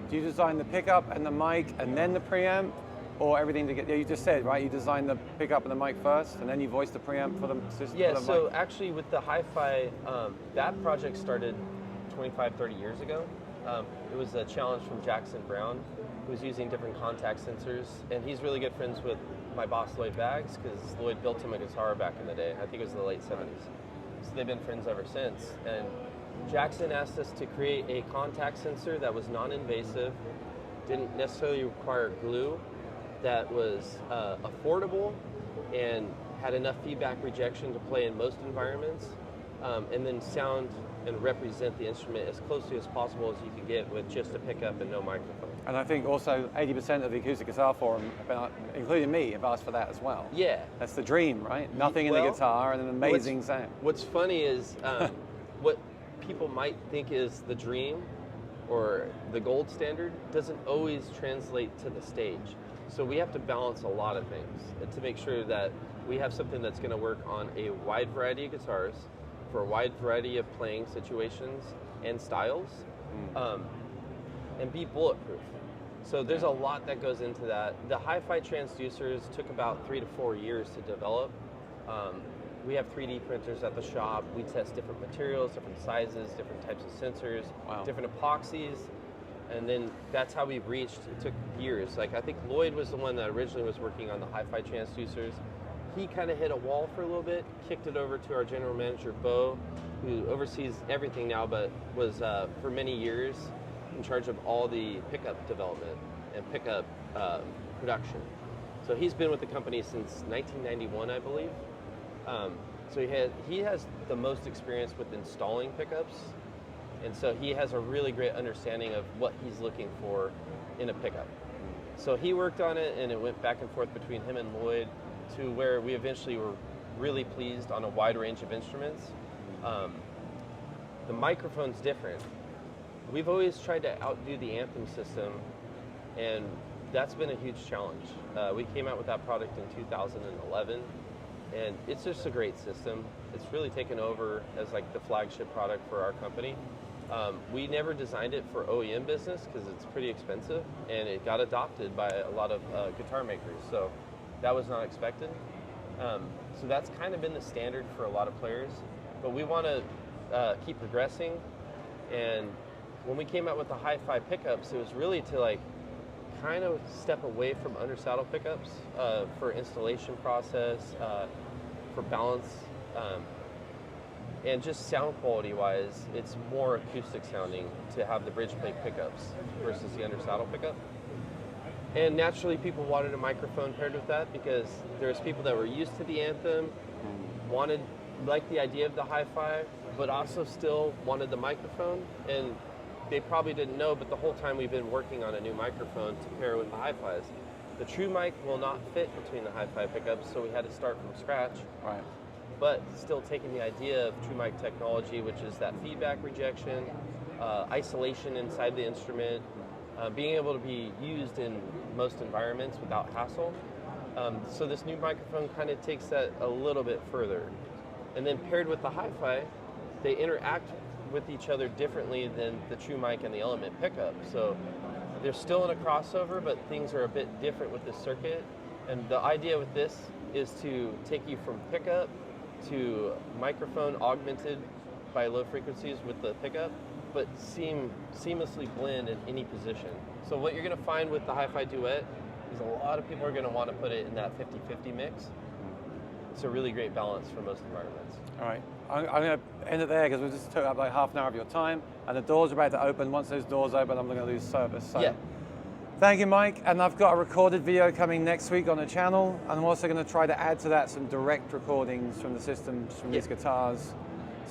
Do you design the pickup and the mic and then the preamp? Or everything together? You just said, right? You design the pickup and the mic first, and then you voice the preamp for the system. Yeah, for the so mic. actually with the hi-fi, that project started 25, 30 years ago. It was a challenge from Jackson Brown, who's using different contact sensors, and he's really good friends with my boss Lloyd Baggs, because Lloyd built him a guitar back in the day. I think it was the late 70s. So they've been friends ever since. And Jackson asked us to create a contact sensor that was non-invasive, didn't necessarily require glue, that was affordable and had enough feedback rejection to play in most environments, and then sound and represent the instrument as closely as possible as you can get with just a pickup and no microphone. And I think also 80% of the acoustic guitar forum, including me, have asked for that as well. Yeah. That's the dream, right? Nothing in the Well, guitar and an amazing sound. What's funny is what people might think is the dream or the gold standard doesn't always translate to the stage. So we have to balance a lot of things to make sure that we have something that's going to work on a wide variety of guitars for a wide variety of playing situations and styles, and be bulletproof. So there's a lot that goes into that. The hi-fi transducers took about 3 to 4 years to develop. We have 3D printers at the shop. We test different materials, different sizes, different types of sensors, Wow. different epoxies. And then that's how we've reached. It took years. Like I think Lloyd was the one that originally was working on the hi-fi transducers. He kind of hit a wall for a little bit, kicked it over to our general manager, Bo, who oversees everything now, but was for many years in charge of all the pickup development and pickup production. So he's been with the company since 1991, I believe. So he has the most experience with installing pickups. And so he has a really great understanding of what he's looking for in a pickup. So he worked on it, and it went back and forth between him and Lloyd to where we eventually were really pleased on a wide range of instruments. The microphone's different. We've always tried to outdo the Anthem system, and that's been a huge challenge. We came out with that product in 2011, and it's just a great system. It's really taken over as like the flagship product for our company. We never designed it for OEM business because it's pretty expensive, and it got adopted by a lot of guitar makers, so that was not expected. So that's kind of been the standard for a lot of players, but we want to keep progressing. And when we came out with the hi-fi pickups, it was really to like kind of step away from under saddle pickups for installation process, for balance, and just sound quality wise, it's more acoustic sounding to have the bridge plate pickups versus the under saddle pickup. And naturally people wanted a microphone paired with that because there's people that were used to the Anthem, liked the idea of the hi-fi, but also still wanted the microphone. And they probably didn't know, but the whole time we've been working on a new microphone to pair with the hi-fis. The true mic will not fit between the hi-fi pickups, so we had to start from scratch. Right. But still taking the idea of true mic technology, which is that feedback rejection, isolation inside the instrument, being able to be used in most environments without hassle. So this new microphone kind of takes that a little bit further. And then paired with the hi-fi, they interact with each other differently than the true mic and the Element pickup. So they're still in a crossover, but things are a bit different with this circuit. And the idea with this is to take you from pickup to microphone augmented by low frequencies with the pickup, but seamlessly blend in any position. So what you're gonna find with the hi-fi duet is a lot of people are gonna wanna put it in that 50-50 mix. It's a really great balance for most environments. All right, I'm going to end it there because we just took up like half an hour of your time, and the doors are about to open. Once those doors open, I'm going to lose service. So Yeah. Thank you, Mike. And I've got a recorded video coming next week on the channel, and I'm also going to try to add to that some direct recordings from the systems from these guitars.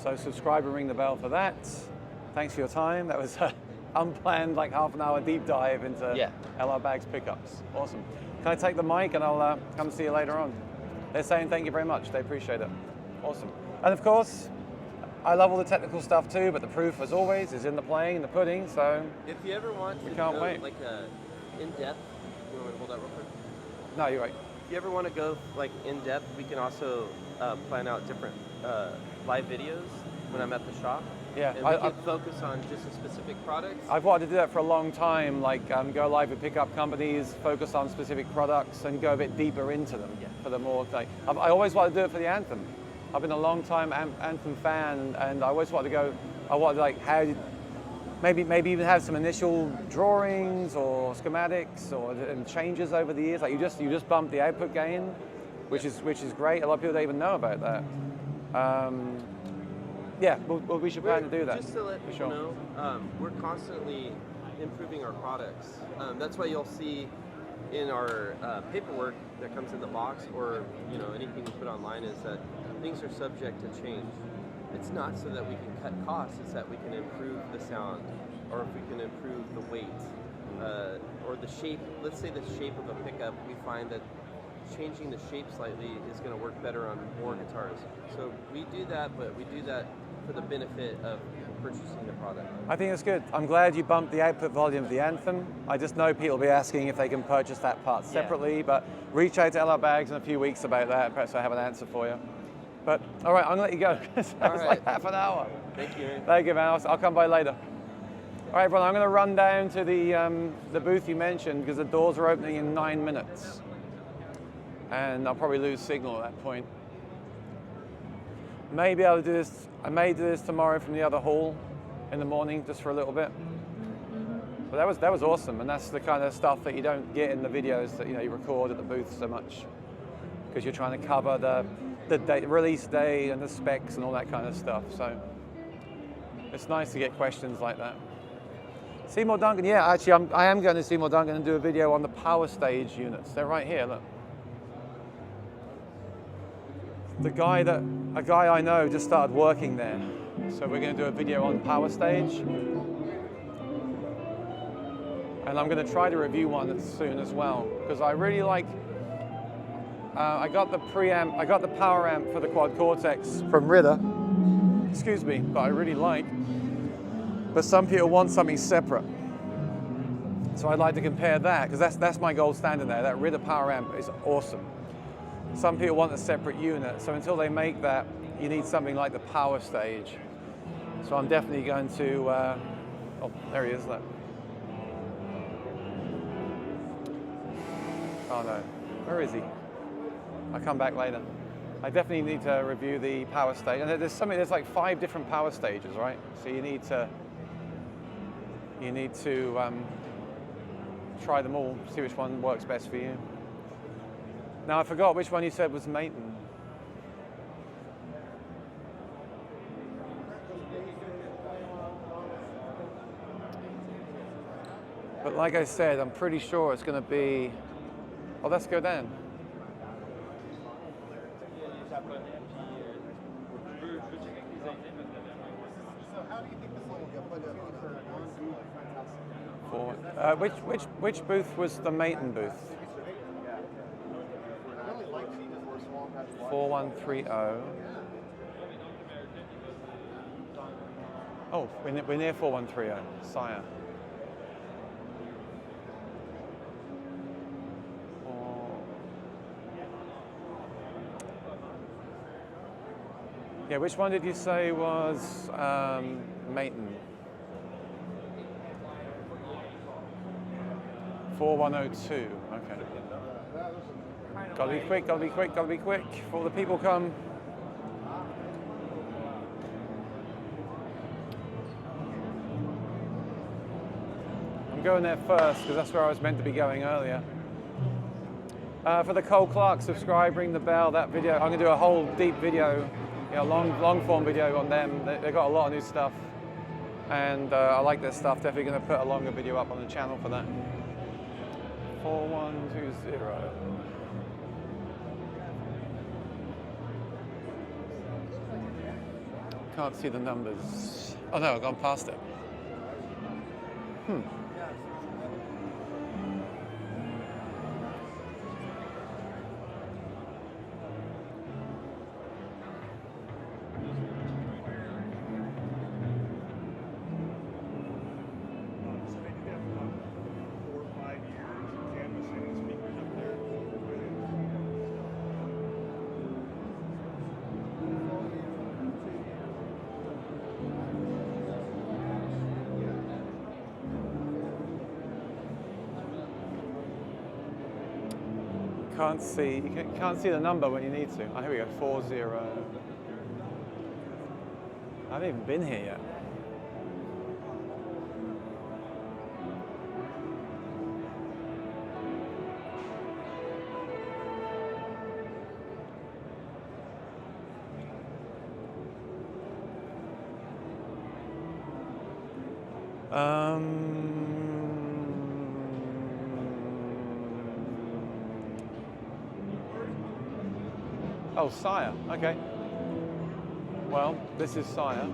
So subscribe and ring the bell for that. Thanks for your time. That was an unplanned like half an hour deep dive into LR Baggs pickups. Awesome. Can I take the mic and I'll come see you later on? They're saying thank you very much. They appreciate it. Awesome. And of course, I love all the technical stuff too, but the proof, as always, is in the playing and the pudding, so if you ever want to can't go wait. like in-depth, you want me to hold that real quick? No, you're right. If you ever want to go like in-depth, we can also plan out different live videos when I'm at the shop. Yeah, and we can focus on just a specific product. I've wanted to do that for a long time, like go live with pickup companies, focus on specific products, and go a bit deeper into them for the more, like, I always wanted to do it for the Anthem. I've been a long time Anthem fan, and I always wanted to go, like, maybe even have some initial drawings or schematics and changes over the years. Like you just bump the output gain, which is great. A lot of people don't even know about that. Yeah, we should plan to do that. Just to let people know, we're constantly improving our products. That's why you'll see in our paperwork that comes in the box, or anything we put online, is that things are subject to change. It's not so that we can cut costs; it's that we can improve the sound, or if we can improve the weight, or the shape. Let's say the shape of a pickup. We find that changing the shape slightly is going to work better on more guitars. So we do that, but we do that for the benefit of purchasing the product. I think it's good. I'm glad you bumped the output volume of the Anthem. I just know people will be asking if they can purchase that part separately, but reach out to LR Baggs in a few weeks about that. Perhaps I have an answer for you. But all right, I'm gonna let you go. That was like half an hour. Thank you. Thank you, man. I'll come by later. All right, everyone, I'm gonna run down to the booth you mentioned because the doors are opening in 9 minutes. And I'll probably lose signal at that point. Maybe I'll do this. I may do this tomorrow from the other hall in the morning, just for a little bit. But that was awesome, and that's the kind of stuff that you don't get in the videos that you record at the booth so much, because you're trying to cover the release day and the specs and all that kind of stuff. So it's nice to get questions like that. Seymour Duncan, yeah, actually I am going to Seymour Duncan and do a video on the power stage units. They're right here, look. A guy I know just started working there. So we're going to do a video on power stage. And I'm going to try to review one soon as well, because I really like, I got the power amp for the Quad Cortex from Ritter, excuse me, but I really like, but some people want something separate. So I'd like to compare that, because that's my gold standard there. That Ritter power amp is awesome. some people want a separate unit. So until they make that, you need something like the power stage. So I'm definitely going to, oh, there he is, look. Oh no, where is he? I'll come back later. I definitely need to review the power stage. And there's like 5 different power stages, right? So you need to try them all, see which one works best for you. Now I forgot which one you said was Maton. But like I said, I'm pretty sure it's going to be, oh, let's go down. Which booth was the Maton booth? 4130. Oh, we're near 4130, Sire. Yeah, which one did you say was Maton? 4102. Okay. Gotta be quick, gotta be quick, gotta be quick before the people come. I'm going there first because that's where I was meant to be going earlier. For the Cole Clark, subscribe, ring the bell, that video. I'm gonna do a whole deep video, long form video on them. They've got a lot of new stuff and I like their stuff. Definitely gonna put a longer video up on the channel for that. 4120. Can't see the numbers. Oh no, I've gone past it. You can't see the number when you need to. Oh, here we go, 40. I haven't even been here yet. Oh, Sire, okay. Well, this is Sire.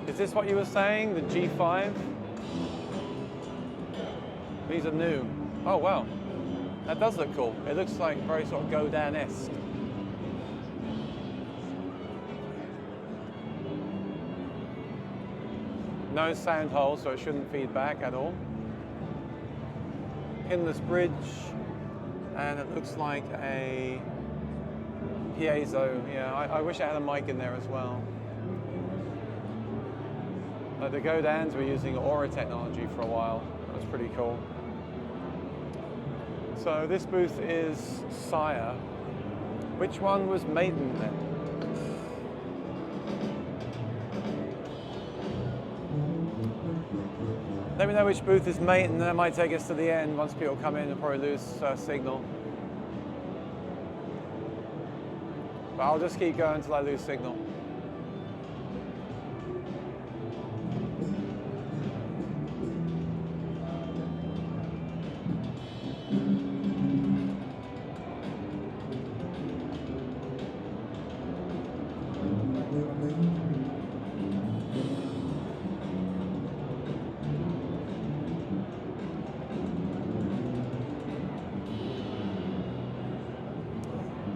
Is this what you were saying, the G5? These are new. Oh, wow. That does look cool. It looks like very sort of Godin-esque. No sound hole, so it shouldn't feed back at all. Pinless bridge, and it looks like a piezo. Yeah, I wish I had a mic in there as well. Like the Godins were using Aura technology for a while. That was pretty cool. So this booth is Sire. Which one was Maton then? Let me know which booth is Maton, that might take us to the end. Once people come in, and probably lose signal. But I'll just keep going until I lose signal.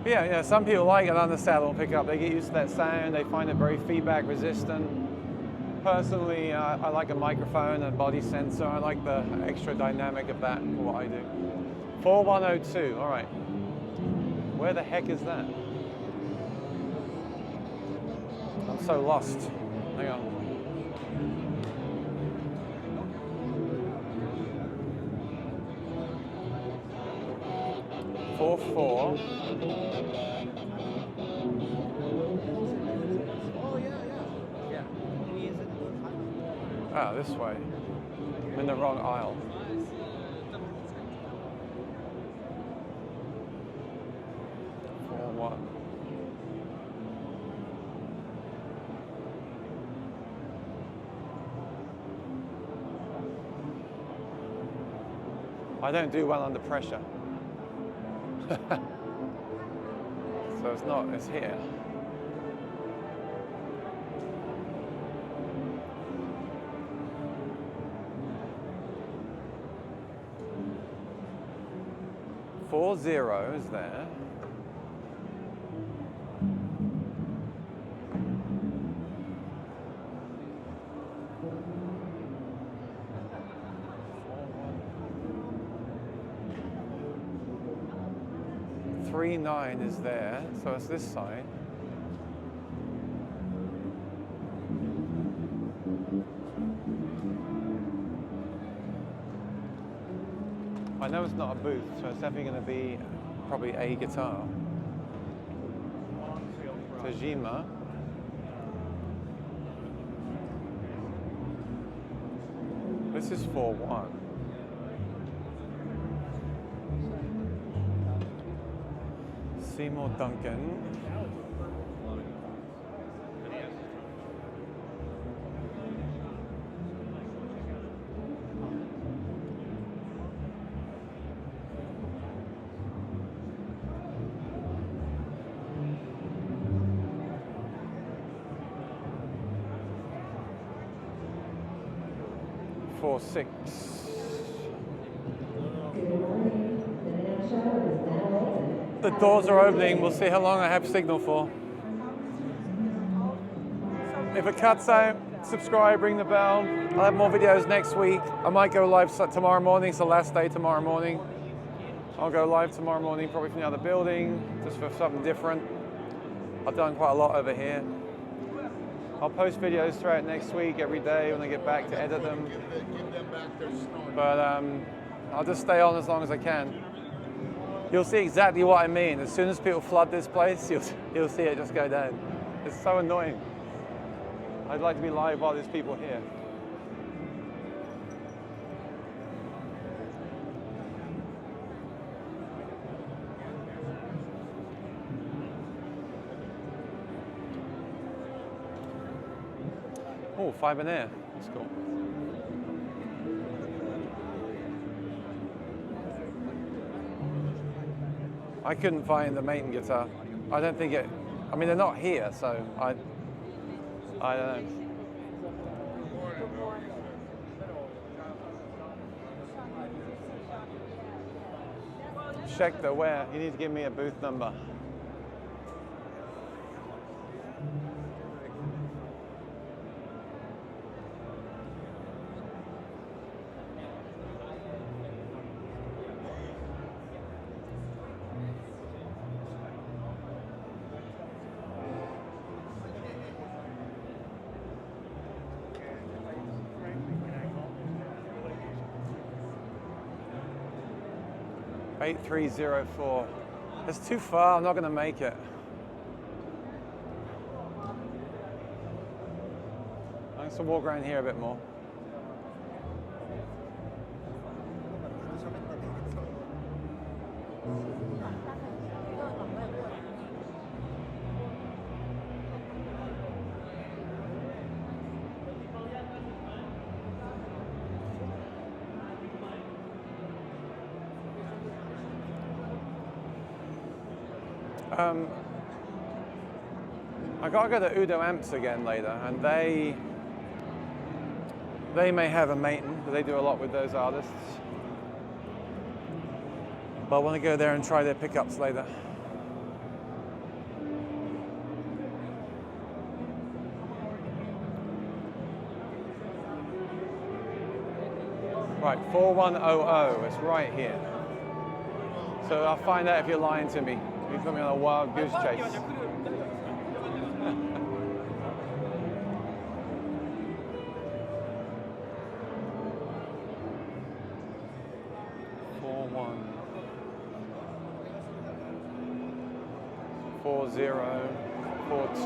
Yeah, some people like an undersaddle pickup. They get used to that sound. They find it very feedback resistant. Personally, I like a microphone and body sensor. I like the extra dynamic of that for what I do. 4102, all right. Where the heck is that? I'm so lost. Hang on. Four. Ah, this way. I'm in the wrong aisle. One. I don't do well under pressure. So it's here. Four zeros there. Three 9 is there, so it's this side. I know it's not a booth, so it's definitely going to be probably a guitar. Tajima. This is 4-1. Seymour Duncan. Four, 6. The doors are opening. We'll see how long I have signal for. If it cuts out, subscribe, ring the bell. I'll have more videos next week. I might go live tomorrow morning. It's the last day tomorrow morning. I'll go live tomorrow morning, probably from the other building, just for something different. I've done quite a lot over here. I'll post videos throughout next week, every day when I get back to edit them. But I'll just stay on as long as I can. You'll see exactly what I mean. As soon as people flood this place, you'll see it just go down. It's so annoying. I'd like to be live while there's people here. Oh, fiber air. That's cool. I couldn't find the Maton guitar. I don't think it. I mean, they're not here, so I don't know. Schechter, where? You need to give me a booth number. Eight 8304. It's too far, I'm not going to make it. I'm going to walk around here a bit more. I gotta go to Udo Amps again later, and they may have a Maton, because they do a lot with those artists. But I want to go there and try their pickups later. Right, 4100, it's right here. So I'll find out if you're lying to me. You put me on a wild goose chase. Four zero, 42,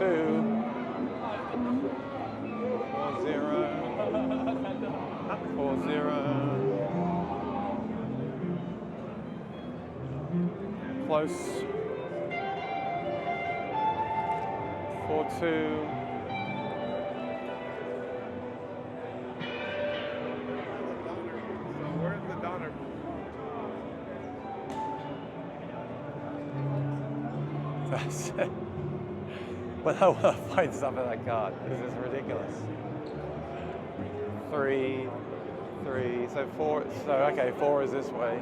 40, 40, close, 42, Where's the donor? that's it. But I want to find stuff in that card. This is ridiculous. 3, 3, so 4, so okay, 4 is this way.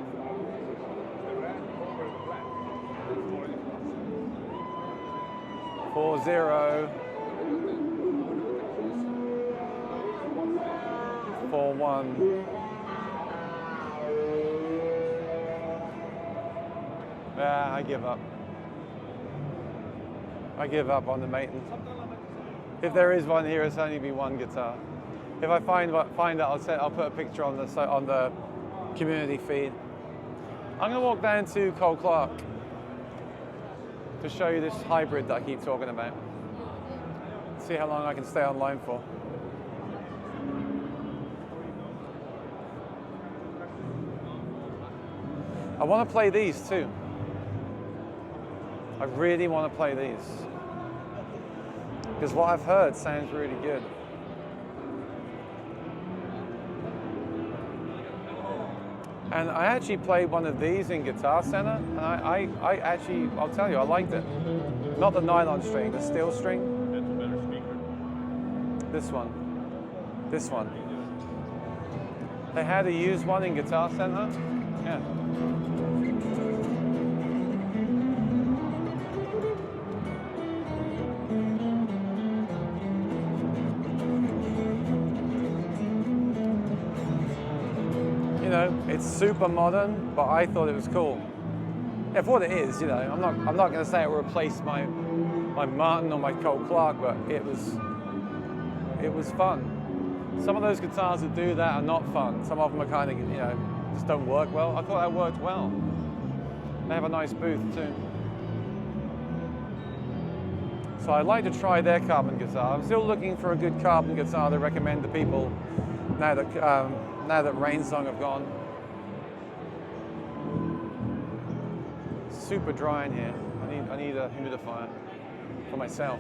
40, 41. Yeah, I give up. I give up on the maintenance. If there is one here, it's only be one guitar. If I find it, I'll put a picture on the community feed. I'm gonna walk down to Cole Clark to show you this hybrid that I keep talking about. See how long I can stay online for. I want to play these too. I really want to play these. Because what I've heard sounds really good. And I actually played one of these in Guitar Center, and I actually, I'll tell you, I liked it. Not the nylon string, the steel string. That's a better speaker. This one. This one. They had a used one in Guitar Center. Yeah. You know, it's super modern, but I thought it was cool. Yeah, for what it is, you know, I'm not going to say it will replace my Martin or my Cole Clark, but it was fun. Some of those guitars that do that are not fun. Some of them are kind of, you know, just don't work well. I thought that worked well. They have a nice booth too. So I'd like to try their carbon guitar. I'm still looking for a good carbon guitar to recommend to people now that Rainsong have gone. Super dry in here. I need a humidifier for myself.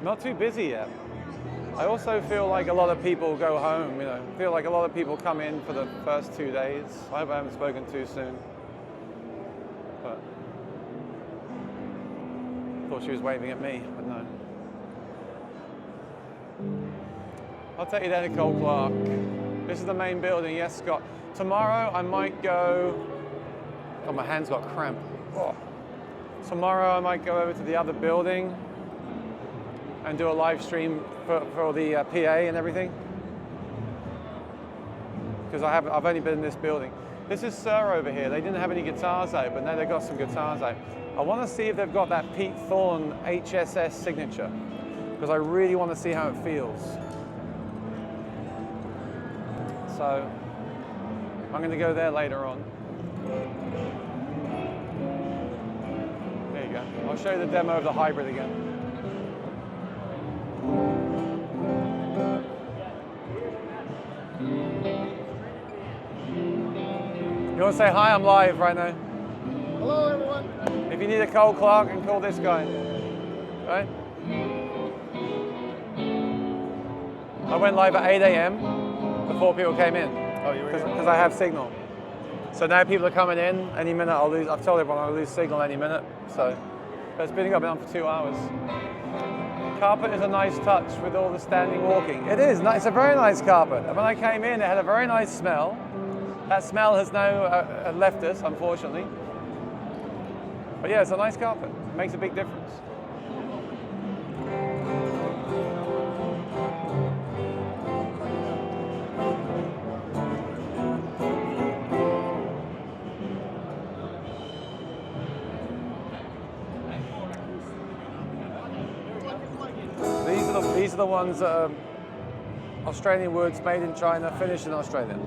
Not too busy yet. I also feel like a lot of people go home, you know. I feel like a lot of people come in for the first 2 days. I hope I haven't spoken too soon. But thought she was waving at me, but no. I'll take you down to Cole Clark. This is the main building, yes, Scott. Tomorrow I might go, oh, my hand's got cramp. Oh. Tomorrow I might go over to the other building and do a live stream for the PA and everything. Because I've only been in this building. This is Sir over here. They didn't have any guitars out, but now they've got some guitars out. I want to see if they've got that Pete Thorne HSS signature, because I really want to see how it feels. So I'm going to go there later on. There you go. I'll show you the demo of the hybrid again. You want to say hi? I'm live right now. Hello, everyone. If you need a Cole Clark, and call this guy. Right? I went live at 8 a.m. before people came in. Oh, you were here? Because I have signal. So now people are coming in. Any minute I'll lose. I've told everyone I'll lose signal any minute. So, but it's been on for 2 hours. Carpet is a nice touch with all the standing walking. It is. It's a very nice carpet. And when I came in, it had a very nice smell. That smell has now left us, unfortunately. But yeah, it's a nice carpet. It makes a big difference. These are the ones that are Australian woods, made in China, finished in Australia.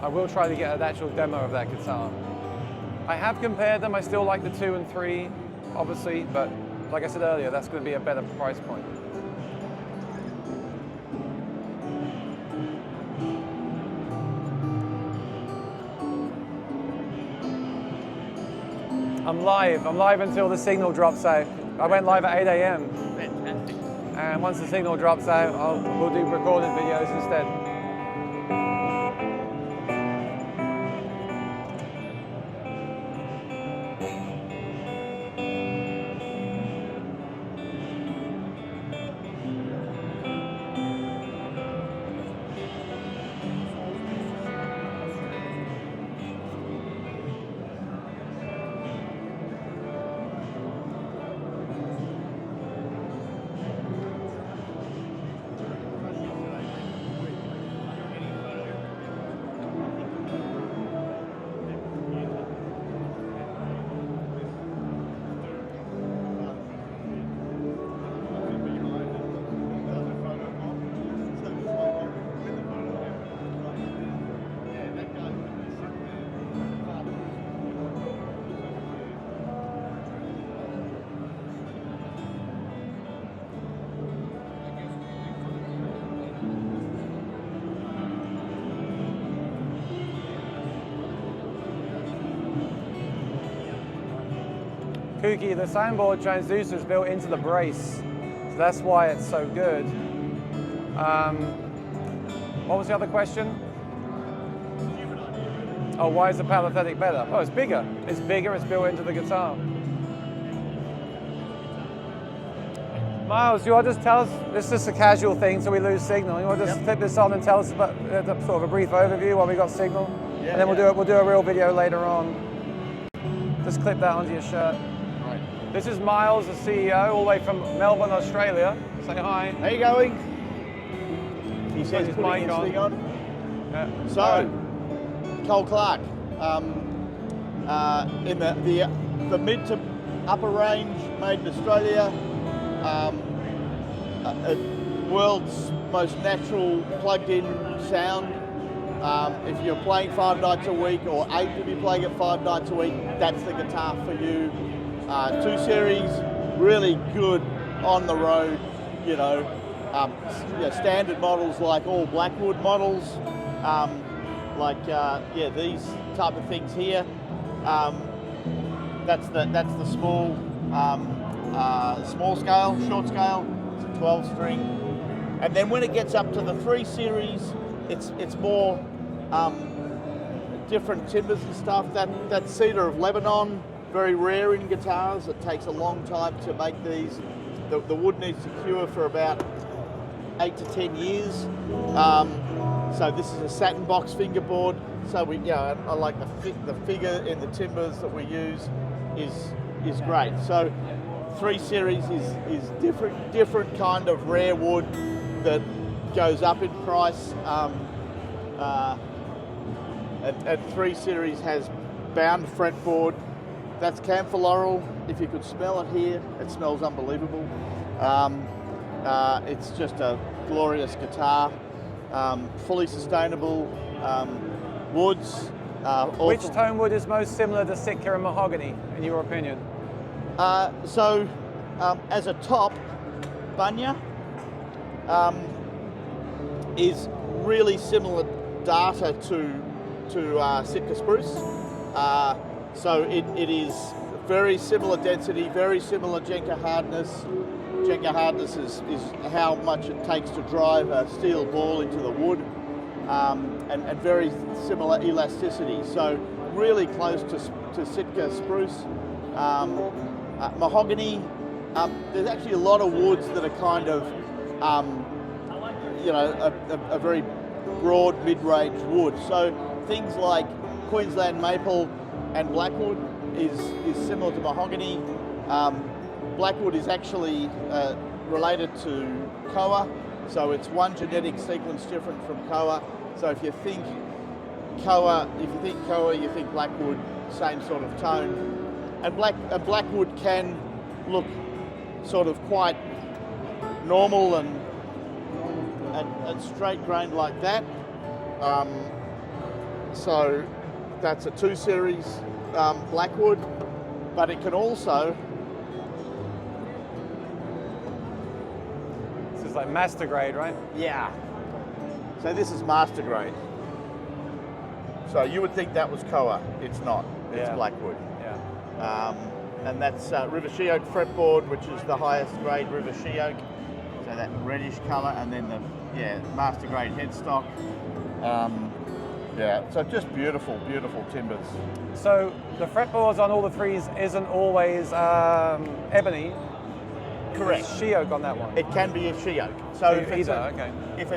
I will try to get an actual demo of that guitar. I have compared them. I still like the 2 and 3, obviously, but like I said earlier, that's going to be a better price point. I'm live until the signal drops out. I went live at 8 a.m. Fantastic. And once the signal drops out, we'll do recorded videos instead. Kooky, the soundboard transducer is built into the brace, so that's why it's so good. What was the other question? Oh, why is the Palathetic better? Oh, it's bigger. It's bigger, it's built into the guitar. Miles, you want to just tell us, this is just a casual thing so we lose signal. You want to just flip this on and tell us about sort of a brief overview while we got signal? Yeah, and then we'll do a real video later on. Just clip that onto your shirt. Right. This is Miles, the CEO, all the way from Melbourne, Australia. Say hi. How you going? He Put says his putting mic his thing on. Yeah. So, Cole Clark, in the mid to upper range, made in Australia, world's most natural plugged-in sound. If you're playing 5 nights a week or aim to be playing it 5 nights a week, that's the guitar for you. 2 series, really good on the road, standard models like all Blackwood models, these type of things here. That's the small scale, short scale. It's a 12 string, and then when it gets up to the 3 series, it's more different timbers and stuff. That cedar of Lebanon, very rare in guitars. It takes a long time to make these. The wood needs to cure for about 8 to 10 years. So this is a satin box fingerboard. So I like the figure in the timbers that we use is great. So 3 series is different kind of rare wood that goes up in price. And 3 series has bound fretboard. That's camphor laurel. If you could smell it here, it smells unbelievable. It's just a glorious guitar, fully sustainable woods. Which tone wood is most similar to Sitka and mahogany, in your opinion? As a top, Bunya is really similar data to Sitka spruce. So it is very similar density, very similar Jenka hardness. Jenka hardness is how much it takes to drive a steel ball into the wood, and very similar elasticity. So really close to Sitka spruce. Mahogany, there's actually a lot of woods that are kind of, a very broad mid-range wood. So things like Queensland maple and Blackwood is similar to mahogany. Blackwood is actually related to Koa, so it's one genetic sequence different from Koa. So if you think Koa, you think Blackwood, same sort of tone. and blackwood can look sort of quite normal and straight grained like that. So that's a 2 Series blackwood, but it can also, This is like master grade, right? yeah. So this is master grade. So you would think that was Koa. It's not. It's Yeah. blackwood. Yeah. And that's river she oak fretboard, which is the highest grade river she oak. So that reddish colour, and then the master grade headstock. Yeah, so just beautiful, beautiful timbers. So the fretboards on all the 3s isn't always ebony. Correct. It's she oak on that one. It can be a she oak. So if it's okay. if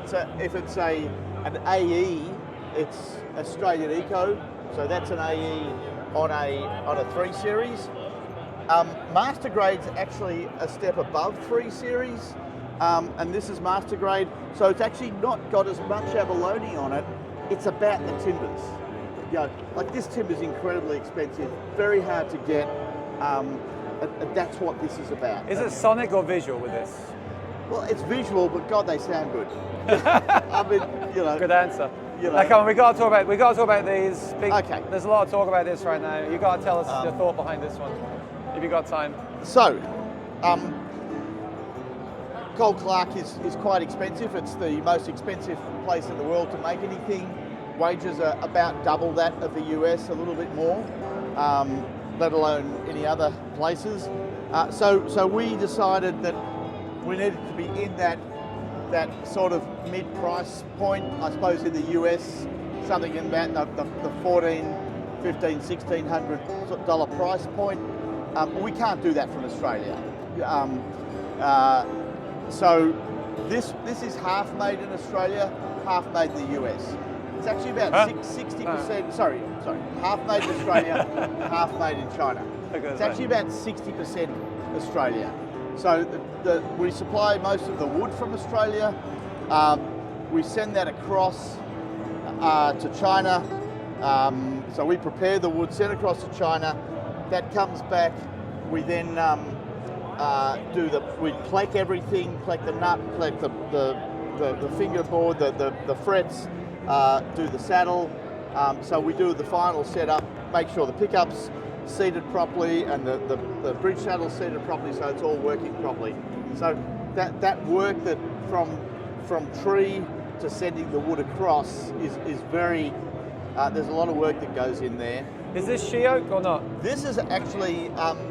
it's an AE, it's Australian Eco. So that's an AE on a 3 Series. Master grade's actually a step above 3 Series, and this is master grade. So it's actually not got as much abalone on it. It's about the timbers. You know, like this timber's incredibly expensive, very hard to get. And that's what this is about. Is it sonic or visual with this? Well, it's visual, but God, they sound good. I mean, you know. Good answer. You know. Now, come on, we got to talk about these. Okay. There's a lot of talk about this right now. You got to tell us your thought behind this one, if you got time. So, Cole Clark is quite expensive. It's the most expensive place in the world to make anything. Wages are about double that of the US, a little bit more, let alone any other places. So we decided that we needed to be in that sort of mid-price point, I suppose, in the US, something in about the $1,400, $1,500, $1,600 price point. We can't do that from Australia. So this is half made in Australia, half made in the US. It's actually about 60%. Sorry, half made in Australia, half made in China. It's actually about 60% Australia. So we supply most of the wood from Australia. We send that across to China. So we prepare the wood, send it across to China. That comes back. We then we plaque everything, plaque the nut, plaque the fingerboard, the frets, do the saddle. So we do the final setup, make sure the pickup's seated properly and the bridge saddle's seated properly, so it's all working properly. So that work that from tree to sending the wood across is very, there's a lot of work that goes in there. Is this she oak or not? This is actually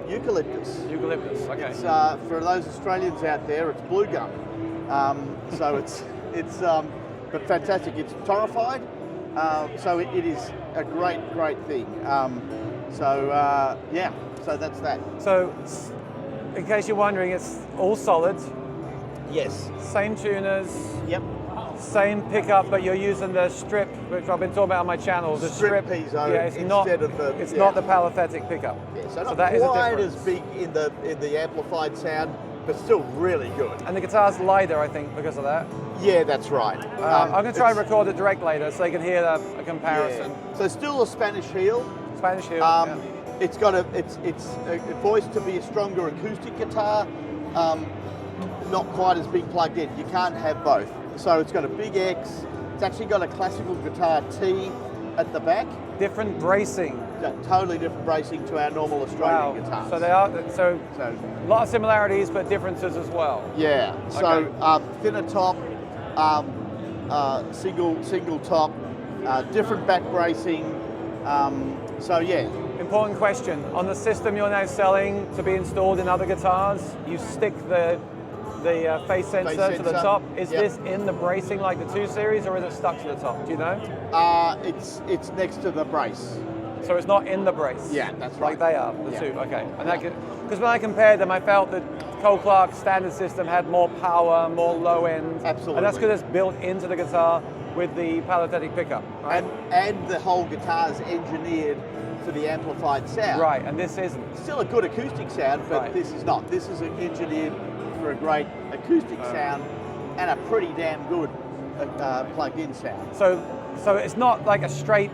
eucalyptus. Eucalyptus, okay. It's, for those Australians out there, it's blue gum. So it's but fantastic. It's torrified, so it is a great thing. Yeah, so that's that. So, in case you're wondering, it's all solid. Yes. Same tuners. Yep. Same pickup, but you're using the strip, which I've been talking about on my channel. The Strip piezo it's instead not, of the. It's yeah. not the palithetic pickup. Yeah, so not that is a quite difference. as big in the amplified sound, but still really good. And the guitar's lighter, I think, because of that. Yeah, that's right. I'm going to try and record it direct later so they can hear a comparison. Yeah. So still a Spanish heel. Spanish heel. It's got it's voiced to be a stronger acoustic guitar, not quite as big plugged in. You can't have both. So it's got a big X. It's actually got a classical guitar T at the back. Different bracing. Totally different bracing to our normal Australian guitars. So they are so a lot of similarities, but differences as well. Yeah. Okay. So thinner top, single top, different back bracing. So yeah. Important question. On the system you're now selling to be installed in other guitars, you stick the face sensor to the top. Is this in the bracing like the 2 Series, or is it stuck to the top? Do you know? It's next to the brace. So it's not in the brace? Yeah, that's right. Like they are, the two, okay. And because when I compared them, I felt that Cole Clark's standard system had more power, more low end. Absolutely. And that's because it's built into the guitar with the palithetic pickup, right? And the whole guitar is engineered for the amplified sound. Right, and this isn't. Still a good acoustic sound, but this is not. This is engineered for a great acoustic sound and a pretty damn good plug-in sound. So it's not like a straight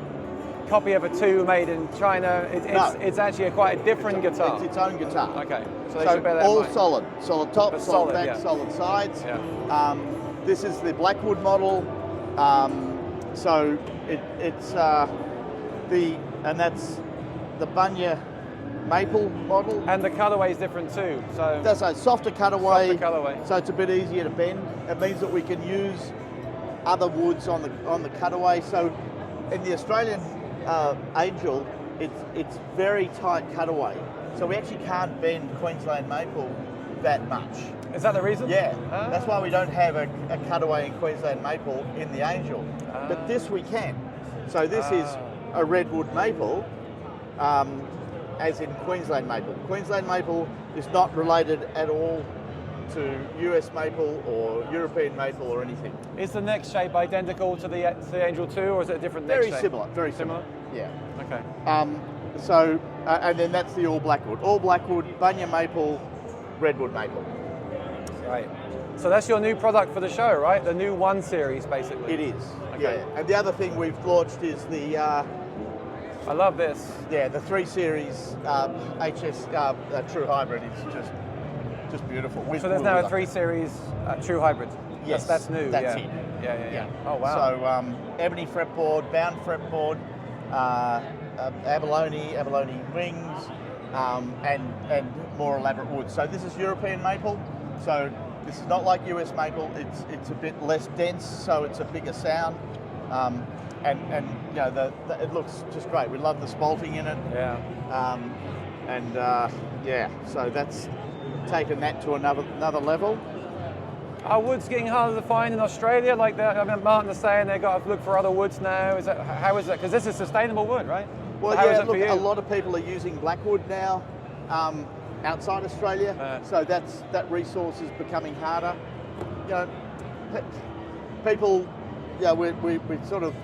copy of a 2 made in China. No. It's actually quite a different guitar. It's its own guitar. Okay, so they should bear that in all mind. solid top, But solid solid, back, yeah. solid sides. Yeah. This is the Blackwood model. So it's and that's the Bunya maple model. And the cutaway is different too. So That's a softer cutaway. Softer cutaway. So it's a bit easier to bend. It means that we can use other woods on the cutaway. So in the Australian Angel, it's very tight cutaway. So we actually can't bend Queensland maple that much. is that the reason? Yeah, Ah. that's why we don't have a cutaway in Queensland maple in the Angel. But this we can. So this is a redwood maple, as in Queensland maple. Queensland maple is not related at all to US maple or European maple or anything. Is the neck shape identical to the Angel 2, or is it a different neck Very shape? similar, very similar. Yeah. Okay. And then that's the all Blackwood. All Blackwood, Bunya maple, redwood maple. Right. So that's your new product for the show, right? The new 1 series, basically. It is. Okay. Yeah. And the other thing we've launched is the I love this. the 3 Series HS True Hybrid is just beautiful. So there's now a 3 Series True Hybrid. Yes, That's new. that's yeah. it. Yeah. Oh wow. So ebony fretboard, bound fretboard, abalone rings, and more elaborate wood. So this is European maple. So this is not like US maple. It's a bit less dense, so it's a bigger sound. And you know it looks just great. We love the spalting in it. Yeah. So that's taken that to another level. Are woods getting harder to find in Australia? Like that, I mean, Martin is saying they've got to look for other woods now. Is that how is that? Because this is sustainable wood, right? Well, So how is yeah. it for Look, you? a lot of people are using Blackwood now outside Australia, so that resource is becoming harder. You know, people. Yeah, we sort of.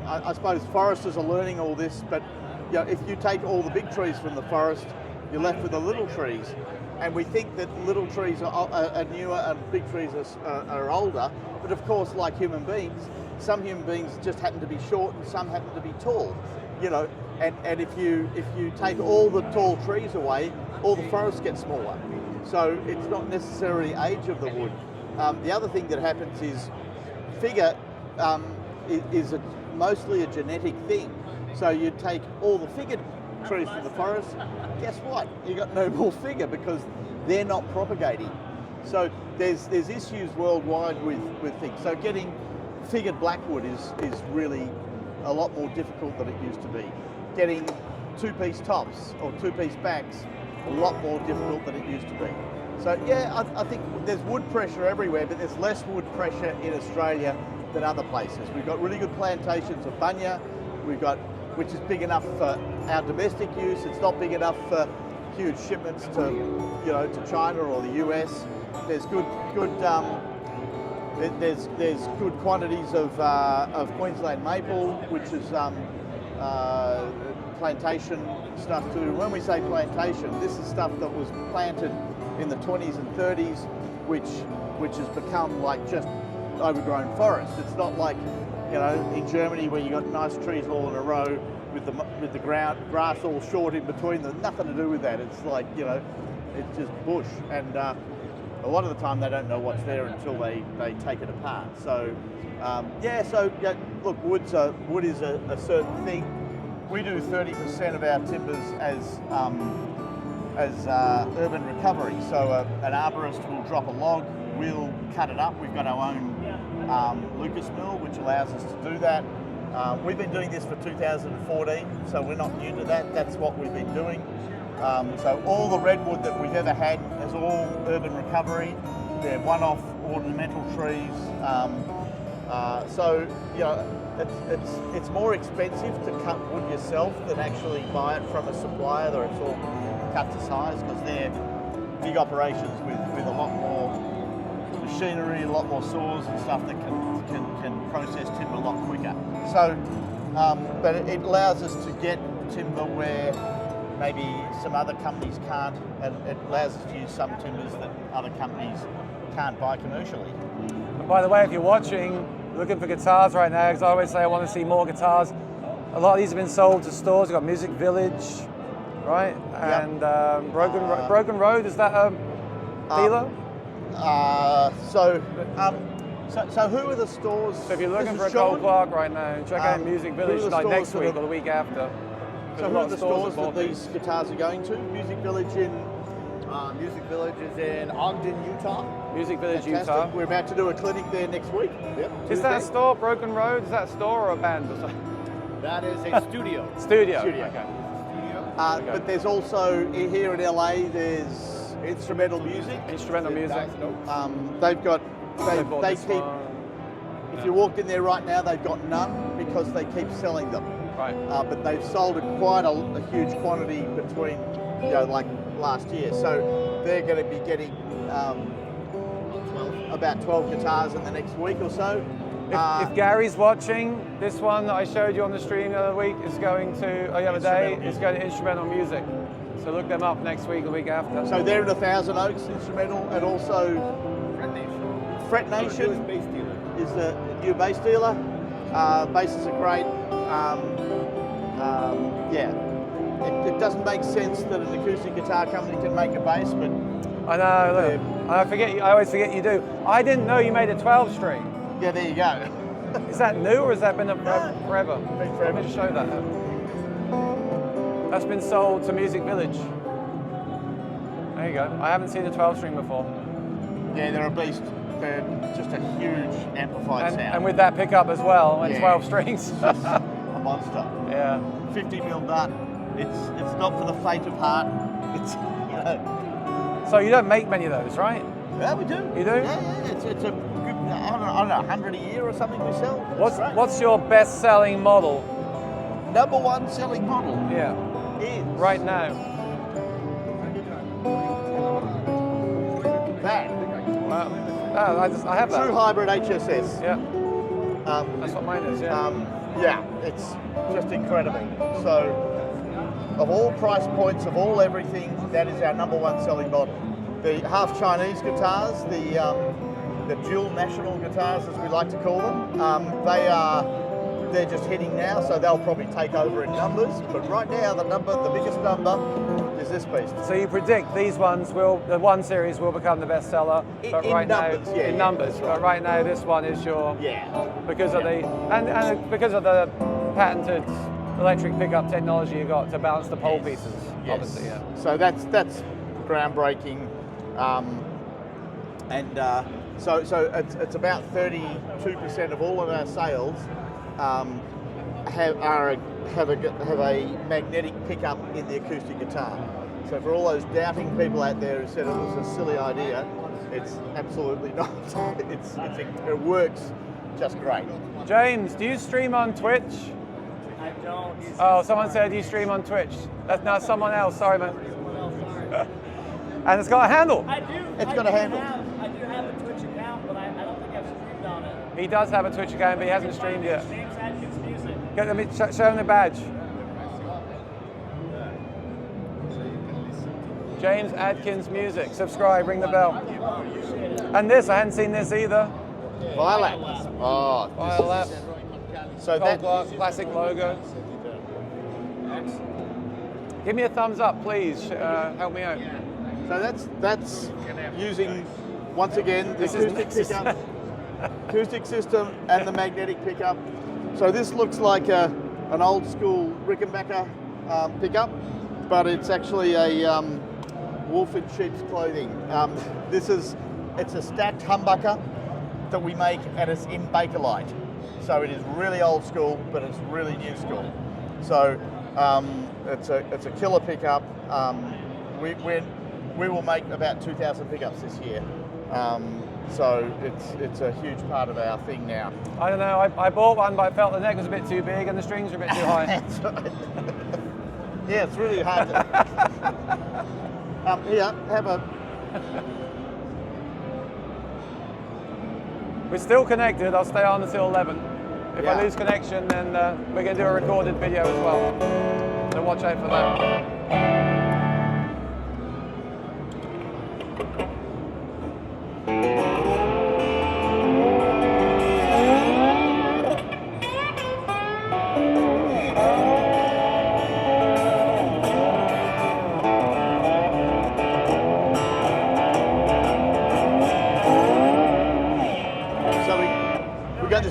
I suppose foresters are learning all this, but you know, if you take all the big trees from the forest, you're left with the little trees. And we think that little trees are newer and big trees are older. But of course, like human beings, some human beings just happen to be short and some happen to be tall. You know, and if you take all the tall trees away, all the forests get smaller. So it's not necessarily age of the wood. The other thing that happens is figure is mostly a genetic thing. So you take all the figured trees from the forest, guess what? You got no more figure because they're not propagating. So there's issues worldwide with things. So getting figured blackwood is really a lot more difficult than it used to be. Getting 2-piece tops or 2-piece backs, a lot more difficult than it used to be. So yeah, I think there's wood pressure everywhere, but there's less wood pressure in Australia than other places. We've got really good plantations of bunya, which is big enough for our domestic use. It's not big enough for huge shipments to China or the US. There's there's good quantities of Queensland maple, which is plantation stuff too. When we say plantation, this is stuff that was planted in the 20s and 30s, which has become like just overgrown forest. It's not like, you know, in Germany where you got nice trees all in a row with the grass all short in between them. Nothing to do with that. It's like, you know, it's just bush, and a lot of the time they don't know what's there until they take it apart. So look, wood is a certain thing. We do 30% of our timbers as urban recovery. So an arborist will drop a log, we'll cut it up. We've got our own Lucas mill, which allows us to do that. We've been doing this for 2014, so we're not new to that. That's what we've been doing. So all the redwood that we've ever had is all urban recovery. They're one-off ornamental trees. So you know, it's more expensive to cut wood yourself than actually buy it from a supplier that it's all cut to size, because they're big operations with a lot more machinery, a lot more saws and stuff that can process timber a lot quicker. So, but it allows us to get timber where maybe some other companies can't, and it allows us to use some timbers that other companies can't buy commercially. And by the way, if you're watching, looking for guitars right now, because I always say I want to see more guitars, a lot of these have been sold to stores. We've got Music Village, right? And Broken Road, is that a dealer? So who are the stores? So if you're looking This for a is Cole Sean. Clark right now, check out Music who are Village the like stores next that week are- or the week after. So who are the stores that these guitars are going to? Music Village in Music Village is in Ogden, Utah. Music Village, Fantastic. Utah. We're about to do a clinic there next week. Yep. Is that a Tuesday. store, Broken Road? Is that a store or a band or something? That is a studio. Studio. Studio. Okay. But there's also here in LA. There's instrumental music. Instrumental music. They've got They bought they this keep. one. If you walked in there right now, they've got none because they keep selling them. Right. But they've sold quite a huge quantity between, like last year. So they're going to be getting about 12 guitars in the next week or so. If Gary's watching, this one that I showed you on the stream the other week is going to, the other day, is going to instrumental music. So look them up next week, the week after. So they're in 1,000 Oaks instrumental, and also Fret Nation Bass dealer. is the new bass dealer. Basses are great. It doesn't make sense that an acoustic guitar company can make a bass, but I know, look, I always forget you do. I didn't know you made a 12 string. yeah, there you go. Is that new or has that been forever? Been forever. Let me show that. That's been sold to Music Village. There you go. I haven't seen a 12 string before. Yeah, they're a beast. They're just a huge amplified sound. And with that pickup as well, and Yeah. 12 strings. a monster. Yeah. 50 mil nut. It's not for the faint of heart. It's So you don't make many of those, right? Yeah, we do. You do? Yeah. It's a good, I don't know, 100 a year or something we sell. It's great. What's your best-selling model? Number one selling model Yeah. is Right now. that Wow. Oh, I have that. True Hybrid HSS. Yeah. That's what mine is. Yeah. Yeah, it's just incredible. So, of all price points, of all everything, that is our number one selling model. The half Chinese guitars, the dual national guitars, as we like to call them, they're just hitting now, so they'll probably take over in numbers. But right now, the biggest number is this beast. So you predict these ones the 1 series will become the bestseller, but In right numbers, now yeah, in yeah, numbers. that's But right now this one is your Yeah. because of the and because of the patented electric pickup technology you got to balance the pole pieces. Yes. Obviously, yeah. So that's groundbreaking, so it's about 32% of all of our sales have a magnetic pickup in the acoustic guitar. So for all those doubting people out there who said it was a silly idea, it's absolutely not. It works just great. James, do you stream on Twitch? I don't. Oh, someone said you stream on Twitch. That's now someone else. Sorry, man. And it's got a handle. I do. It's got a handle. I do have a Twitch account, but I don't think I've streamed on it. He does have a Twitch account, but he hasn't streamed yet. James Atkins Music. Let me show him the badge. James Atkins Music. Subscribe, ring the bell. And this, I hadn't seen this either. Violet. Oh, Lap. so Cole that Clark classic logo. Give me a thumbs up, please. Help me out. So that's using, once again, the This is- acoustic pickup, acoustic system and the magnetic pickup. So this looks like an old school Rickenbacker pickup, but it's actually a wolf in sheep's clothing. It's a stacked humbucker that we make, and it's in Bakelite. So it is really old school, but it's really new school. So it's a killer pickup. We will make about 2,000 pickups this year. So it's a huge part of our thing now. I don't know. I bought one, but I felt the neck was a bit too big and the strings were a bit too high. That's right. Yeah, it's really hard to. Here, have a. We're still connected. I'll stay on until 11. If Yeah. I lose connection, then we're going to do a recorded video as well. So watch out for that.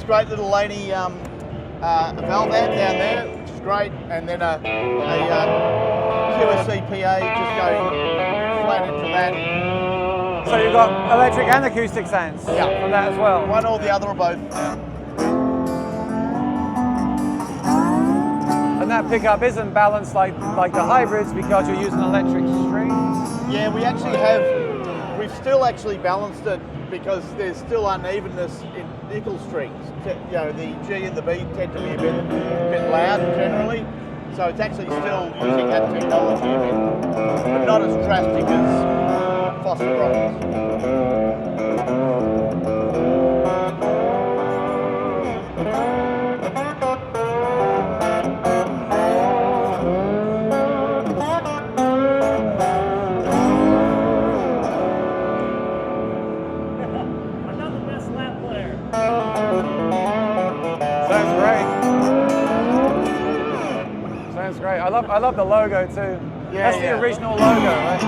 this great little Laney valve amp down there, which is great, and then a QSC PA just going flat into that. So you've got electric and acoustic sounds Yeah. from that as well. One or the other or both. And that pickup isn't balanced like the hybrids because you're using electric strings. Yeah, we've still actually balanced it because there's still unevenness in nickel strings. You know, the G and the B tend to be a bit loud generally, so it's actually still using that technology a bit, but not as drastic as Foster Bronze. Another best lap player. Sounds great. Sounds great. I love the logo too. Yeah, That's yeah. the original logo, right?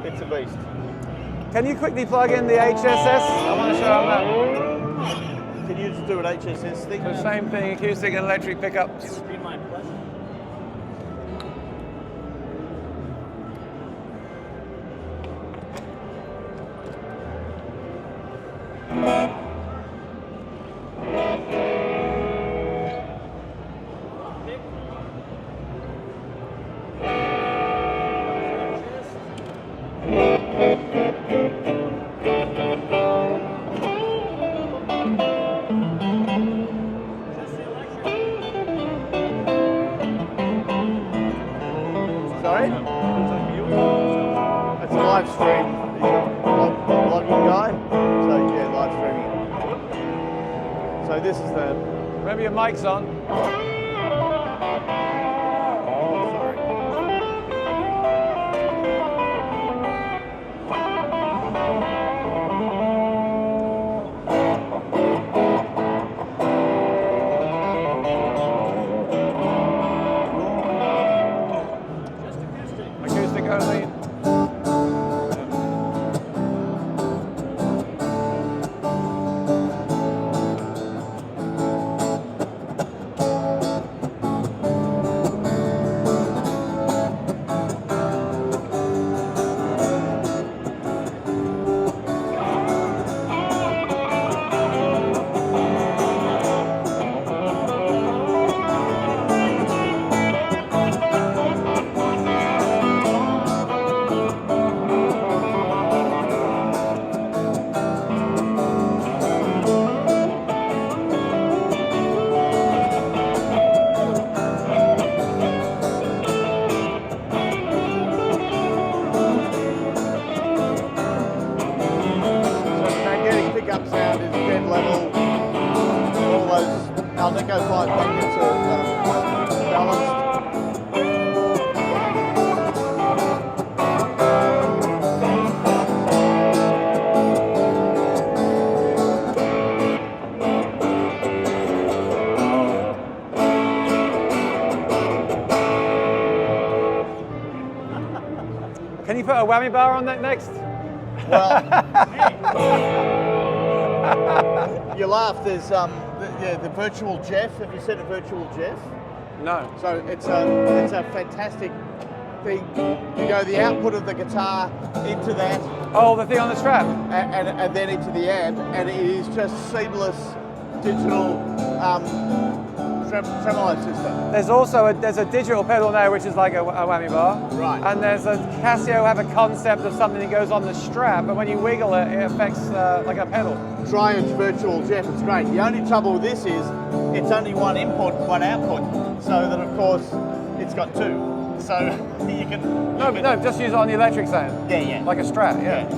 It's a beast. Can you quickly plug in the HSS? I want to show them that. Can you just do an HSS thing? The same thing, acoustic and electric pickups. It would be my pleasure. Sorry? It's a live stream. He's a blogging guy. So yeah, live streaming. So this is the. Remember your mic's on. Acoustic only. Alnico 5 magnets are balanced. Can you put a whammy bar on that next? Well, you laugh. There's the virtual Jeff. Have you seen a virtual Jeff? No. So it's a fantastic thing. You go the output of the guitar into that, Oh, the thing on the strap. and then into the amp, and it is just seamless digital tremolo system. There's also a digital pedal now, which is like a whammy bar. Right. And there's a Casio have a concept of something that goes on the strap, but when you wiggle it, it affects like a pedal. Try its virtual Jeff. It's great. The only trouble with this is it's only one input, one output. So that of course it's got two. So you can. No, just use it on the electric sound. Yeah. Like a Strat. Yeah.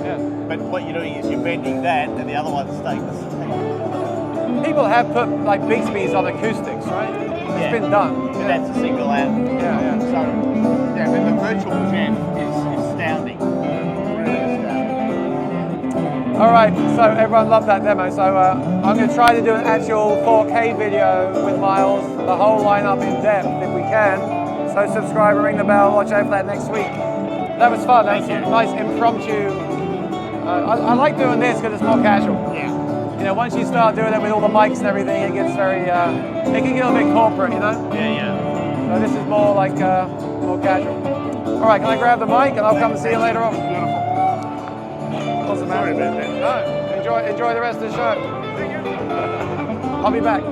But what you're doing is you're bending that, and the other one's staying the same. People have put like Bigsby's on acoustics, right? It's been done. And that's a single amp. Yeah. So yeah, but the virtual Jeff is astounding. Really astounding. All right, so everyone loved that demo. So I'm going to try to do an actual 4K video with Miles, the whole lineup in depth if we can. So subscribe and ring the bell. Watch out for that next week. That was fun. That was a nice impromptu. I like doing this because it's more casual. Yeah. You know, once you start doing it with all the mics and everything, it gets very, it can get a bit corporate, you know? Yeah. So this is more like, more casual. All right, can I grab the mic and I'll come and see you later on? Beautiful. Awesome, man. No, enjoy the rest of the show. I'll be back.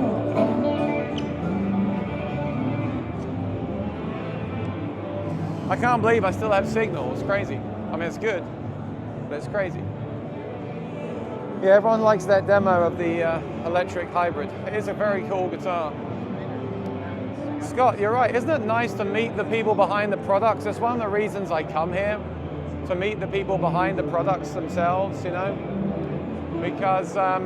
I can't believe I still have signal. It's crazy. I mean, it's good, but it's crazy. Yeah, everyone likes that demo of the electric hybrid. It is a very cool guitar. Scott, you're right. Isn't it nice to meet the people behind the products? That's one of the reasons I come here, to meet the people behind the products themselves, you know? Because, I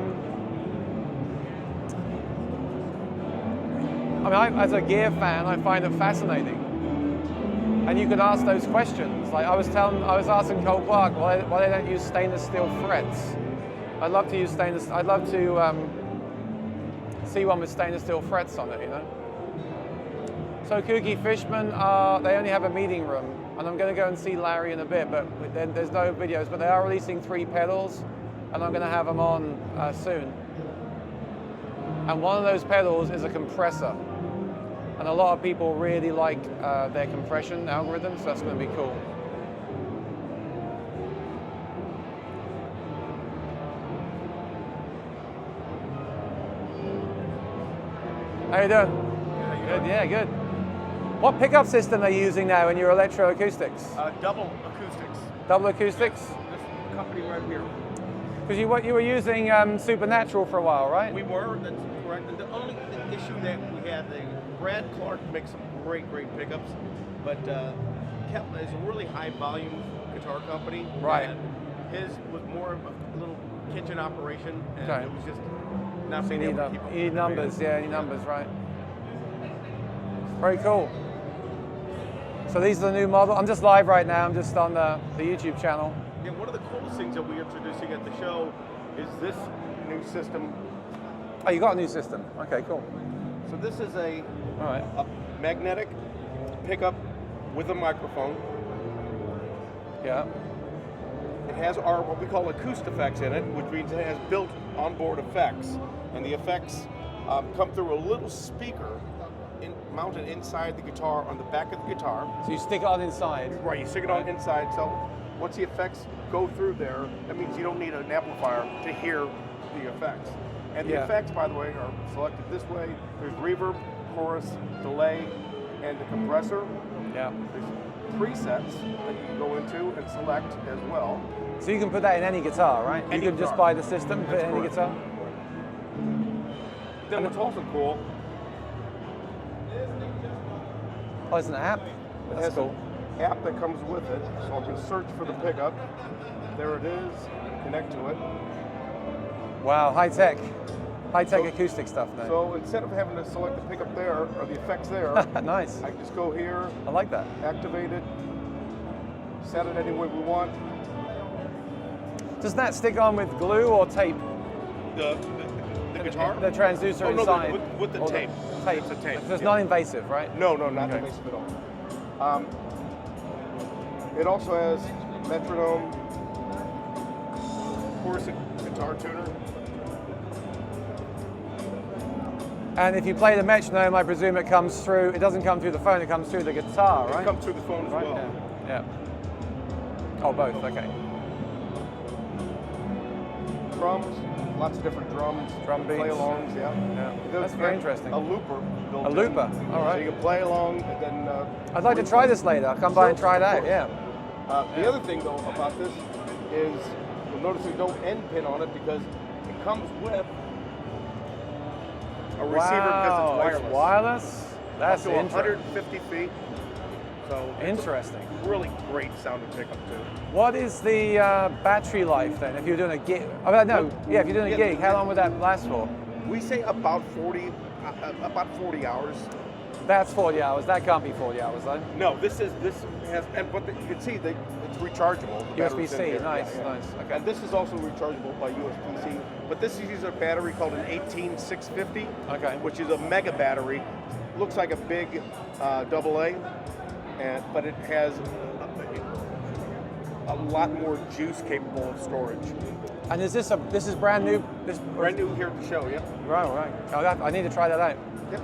mean, as a gear fan, I find it fascinating. And you can ask those questions. Like I was asking Cole Clark why they don't use stainless steel frets. I'd love to use stainless. I'd love to see one with stainless steel frets on it. You know. So Kooky Fishman, they only have a meeting room, and I'm going to go and see Larry in a bit. But there's no videos. But they are releasing 3 pedals, and I'm going to have them on soon. And one of those pedals is a compressor. And a lot of people really like their compression algorithms, so that's going to be cool. How you doing? Good, yeah, good. What pickup system are you using now in your electroacoustics? Double acoustics. Double acoustics? This company right here. Because you were using Supernatural for a while, right? We were, that's correct. And the only issue that we had, Brad Clark makes some great pickups, but Kepler is a really high volume guitar company. Right. And his was more of a little kitchen operation, and Okay. it was just not So being you able need, to keep up you need with the numbers, demand. yeah, you need numbers, right. Very cool. So these are the new model. I'm just live right now. I'm just on the YouTube channel. Yeah, one of the coolest things that we're introducing at the show is this new system. Oh, you got a new system. Okay, cool. So this is All right. a magnetic pickup with a microphone. Yeah. It has our what we call acoustic effects in it, which means it has built onboard effects, and the effects come through a little speaker mounted inside the guitar on the back of the guitar. So you stick it on inside. Right, you stick it on inside. So once the effects go through there, that means you don't need an amplifier to hear the effects. And the Yeah. effects, by the way, are selected this way. There's reverb, chorus, delay, and the compressor. Yeah. There's presets that you can go into and select as well. So you can put that in any guitar, right? Any you can just guitar. buy the system, put it in any correct. guitar. Then what's also cool, Oh, it's an app. it That's has cool. an app that comes with it, so I can search for the pickup. There it is, connect to it. Wow, high tech So- acoustic stuff now. So instead of having to select the pickup there, or the effects there, Nice. I can just go here, I like that. activate it, set it any way we want. Does that stick on with glue or tape? The guitar? The transducer Oh, no, inside? with the Or tape. Tape. It's a tape, So it's yeah. non-invasive, right? No, not Okay. invasive at all. It also has metronome, of course, a guitar tuner. And if you play the metronome, I presume it comes through, it doesn't come through the phone, it comes through the guitar, right? It comes through the phone as Right, well. yeah. Oh, both, okay. Drums, lots of different drums. Drum Play beats. alongs, yeah. That's very interesting. A looper. built A in. looper, all So right. you can play along and then. I'd like to try this later. I'll come by and try it out, yeah. The other thing though about this is you'll notice there's no end pin on it because it comes with a receiver because it's wireless. It's wireless? That's Up to interesting. 150 feet. So it's Interesting. a really great sounding pickup too. What is the battery life then? If you're doing a gig, if you're doing a gig, how long would that last for? We say about 40 hours. That's 40 hours. That can't be 40 hours though. No, this has, but you can see it's rechargeable. The battery's in USB-C, here. nice, Yeah, yeah. nice. Okay. And this is also rechargeable by USB-C, but this uses a battery called an 18650, Okay. which is a mega battery. Looks like a big AA, but it has a lot more juice capable of storage. And is this is brand new? This Brand new here at the show, yep. Right. Oh, I need to try that out. Yep.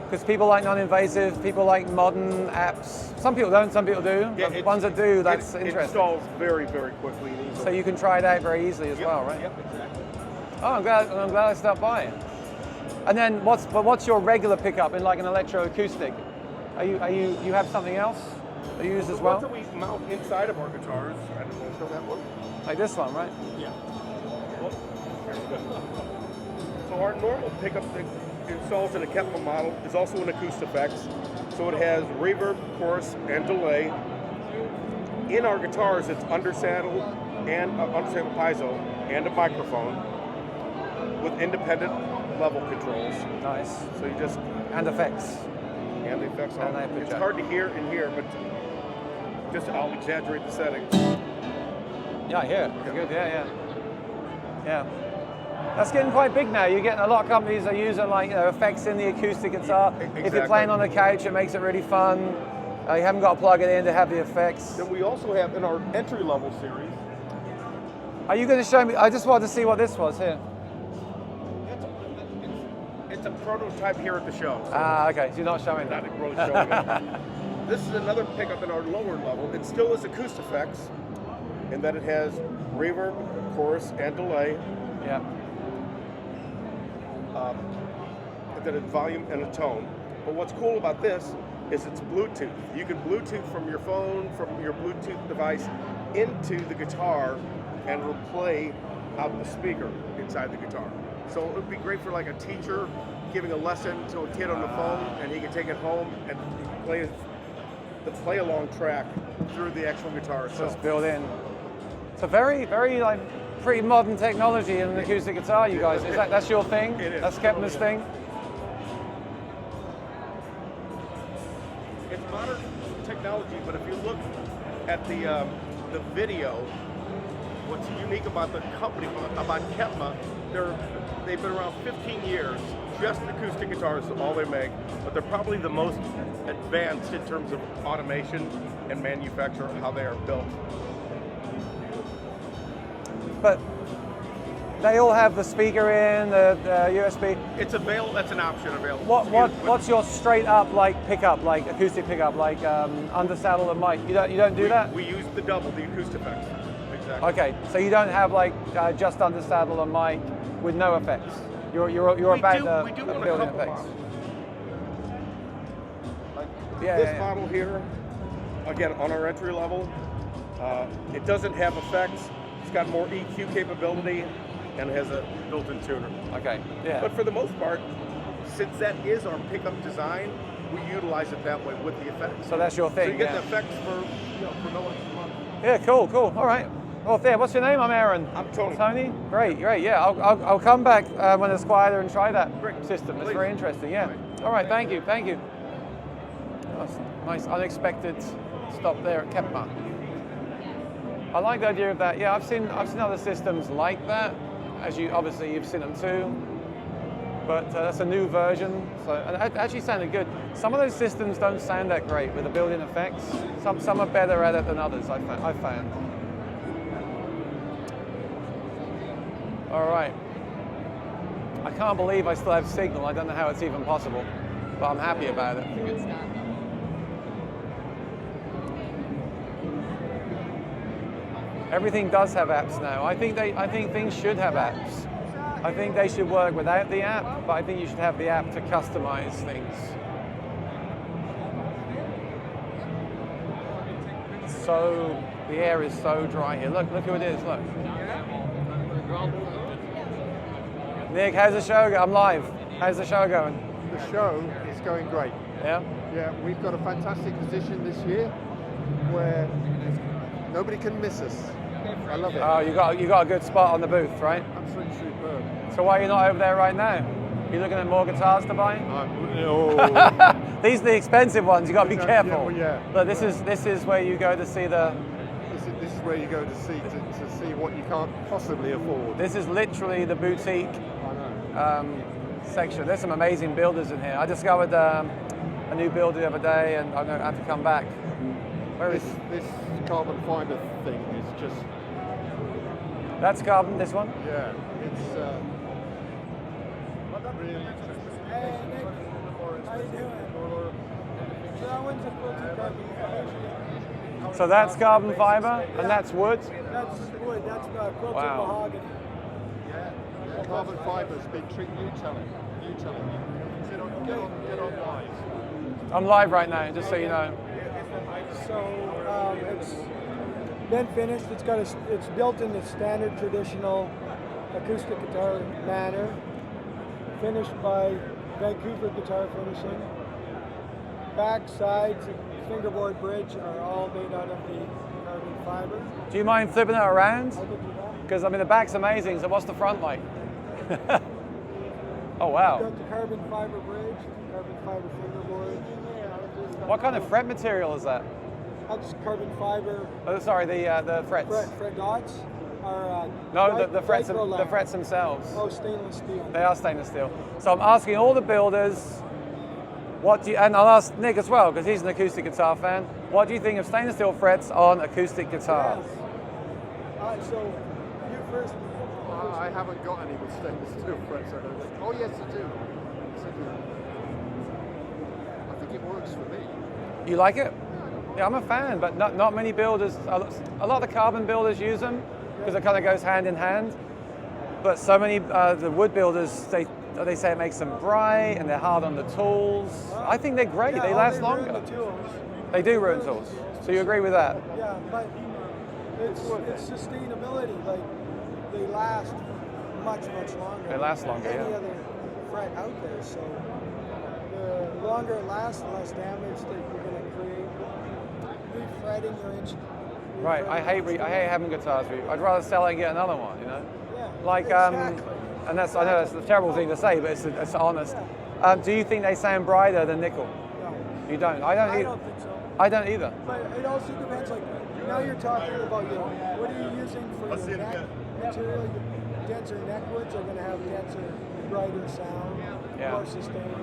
Because people like non-invasive, people like modern apps. Some people don't, some people do. Yeah, The ones that do, that's it interesting. installs very, very quickly and easily. So you can try it out very easily as well, right? Yep, exactly. Oh, I'm glad I stopped by. And then what's your regular pickup in like an electroacoustic? You have something else that you use as The well? ones that we mount inside of our guitars, I don't want to show that one. Like this one, right? Yeah. So our normal pickup that installs in a Kepma model is also an Acoustifex. So it has reverb, chorus, and delay. In our guitars, it's undersaddle and undersaddle piezo and a microphone with independent level controls. Nice. So you just And effects. and the effects on. And I put It's that. hard to hear in here, but just I'll exaggerate the settings. Yeah, I hear it. It's good. Yeah. That's getting quite big now. You're getting a lot of companies are using like effects in the acoustic guitar. If you're Exactly. playing on the couch, it makes it really fun. You haven't got to plug it in to have the effects. Then we also have in our entry level series. Are you going to show me? I just wanted to see what this was here. It's a prototype here at the show. So Okay. So you're not showing that. not really showing it. This is another pickup in our lower level. It still is Acoustifex in that it has reverb, chorus, and delay. Yeah. And then a volume and a tone. But what's cool about this is it's Bluetooth. You can Bluetooth from your phone, from your Bluetooth device into the guitar and it'll play out the speaker inside the guitar. So it would be great for like a teacher giving a lesson to a kid on the phone and he can take it home and play the play along track through the actual guitar So itself. it's built in. It's a very, very like pretty modern technology in an acoustic guitar, you guys. That's your thing? It is. That's Kepma's thing? It's modern technology, but if you look at the video, what's unique about the company, about Kepma, they've been around 15 years, just acoustic guitars is all they make, but they're probably the most advanced in terms of automation and manufacture, how they are built. But they all have the speaker in, the USB. It's available, that's an option available. What's your straight up like pickup, like acoustic pickup, like under saddle and mic? You don't do that? We use the double, the Acoustifex. Exactly. Okay, so you don't have like just under saddle and mic with no effects. You're We about do the on a building couple effects. models. Like Yeah, this yeah. model here, again on our entry level, it doesn't have effects. It's got more EQ capability and has a built-in tuner. Okay, yeah. But for the most part, since that is our pickup design, we utilize it that way with the effects. So that's your thing. So you get yeah. the effects for no extra money. Yeah, cool. All right. Well, there. What's your name? I'm Aaron. I'm Tony. Tony. Great. Yeah. I'll come back when it's quieter and try that Great. system. It's Please. very interesting. Yeah. Right. All right. Thank you. That's nice, unexpected stop there at Kepma. I like the idea of that. Yeah, I've seen other systems like that. As you've seen them too. But that's a new version, so and it actually sounded good. Some of those systems don't sound that great with the built-in effects. Some are better at it than others. I found. All right. I can't believe I still have signal. I don't know how it's even possible, but I'm happy about it. Everything does have apps now. I think things should have apps. I think they should work without the app, but I think you should have the app to customize things. So the air is so dry here. Look who it is. Look. Nick, how's the show going? I'm live. How's the show going? The show is going great. Yeah. Yeah, we've got a fantastic position this year where nobody can miss us. I love it. Oh, you got a good spot on the booth, right? Absolutely superb. So why are you not over there right now? You looking at more guitars to buy? These are the expensive ones. You got to be careful. Yeah. Look, this is where you go to see the. This is where you go to see what you can't possibly afford. This is literally the boutique I know. section. There's some amazing builders in here. I discovered a new builder the other day, and I'm going to have to come back. Where is This carbon fiber thing is just, That's carbon, this one? yeah, it's really Hey, Nick. How you doing? So that one's a quilted carbon fiber. So that's carbon fiber, and that's wood? That's wood. That's quilted Wow. mahogany. carbon fiber's been treated. You tell him. Get on live. I'm live right now, just so you know. So it's been finished. It's built in the standard traditional acoustic guitar manner. Finished by Vancouver Guitar Finishing. Back, sides, and fingerboard bridge are all made out of the carbon fiber. Do you mind flipping it around? I could do that. Because I mean the back's amazing, so what's the front like? Oh wow. Got the carbon fiber bridge, carbon fiber fingerboard. What kind of fret material is that? That's carbon fiber. Oh, sorry, the frets. Fret dots are No, the frets microlam. themselves. Oh, stainless steel. They are stainless steel. So I'm asking all the builders, what do you, and I'll ask Nick as well, because he's an acoustic guitar fan. What do you think of stainless steel frets on acoustic guitars? Yes. So you first. I haven't got any with stainless steel frets, I don't think. Oh yes, I do. Yes, I do. I think it works for me. You like it? Yeah, I'm a fan, but not many builders. A lot of the carbon builders use them because it kind of goes hand in hand. But so many the wood builders, they say it makes them bright and they're hard on the tools. I think they're great. Yeah, they oh, last they ruin longer. the tools. They do ruin tools. So you agree with that? Yeah, but it's sustainability. Like they last much longer. They last longer, than any yeah. other fret out there. So the longer it lasts, the less damage that you're going to create. Refretting your instrument. Right. I hate having guitars. I'd rather sell it and get another one. You know. Yeah. Like exactly. and that's I know that's a terrible thing to say, but it's honest. Do you think they sound brighter than nickel? No. You don't. I don't. I either. don't think so. I don't either. But it also depends. Like now you're talking about what are you using for your neck material? Your denser neck woods are going to have denser, brighter sound, Yeah. more sustained.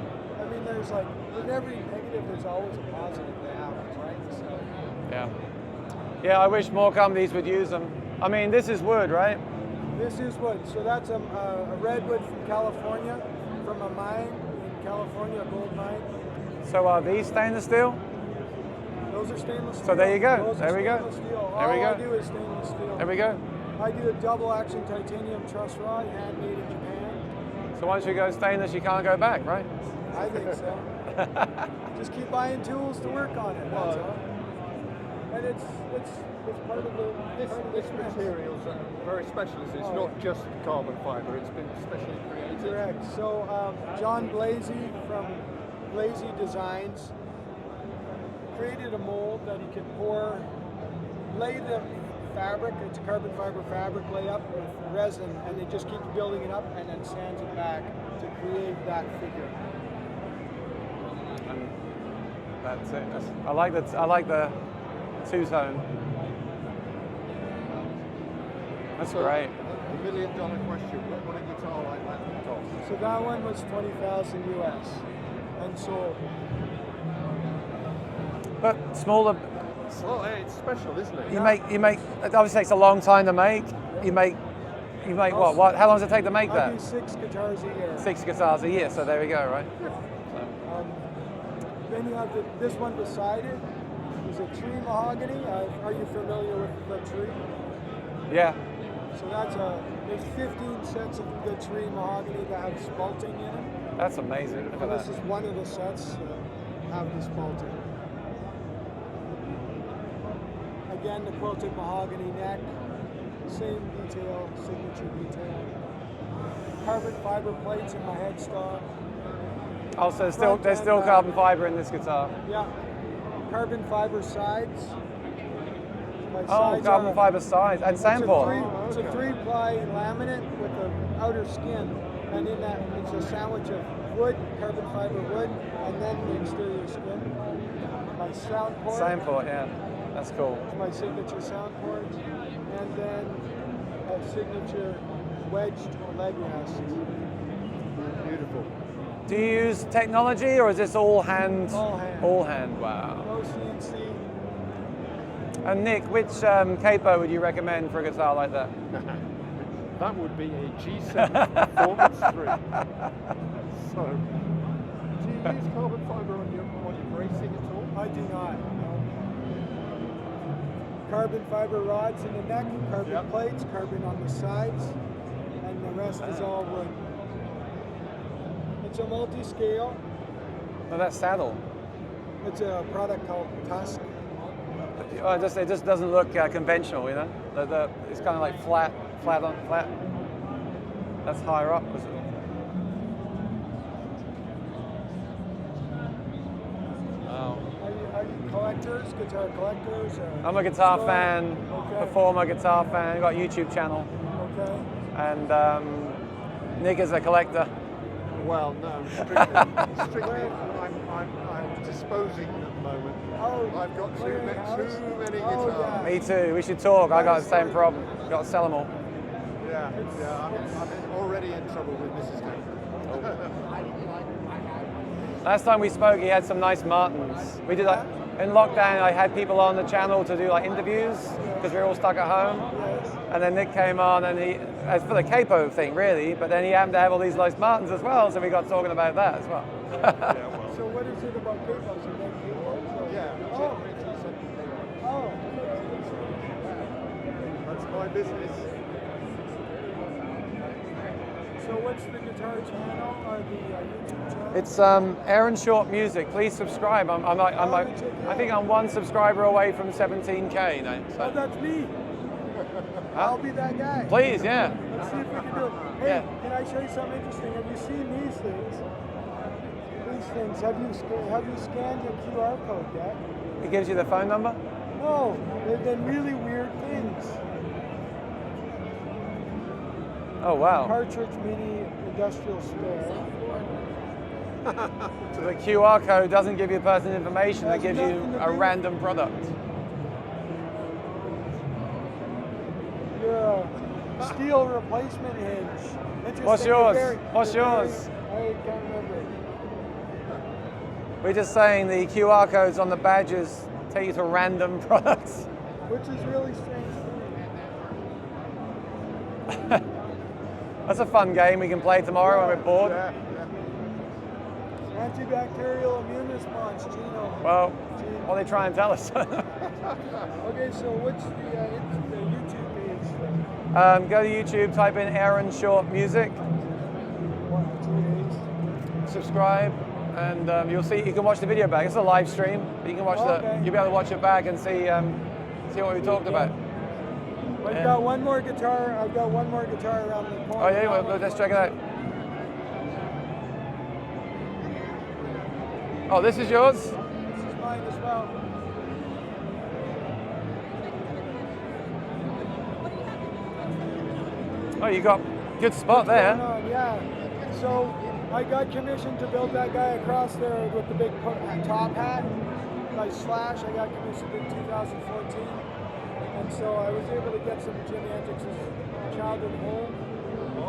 I mean, there's like with every negative, there's always a positive that happens, right? So Yeah. Yeah. I wish more companies would use them. I mean, this is wood, right? this is wood. So that's a redwood from California, from a mine in California, a gold mine. So are these stainless steel? Those are stainless steel. So there you go. Those There are we go. stainless steel. There we All go. I do is stainless steel. There we go. I do a double action titanium truss rod, handmade in Japan. So once you go stainless, you can't go back, right? I think so. Just keep buying tools to work on it. That's all. And it's part of the This material's very special. It's not just carbon fiber. It's been specially created. Correct. So John Blasey from Blasey Designs created a mold that he could lay the fabric, it's carbon fiber fabric, lay up with resin, and it just keeps building it up and then sands it back to create that figure. And that's it. I like the two-tone. That's great. The $1 million question, what would a guitar like that cost? So that one was 20,000 US and sold. But smaller. Well, hey, it's special, isn't it? You make. It obviously takes a long time to make. You make what? How long does it take to make I that? do 6 guitars a year. 6 guitars a year. So there we go, right? Then you have this one beside it. Is a tree mahogany. Are you familiar with the tree? Yeah. So there's 15 sets of the tree mahogany that have spalting in it. That's amazing. Look And at this that. is one of the sets that have the spalting. Again, the quilted mahogany neck, same detail, signature detail. Carbon fiber plates in my headstock. Oh, so there's Front still and carbon fiber in this guitar. Yeah, carbon fiber sides. My Oh, sides carbon are- fiber sides and sandport. It's a 3-ply laminate with an outer skin, and in that it's a sandwich of wood, carbon fiber wood, and then the exterior skin. My sound port. Sandport, yeah. That's cool. My signature sound port, and then a signature wedged leg rest. Beautiful. Do you use technology or is this all hand? All hand. All hand, wow. No CNC. And Nick, which capo would you recommend for a guitar like that? That would be a G7 Performance 3. So, do you use carbon fiber on your bracing at all? I do not. No. Carbon fiber rods in the neck, carbon plates, carbon on the sides, and the rest is all wood. It's a multi-scale. Oh, that saddle. It's a product called Tusk. It just doesn't look conventional, you know. It's kind of like flat on flat. That's higher up. Was it? Oh. Are you collectors, guitar collectors? Or I'm a guitar store? fan, Okay. performer, guitar fan. I've got a YouTube channel, Okay. and Nick is a collector. Well, no, strictly I'm disposing at the moment. Oh, I've got too clearing many house? guitars. Yeah. Me too. We should talk. I got the same problem. Got to sell them all. Yeah, I'm already in trouble with Mrs. Kate. Last time we spoke, he had some nice Martins. We did like in lockdown. I had people on the channel to do like interviews because we were all stuck at home. And then Nick came on, and he, as for the capo thing, really. But then he happened to have all these nice Martins as well, so we got talking about that as well. So what is it about capos? Is that capos? Yeah, Oh. that's my business. So what's the guitar channel or the YouTube channel? It's Aaron Short Music. Please subscribe. I think I'm one subscriber away from 17K now. Oh, So. that's me. I'll be that guy. Please, yeah. Let's see if we can do it. Hey, Yeah. can I show you something interesting? Have you seen these things? These things. Have you scanned your QR code yet? It gives you the phone number. No, they've been really weird things. Oh wow. Cartridge mini industrial spare. So the QR code doesn't give you personal information. It gives you nothing to a do- random product. Your steel replacement hinge. Interesting. What's yours? They're What's they're yours? I can't remember. We're just saying the QR codes on the badges take you to random products. Which is really strange to me. That's a fun game we can play tomorrow when we're bored. Antibacterial immune response, Gino. Well, what they try and tell us. Okay, so what's the YouTube page? Go to YouTube, type in Aaron Short Music, 1 or 2 days. subscribe, and you'll see. You can watch the video back. It's a live stream, but you can watch Okay. You'll be able to watch it back and see what we talked about. I've Yeah. got one more guitar. I've got one more guitar around the corner. Oh yeah, well, let's check it out. Oh, this is yours? This is mine as well. Oh, you got good spot there. What's going on? Yeah. So I got commissioned to build that guy across there with the big top hat by Slash. I got commissioned in 2014. And so I was able to get some of Jimi Hendrix's childhood home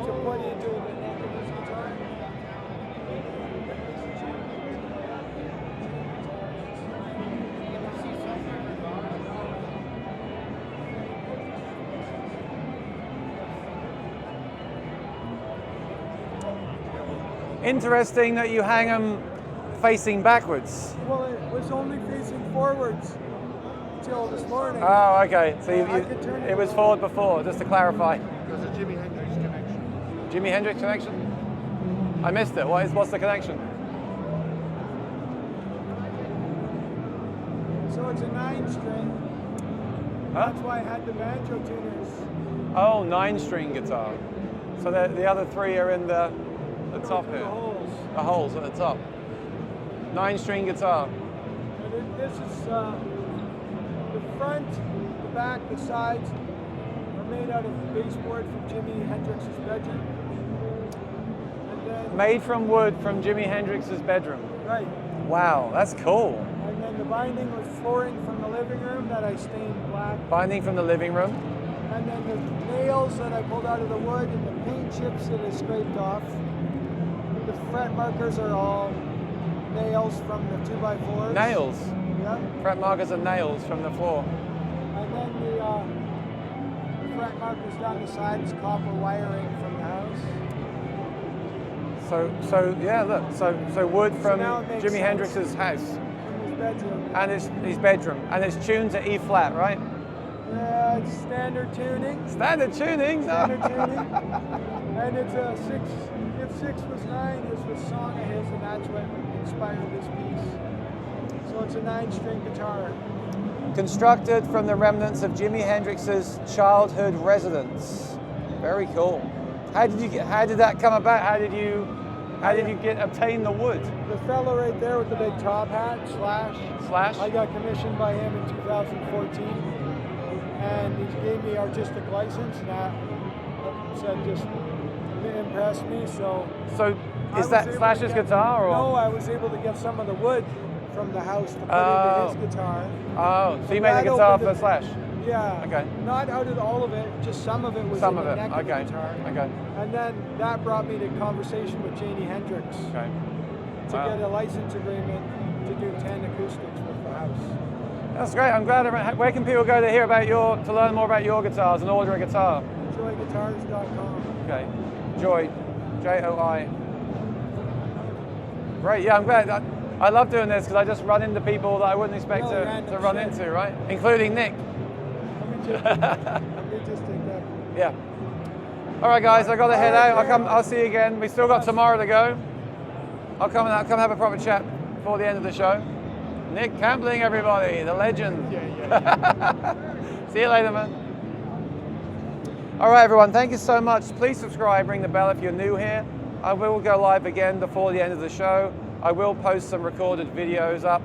to put into the neck of his guitar. Interesting that you hang them facing backwards. Well, it was only facing forwards until this morning. Oh, okay. So I could turn it it was around. forward before, just to clarify. There's a Jimi Hendrix connection. Jimi Hendrix connection? I missed it. What's the connection? So it's a 9-string. Huh? That's why I had the banjo tuners. Oh, 9-string guitar. So the other 3 are in the top The here. holes. The holes at the top. 9-string guitar. And this is the front, the back, the sides are made out of baseboard from Jimi Hendrix's bedroom. And then, Made from wood from Jimi Hendrix's bedroom. right. Wow, that's cool. And then the binding was flooring from the living room that I stained black. Binding from the living room. And then the nails that I pulled out of the wood and the paint chips that I scraped off. The fret markers are all nails from the 2x4s. Nails. Yeah. Fret markers are nails from the floor. And then the fret markers down the side is copper wiring from the house. So yeah, look, so wood from now it makes Jimi sense. Hendrix's house In his bedroom. and his bedroom, and it's tuned to E flat, right? Yeah, it's standard tuning. Standard tuning. Standard tuning. And it's a 6, if 6 was 9, this was song of his, and that's what inspired this piece. So it's a 9-string guitar. Constructed from the remnants of Jimi Hendrix's childhood residence. Very cool. How did that come about? How did you obtain the wood? The fellow right there with the big top hat, Slash. I got commissioned by him in 2014, and he gave me artistic license, and that said just impressed me. So is that Slash's guitar, or? No, I was able to get some of the wood from the house to put into his guitar. Oh, so you made the guitar for Slash? Yeah. Okay. Not out of all of it, just some of it was in the neck of the guitar. Okay. And then that brought me to conversation with Jimi Hendrix Okay. to get a license agreement to do 10 acoustics with the house. That's great. I'm glad. Where can people go to hear about to learn more about your guitars and order a guitar? Joyguitars.com. Okay. Joy, J-O-I. Great. Yeah, I'm glad. I love doing this because I just run into people that I wouldn't expect to run into, right? Including Nick. Let me just take that. Yeah. All right, guys. I got to head out. I'll see you again. We still got tomorrow to go. I'll come have a proper chat before the end of the show. Nick Campling, everybody, the legend. See you later, man. All right, everyone. Thank you so much. Please subscribe, ring the bell if you're new here. I will go live again before the end of the show. I will post some recorded videos up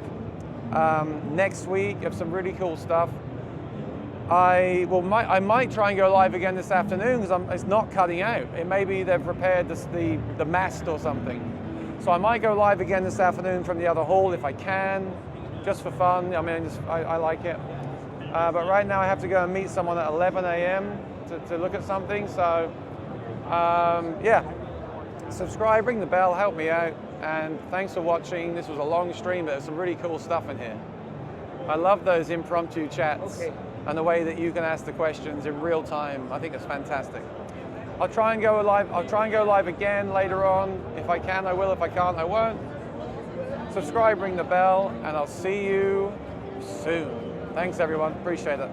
next week of some really cool stuff. I might try and go live again this afternoon because it's not cutting out. It may be they've repaired the mast or something. So I might go live again this afternoon from the other hall if I can, just for fun. I mean, I like it. But right now I have to go and meet someone at 11 a.m. to look at something. So yeah, subscribe, ring the bell, help me out. And thanks for watching. This was a long stream, but there's some really cool stuff in here. I love those impromptu chats and the way that you can ask the questions in real time. I think it's fantastic. I'll try and go live again later on. If I can, I will. If I can't, I won't. Subscribe, ring the bell, and I'll see you soon. Thanks, everyone. Appreciate it.